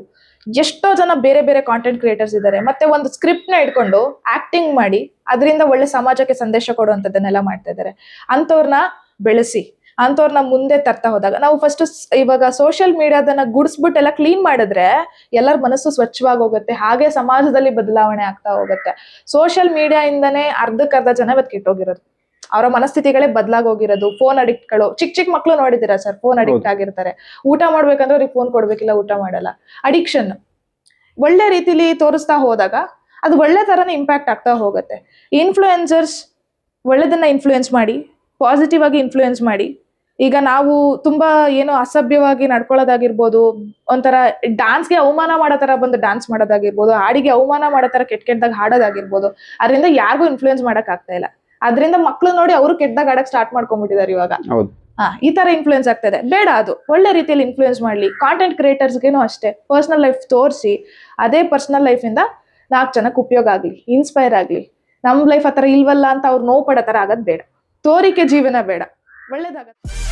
ಎಷ್ಟೋ ಜನ ಬೇರೆ ಬೇರೆ ಕಾಂಟೆಂಟ್ ಕ್ರಿಯೇಟರ್ಸ್ ಇದ್ದಾರೆ. ಮತ್ತೆ ಒಂದು ಸ್ಕ್ರಿಪ್ಟ್ ನ ಇಟ್ಕೊಂಡು ಆಕ್ಟಿಂಗ್ ಮಾಡಿ ಅದರಿಂದ ಒಳ್ಳೆ ಸಮಾಜಕ್ಕೆ ಸಂದೇಶ ಕೊಡುವಂತದ್ದನ್ನೆಲ್ಲ ಮಾಡ್ತಾ ಇದ್ದಾರೆ. ಅಂಥವ್ರನ್ನ ಬೆಳೆಸಿ, ಅಂಥವ್ರನ್ನ ಮುಂದೆ ತರ್ತಾ ಹೋದಾಗ ನಾವು ಫಸ್ಟ್ ಇವಾಗ ಸೋಷಿಯಲ್ ಮೀಡಿಯಾದನ್ನ ಗುಡಿಸ್ಬಿಟ್ಟೆಲ್ಲ ಕ್ಲೀನ್ ಮಾಡಿದ್ರೆ ಎಲ್ಲರ ಮನಸ್ಸು ಸ್ವಚ್ಛವಾಗಿ ಹೋಗುತ್ತೆ. ಹಾಗೆ ಸಮಾಜದಲ್ಲಿ ಬದಲಾವಣೆ ಆಗ್ತಾ ಹೋಗುತ್ತೆ. ಸೋಷಿಯಲ್ ಮೀಡಿಯಾ ಇಂದನೇ ಅರ್ಧಕ್ಕರ್ಧ ಜನ ಇವತ್ತು ಕೆಟ್ಟೋಗಿರೋದು, ಅವರ ಮನಸ್ಥಿತಿಗಳೇ ಬದಲಾಗೋಗಿರೋದು. ಫೋನ್ ಅಡಿಕ್ಟ್ಗಳು, ಚಿಕ್ಕ ಮಕ್ಳು ನೋಡಿದಿರಾ ಸರ್, ಫೋನ್ ಅಡಿಕ್ಟ್ ಆಗಿರ್ತಾರೆ. ಊಟ ಮಾಡ್ಬೇಕಂದ್ರೆ ಅವ್ರಿಗೆ ಫೋನ್ ಕೊಡ್ಬೇಕಿಲ್ಲ, ಊಟ ಮಾಡಲ್ಲ. ಅಡಿಕ್ಷನ್ ಒಳ್ಳೆ ರೀತಿಲಿ ತೋರಿಸ್ತಾ ಹೋದಾಗ ಅದು ಒಳ್ಳೆ ತರನೇ ಇಂಪ್ಯಾಕ್ಟ್ ಆಗ್ತಾ ಹೋಗುತ್ತೆ. ಇನ್ಫ್ಲುಯೆನ್ಸರ್ಸ್ ಒಳ್ಳೆದನ್ನ ಇನ್ಫ್ಲುಯೆನ್ಸ್ ಮಾಡಿ, ಪಾಸಿಟಿವ್ ಆಗಿ ಇನ್ಫ್ಲುಯೆನ್ಸ್ ಮಾಡಿ. ಈಗ ನಾವು ತುಂಬಾ ಏನೋ ಅಸಭ್ಯವಾಗಿ ನಡ್ಕೊಳ್ಳೋದಾಗಿರ್ಬೋದು, ಒಂಥರ ಡ್ಯಾನ್ಸ್ಗೆ ಅವಮಾನ ಮಾಡೋ ತರ ಬಂದು ಡ್ಯಾನ್ಸ್ ಮಾಡೋದಾಗಿರ್ಬೋದು, ಹಾಡಿಗೆ ಅವಮಾನ ಮಾಡೋ ತರ ಕೆಟ್ಟದಾಗ ಹಾಡೋದಾಗಿರ್ಬೋದು, ಅದರಿಂದ ಯಾರಿಗೂ ಇನ್ಫ್ಲುಯೆನ್ಸ್ ಮಾಡಕ್ ಆಗ್ತಾ ಇಲ್ಲ. ಅದರಿಂದ ಮಕ್ಳು ನೋಡಿ ಅವರು ಕೆಟ್ಟದಾಗ ಆಡಕ್ ಸ್ಟಾರ್ಟ್ ಮಾಡ್ಕೊಂಡ್ಬಿಟ್ಟಿದ್ದಾರೆ ಇವಾಗ. ಈ ತರ ಇನ್ಫ್ಲುಯೆನ್ಸ್ ಆಗ್ತಾ ಇದೆ, ಬೇಡ. ಅದು ಒಳ್ಳೆ ರೀತಿಯಲ್ಲಿ ಇನ್ಫ್ಲುಯೆನ್ಸ್ ಮಾಡ್ಲಿ. ಕಾಂಟೆಂಟ್ ಕ್ರಿಯೇಟರ್ಸ್ಗೇನು ಅಷ್ಟೇ ಪರ್ಸನಲ್ ಲೈಫ್ ತೋರಿಸಿ, ಅದೇ ಪರ್ಸನಲ್ ಲೈಫ್ ಇಂದ 4 ಜನಕ್ಕೆ ಉಪಯೋಗ ಆಗ್ಲಿ, ಇನ್ಸ್ಪೈರ್ ಆಗ್ಲಿ. ನಮ್ ಲೈಫ್ ಆತರ ಇಲ್ವಲ್ಲ ಅಂತ ಅವ್ರು ನೋವು ಪಡೋ ತರ ಆಗೋದ್ ಬೇಡ. ತೋರಿಕೆ ಜೀವನ ಬೇಡ, ಒಳ್ಳೇದಾಗತ್ತೆ.